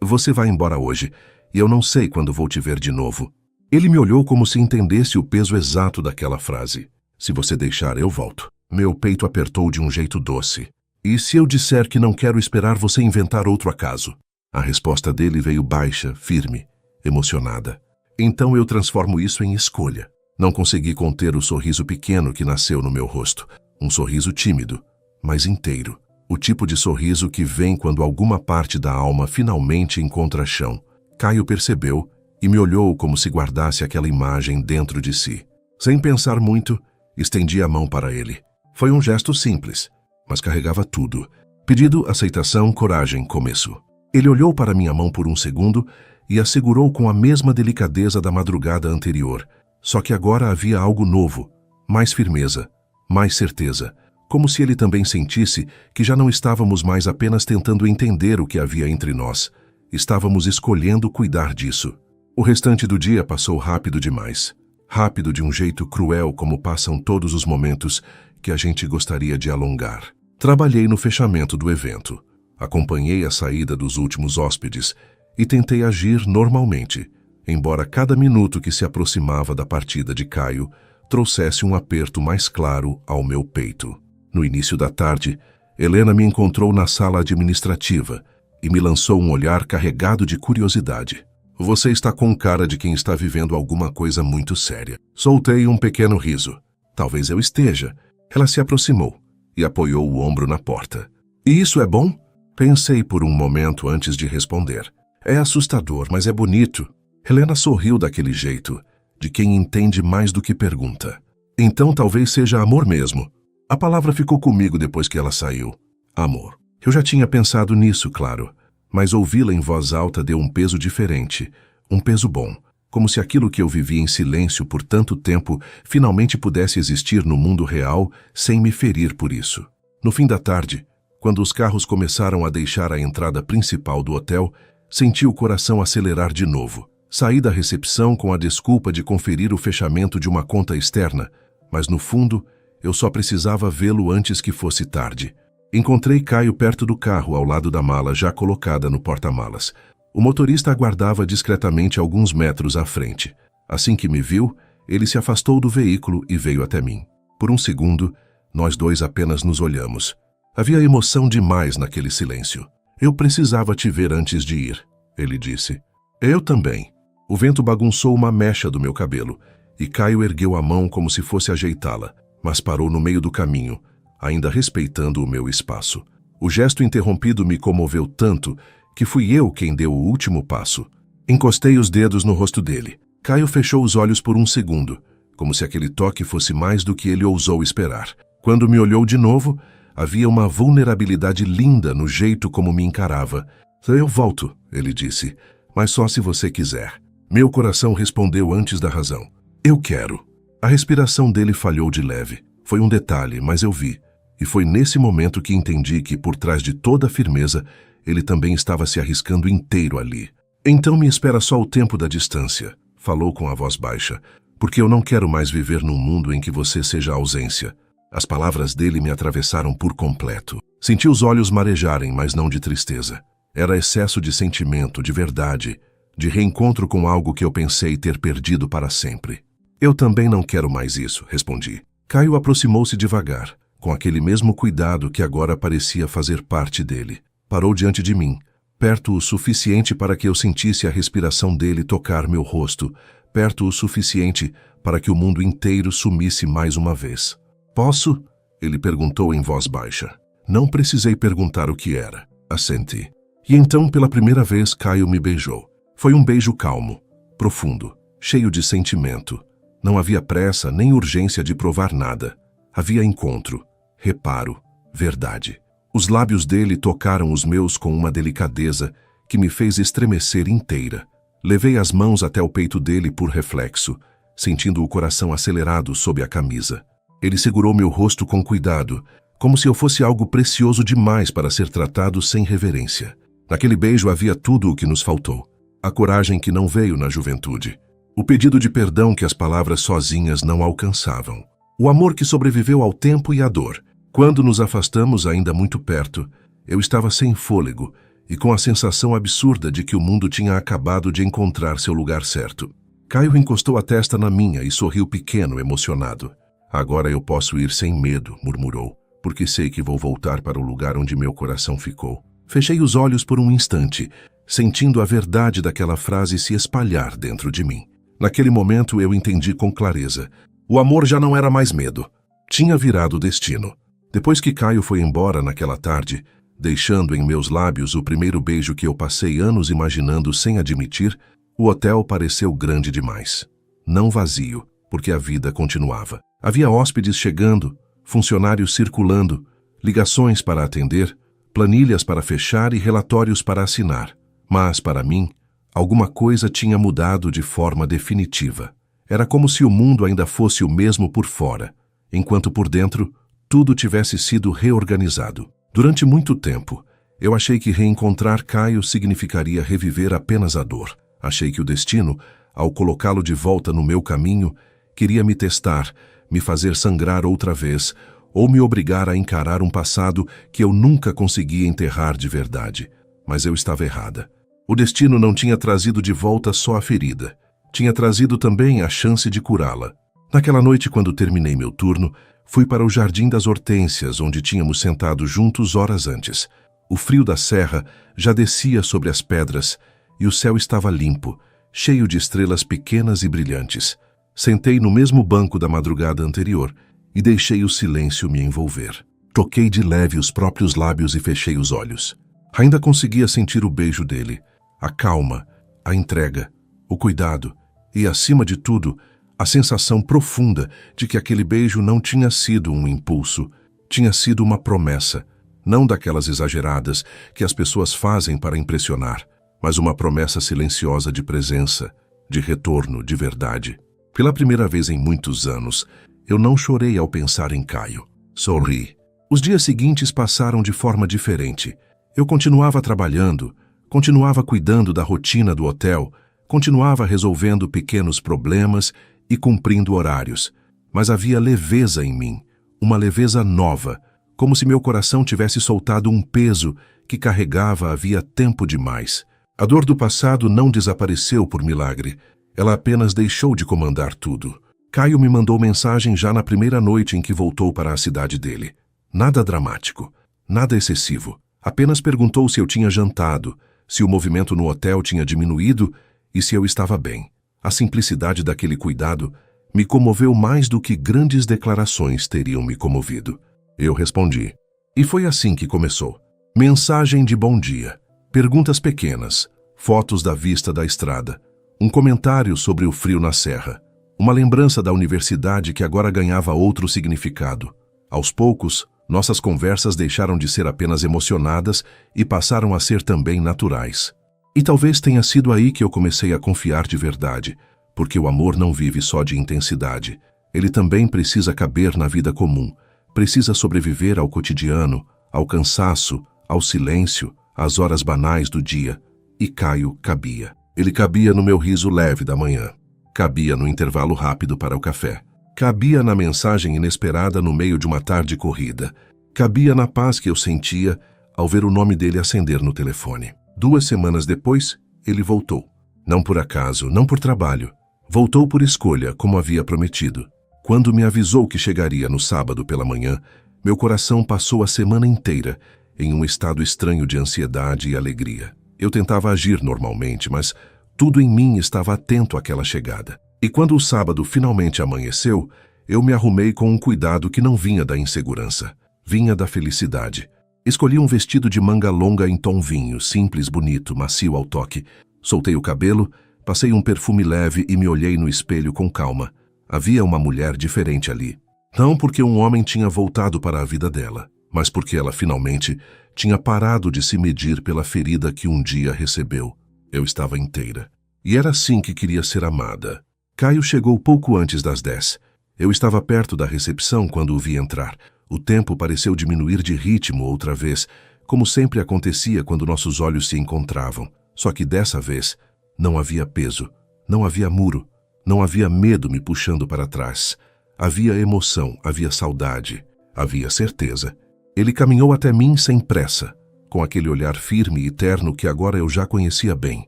Você vai embora hoje, e eu não sei quando vou te ver de novo. Ele me olhou como se entendesse o peso exato daquela frase. Se você deixar, eu volto. Meu peito apertou de um jeito doce. E se eu disser que não quero esperar você inventar outro acaso? A resposta dele veio baixa, firme, emocionada. Então eu transformo isso em escolha. Não consegui conter o sorriso pequeno que nasceu no meu rosto. Um sorriso tímido, mas inteiro. O tipo de sorriso que vem quando alguma parte da alma finalmente encontra chão. Caio percebeu e me olhou como se guardasse aquela imagem dentro de si. Sem pensar muito, estendi a mão para ele. Foi um gesto simples, mas carregava tudo. Pedido, aceitação, coragem, começo. Ele olhou para minha mão por um segundo e a segurou com a mesma delicadeza da madrugada anterior. Só que agora havia algo novo, mais firmeza, mais certeza. Como se ele também sentisse que já não estávamos mais apenas tentando entender o que havia entre nós. Estávamos escolhendo cuidar disso. O restante do dia passou rápido demais. Rápido de um jeito cruel como passam todos os momentos que a gente gostaria de alongar. Trabalhei no fechamento do evento. Acompanhei a saída dos últimos hóspedes e tentei agir normalmente, embora cada minuto que se aproximava da partida de Caio trouxesse um aperto mais claro ao meu peito. No início da tarde, Helena me encontrou na sala administrativa e me lançou um olhar carregado de curiosidade. Você está com cara de quem está vivendo alguma coisa muito séria. Soltei um pequeno riso. Talvez eu esteja. Ela se aproximou e apoiou o ombro na porta. E isso é bom? Pensei por um momento antes de responder. É assustador, mas é bonito. Helena sorriu daquele jeito, de quem entende mais do que pergunta. Então talvez seja amor mesmo. A palavra ficou comigo depois que ela saiu. Amor. Eu já tinha pensado nisso, claro, mas ouvi-la em voz alta deu um peso diferente, um peso bom, como se aquilo que eu vivia em silêncio por tanto tempo finalmente pudesse existir no mundo real sem me ferir por isso. No fim da tarde, quando os carros começaram a deixar a entrada principal do hotel, senti o coração acelerar de novo. Saí da recepção com a desculpa de conferir o fechamento de uma conta externa, mas no fundo, eu só precisava vê-lo antes que fosse tarde. Encontrei Caio perto do carro, ao lado da mala já colocada no porta-malas. O motorista aguardava discretamente alguns metros à frente. Assim que me viu, ele se afastou do veículo e veio até mim. Por um segundo, nós dois apenas nos olhamos. Havia emoção demais naquele silêncio. Eu precisava te ver antes de ir, ele disse. Eu também. O vento bagunçou uma mecha do meu cabelo, e Caio ergueu a mão como se fosse ajeitá-la, mas parou no meio do caminho, ainda respeitando o meu espaço. O gesto interrompido me comoveu tanto que fui eu quem deu o último passo. Encostei os dedos no rosto dele. Caio fechou os olhos por um segundo, como se aquele toque fosse mais do que ele ousou esperar. Quando me olhou de novo, havia uma vulnerabilidade linda no jeito como me encarava. Eu volto, ele disse, mas só se você quiser. Meu coração respondeu antes da razão. Eu quero. A respiração dele falhou de leve. Foi um detalhe, mas eu vi. E foi nesse momento que entendi que, por trás de toda a firmeza, ele também estava se arriscando inteiro ali. Então me espera só o tempo da distância, falou com a voz baixa, porque eu não quero mais viver num mundo em que você seja a ausência. As palavras dele me atravessaram por completo. Senti os olhos marejarem, mas não de tristeza. Era excesso de sentimento, de verdade, de reencontro com algo que eu pensei ter perdido para sempre. Eu também não quero mais isso, respondi. Caio aproximou-se devagar, com aquele mesmo cuidado que agora parecia fazer parte dele. Parou diante de mim, perto o suficiente para que eu sentisse a respiração dele tocar meu rosto, perto o suficiente para que o mundo inteiro sumisse mais uma vez. Posso? Ele perguntou em voz baixa. Não precisei perguntar o que era. Assenti. E então, pela primeira vez, Caio me beijou. Foi um beijo calmo, profundo, cheio de sentimento. Não havia pressa nem urgência de provar nada. Havia encontro, reparo, verdade. Os lábios dele tocaram os meus com uma delicadeza que me fez estremecer inteira. Levei as mãos até o peito dele por reflexo, sentindo o coração acelerado sob a camisa. Ele segurou meu rosto com cuidado, como se eu fosse algo precioso demais para ser tratado sem reverência. Naquele beijo havia tudo o que nos faltou. A coragem que não veio na juventude. O pedido de perdão que as palavras sozinhas não alcançavam. O amor que sobreviveu ao tempo e à dor. Quando nos afastamos ainda muito perto, eu estava sem fôlego e com a sensação absurda de que o mundo tinha acabado de encontrar seu lugar certo. Caio encostou a testa na minha e sorriu pequeno, emocionado. Agora eu posso ir sem medo, murmurou, porque sei que vou voltar para o lugar onde meu coração ficou. Fechei os olhos por um instante, sentindo a verdade daquela frase se espalhar dentro de mim. Naquele momento eu entendi com clareza. O amor já não era mais medo. Tinha virado destino. Depois que Caio foi embora naquela tarde, deixando em meus lábios o primeiro beijo que eu passei anos imaginando sem admitir, o hotel pareceu grande demais. Não vazio, porque a vida continuava. Havia hóspedes chegando, funcionários circulando, ligações para atender, planilhas para fechar e relatórios para assinar. Mas, para mim, alguma coisa tinha mudado de forma definitiva. Era como se o mundo ainda fosse o mesmo por fora, enquanto por dentro tudo tivesse sido reorganizado. Durante muito tempo, eu achei que reencontrar Caio significaria reviver apenas a dor. Achei que o destino, ao colocá-lo de volta no meu caminho, queria me testar, me fazer sangrar outra vez, ou me obrigar a encarar um passado que eu nunca conseguia enterrar de verdade. Mas eu estava errada. O destino não tinha trazido de volta só a ferida. Tinha trazido também a chance de curá-la. Naquela noite, quando terminei meu turno, fui para o Jardim das Hortênsias, onde tínhamos sentado juntos horas antes. O frio da serra já descia sobre as pedras e o céu estava limpo, cheio de estrelas pequenas e brilhantes. Sentei no mesmo banco da madrugada anterior e deixei o silêncio me envolver. Toquei de leve os próprios lábios e fechei os olhos. Ainda conseguia sentir o beijo dele, a calma, a entrega, o cuidado e, acima de tudo, a sensação profunda de que aquele beijo não tinha sido um impulso, tinha sido uma promessa, não daquelas exageradas que as pessoas fazem para impressionar, mas uma promessa silenciosa de presença, de retorno, de verdade. Pela primeira vez em muitos anos, eu não chorei ao pensar em Caio. Sorri. Os dias seguintes passaram de forma diferente. Eu continuava trabalhando, continuava cuidando da rotina do hotel, continuava resolvendo pequenos problemas e cumprindo horários. Mas havia leveza em mim, uma leveza nova, como se meu coração tivesse soltado um peso que carregava havia tempo demais. A dor do passado não desapareceu por milagre. Ela apenas deixou de comandar tudo. Caio me mandou mensagem já na primeira noite em que voltou para a cidade dele. Nada dramático, nada excessivo. Apenas perguntou se eu tinha jantado, se o movimento no hotel tinha diminuído e se eu estava bem. A simplicidade daquele cuidado me comoveu mais do que grandes declarações teriam me comovido. Eu respondi. E foi assim que começou. Mensagem de bom dia, perguntas pequenas, fotos da vista da estrada, um comentário sobre o frio na serra, uma lembrança da universidade que agora ganhava outro significado. Aos poucos, nossas conversas deixaram de ser apenas emocionadas e passaram a ser também naturais. E talvez tenha sido aí que eu comecei a confiar de verdade, porque o amor não vive só de intensidade. Ele também precisa caber na vida comum, precisa sobreviver ao cotidiano, ao cansaço, ao silêncio, às horas banais do dia. E Caio cabia. Ele cabia no meu riso leve da manhã. Cabia no intervalo rápido para o café. Cabia na mensagem inesperada no meio de uma tarde corrida. Cabia na paz que eu sentia ao ver o nome dele acender no telefone. 2 semanas depois, ele voltou. Não por acaso, não por trabalho. Voltou por escolha, como havia prometido. Quando me avisou que chegaria no sábado pela manhã, meu coração passou a semana inteira em um estado estranho de ansiedade e alegria. Eu tentava agir normalmente, mas tudo em mim estava atento àquela chegada. E quando o sábado finalmente amanheceu, eu me arrumei com um cuidado que não vinha da insegurança, vinha da felicidade. Escolhi um vestido de manga longa em tom vinho, simples, bonito, macio ao toque. Soltei o cabelo, passei um perfume leve e me olhei no espelho com calma. Havia uma mulher diferente ali. Não porque um homem tinha voltado para a vida dela, mas porque ela finalmente tinha parado de se medir pela ferida que um dia recebeu. Eu estava inteira. E era assim que queria ser amada. Caio chegou pouco antes das 10. Eu estava perto da recepção quando o vi entrar. O tempo pareceu diminuir de ritmo outra vez, como sempre acontecia quando nossos olhos se encontravam. Só que dessa vez não havia peso, não havia muro, não havia medo me puxando para trás. Havia emoção, havia saudade, havia certeza. Ele caminhou até mim sem pressa, com aquele olhar firme e terno que agora eu já conhecia bem.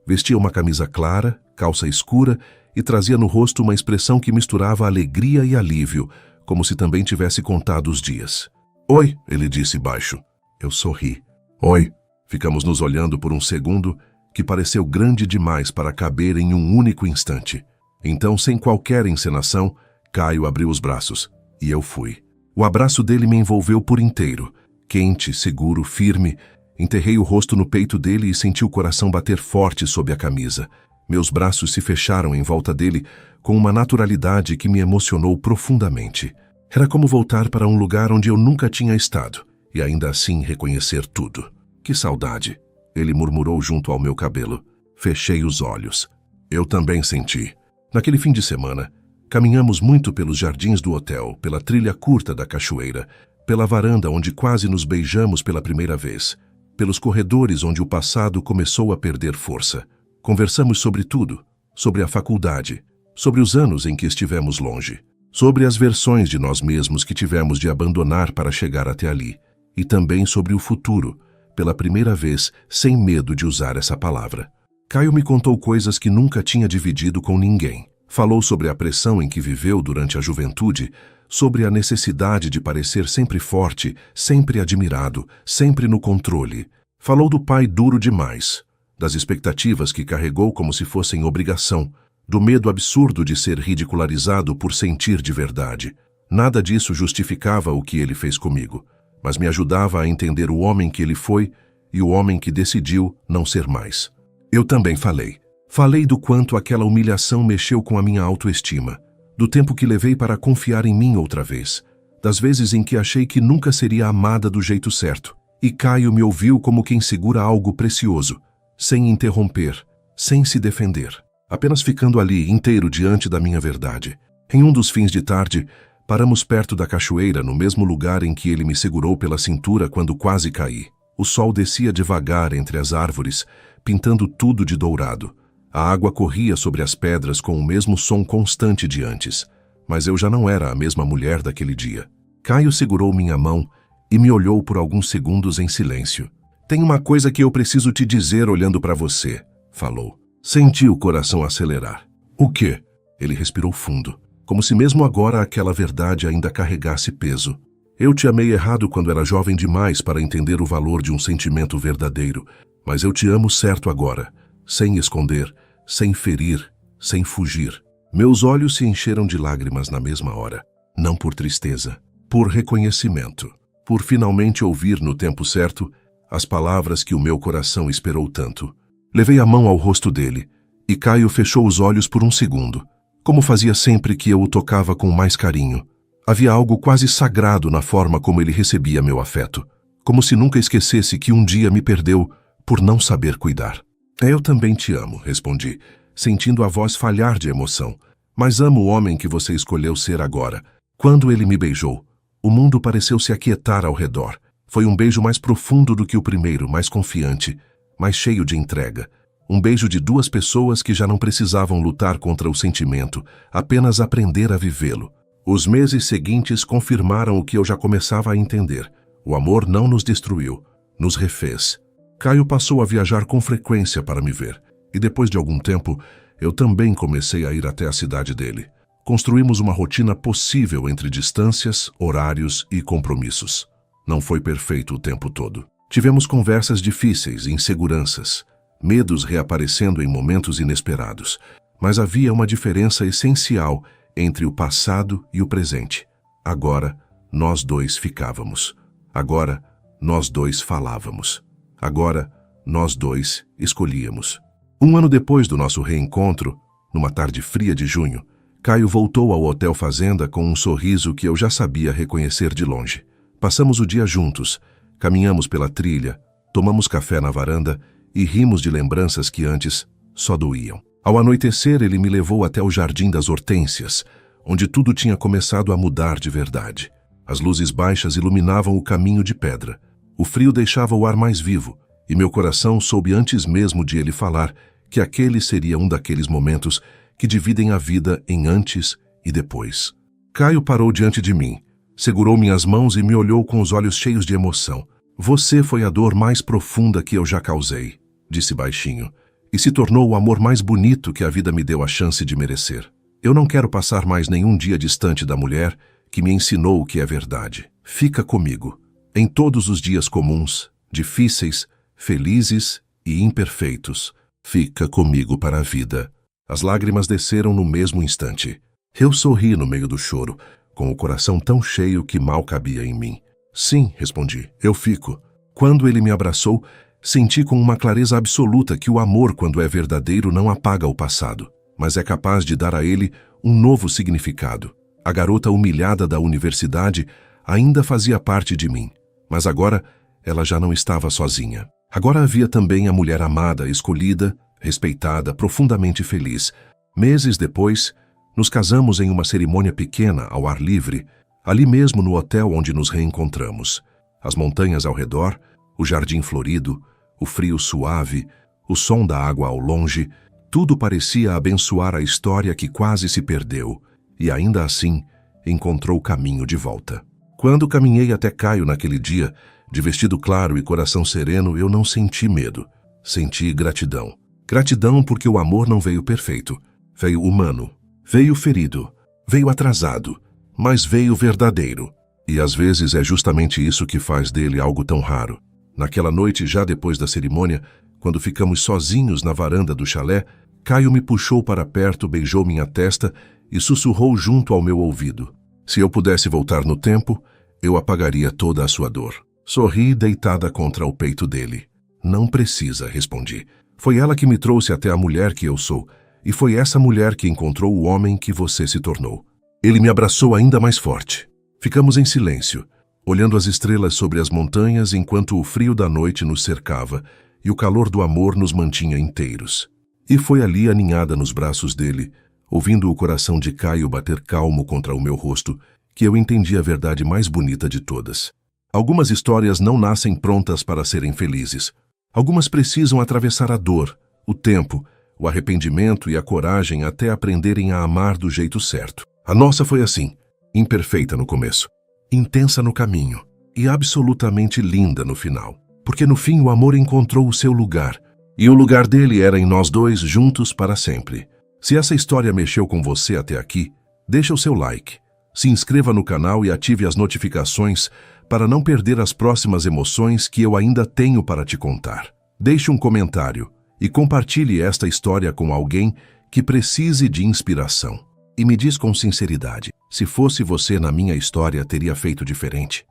Vestia uma camisa clara, calça escura e trazia no rosto uma expressão que misturava alegria e alívio, como se também tivesse contado os dias. "Oi", ele disse baixo. Eu sorri. "Oi." Ficamos nos olhando por um segundo que pareceu grande demais para caber em um único instante. Então, sem qualquer encenação, Caio abriu os braços e eu fui. O abraço dele me envolveu por inteiro. Quente, seguro, firme. Enterrei o rosto no peito dele e senti o coração bater forte sob a camisa. Meus braços se fecharam em volta dele com uma naturalidade que me emocionou profundamente. Era como voltar para um lugar onde eu nunca tinha estado e ainda assim reconhecer tudo. "Que saudade", ele murmurou junto ao meu cabelo. Fechei os olhos. Eu também senti. Naquele fim de semana, caminhamos muito pelos jardins do hotel, pela trilha curta da cachoeira, pela varanda onde quase nos beijamos pela primeira vez, pelos corredores onde o passado começou a perder força. Conversamos sobre tudo, sobre a faculdade, sobre os anos em que estivemos longe, sobre as versões de nós mesmos que tivemos de abandonar para chegar até ali, e também sobre o futuro, pela primeira vez sem medo de usar essa palavra. Caio me contou coisas que nunca tinha dividido com ninguém. Falou sobre a pressão em que viveu durante a juventude, sobre a necessidade de parecer sempre forte, sempre admirado, sempre no controle. Falou do pai duro demais, das expectativas que carregou como se fossem obrigação, do medo absurdo de ser ridicularizado por sentir de verdade. Nada disso justificava o que ele fez comigo, mas me ajudava a entender o homem que ele foi e o homem que decidiu não ser mais. Eu também falei. Falei do quanto aquela humilhação mexeu com a minha autoestima, do tempo que levei para confiar em mim outra vez, das vezes em que achei que nunca seria amada do jeito certo. E Caio me ouviu como quem segura algo precioso, sem interromper, sem se defender, apenas ficando ali inteiro diante da minha verdade. Em um dos fins de tarde, paramos perto da cachoeira, no mesmo lugar em que ele me segurou pela cintura quando quase caí. O sol descia devagar entre as árvores, pintando tudo de dourado. A água corria sobre as pedras com o mesmo som constante de antes, mas eu já não era a mesma mulher daquele dia. Caio segurou minha mão e me olhou por alguns segundos em silêncio. "Tem uma coisa que eu preciso te dizer olhando para você", falou. Senti o coração acelerar. "O quê?" Ele respirou fundo, como se mesmo agora aquela verdade ainda carregasse peso. "Eu te amei errado quando era jovem demais para entender o valor de um sentimento verdadeiro, mas eu te amo certo agora, sem esconder, sem ferir, sem fugir." Meus olhos se encheram de lágrimas na mesma hora, não por tristeza, por reconhecimento, por finalmente ouvir no tempo certo as palavras que o meu coração esperou tanto. Levei a mão ao rosto dele, e Caio fechou os olhos por um segundo, como fazia sempre que eu o tocava com mais carinho. Havia algo quase sagrado na forma como ele recebia meu afeto, como se nunca esquecesse que um dia me perdeu por não saber cuidar. "Eu também te amo", respondi, sentindo a voz falhar de emoção. "Mas amo o homem que você escolheu ser agora." Quando ele me beijou, o mundo pareceu se aquietar ao redor. Foi um beijo mais profundo do que o primeiro, mais confiante, mais cheio de entrega. Um beijo de duas pessoas que já não precisavam lutar contra o sentimento, apenas aprender a vivê-lo. Os meses seguintes confirmaram o que eu já começava a entender. O amor não nos destruiu, nos refez. Caio passou a viajar com frequência para me ver, e depois de algum tempo, eu também comecei a ir até a cidade dele. Construímos uma rotina possível entre distâncias, horários e compromissos. Não foi perfeito o tempo todo. Tivemos conversas difíceis, inseguranças, medos reaparecendo em momentos inesperados, mas havia uma diferença essencial entre o passado e o presente. Agora, nós dois ficávamos. Agora, nós dois falávamos. Agora, nós dois escolhíamos. Um ano depois do nosso reencontro, numa tarde fria de junho, Caio voltou ao Hotel Fazenda com um sorriso que eu já sabia reconhecer de longe. Passamos o dia juntos, caminhamos pela trilha, tomamos café na varanda e rimos de lembranças que antes só doíam. Ao anoitecer, ele me levou até o Jardim das Hortênsias, onde tudo tinha começado a mudar de verdade. As luzes baixas iluminavam o caminho de pedra. O frio deixava o ar mais vivo, e meu coração soube antes mesmo de ele falar que aquele seria um daqueles momentos que dividem a vida em antes e depois. Caio parou diante de mim, segurou minhas mãos e me olhou com os olhos cheios de emoção. Você foi a dor mais profunda que eu já causei, disse baixinho, e se tornou o amor mais bonito que a vida me deu a chance de merecer. Eu não quero passar mais nenhum dia distante da mulher que me ensinou o que é verdade. Fica comigo, em todos os dias comuns, difíceis, felizes e imperfeitos. Fica comigo para a vida. As lágrimas desceram no mesmo instante. Eu sorri no meio do choro, com o coração tão cheio que mal cabia em mim. Sim, respondi, eu fico. Quando ele me abraçou, senti com uma clareza absoluta que o amor, quando é verdadeiro, não apaga o passado, mas é capaz de dar a ele um novo significado. A garota humilhada da universidade ainda fazia parte de mim, mas agora ela já não estava sozinha. Agora havia também a mulher amada, escolhida, respeitada, profundamente feliz. Meses depois, nos casamos em uma cerimônia pequena, ao ar livre, ali mesmo no hotel onde nos reencontramos. As montanhas ao redor, o jardim florido, o frio suave, o som da água ao longe, tudo parecia abençoar a história que quase se perdeu, e ainda assim encontrou caminho de volta. Quando caminhei até Caio naquele dia, de vestido claro e coração sereno, eu não senti medo. Senti gratidão. Gratidão porque o amor não veio perfeito. Veio humano. Veio ferido. Veio atrasado. Mas veio verdadeiro. E às vezes é justamente isso que faz dele algo tão raro. Naquela noite, já depois da cerimônia, quando ficamos sozinhos na varanda do chalé, Caio me puxou para perto, beijou minha testa e sussurrou junto ao meu ouvido. Se eu pudesse voltar no tempo, eu apagaria toda a sua dor. Sorri deitada contra o peito dele. Não precisa, respondi. Foi ela que me trouxe até a mulher que eu sou, e foi essa mulher que encontrou o homem que você se tornou. Ele me abraçou ainda mais forte. Ficamos em silêncio, olhando as estrelas sobre as montanhas enquanto o frio da noite nos cercava e o calor do amor nos mantinha inteiros. E foi ali, aninhada nos braços dele, ouvindo o coração de Caio bater calmo contra o meu rosto, que eu entendi a verdade mais bonita de todas. Algumas histórias não nascem prontas para serem felizes. Algumas precisam atravessar a dor, o tempo, o arrependimento e a coragem até aprenderem a amar do jeito certo. A nossa foi assim, imperfeita no começo, intensa no caminho e absolutamente linda no final. Porque no fim o amor encontrou o seu lugar, e o lugar dele era em nós dois juntos para sempre. Se essa história mexeu com você até aqui, deixa o seu like, se inscreva no canal e ative as notificações para não perder as próximas emoções que eu ainda tenho para te contar. Deixe um comentário e compartilhe esta história com alguém que precise de inspiração. E me diz com sinceridade, se fosse você na minha história, teria feito diferente?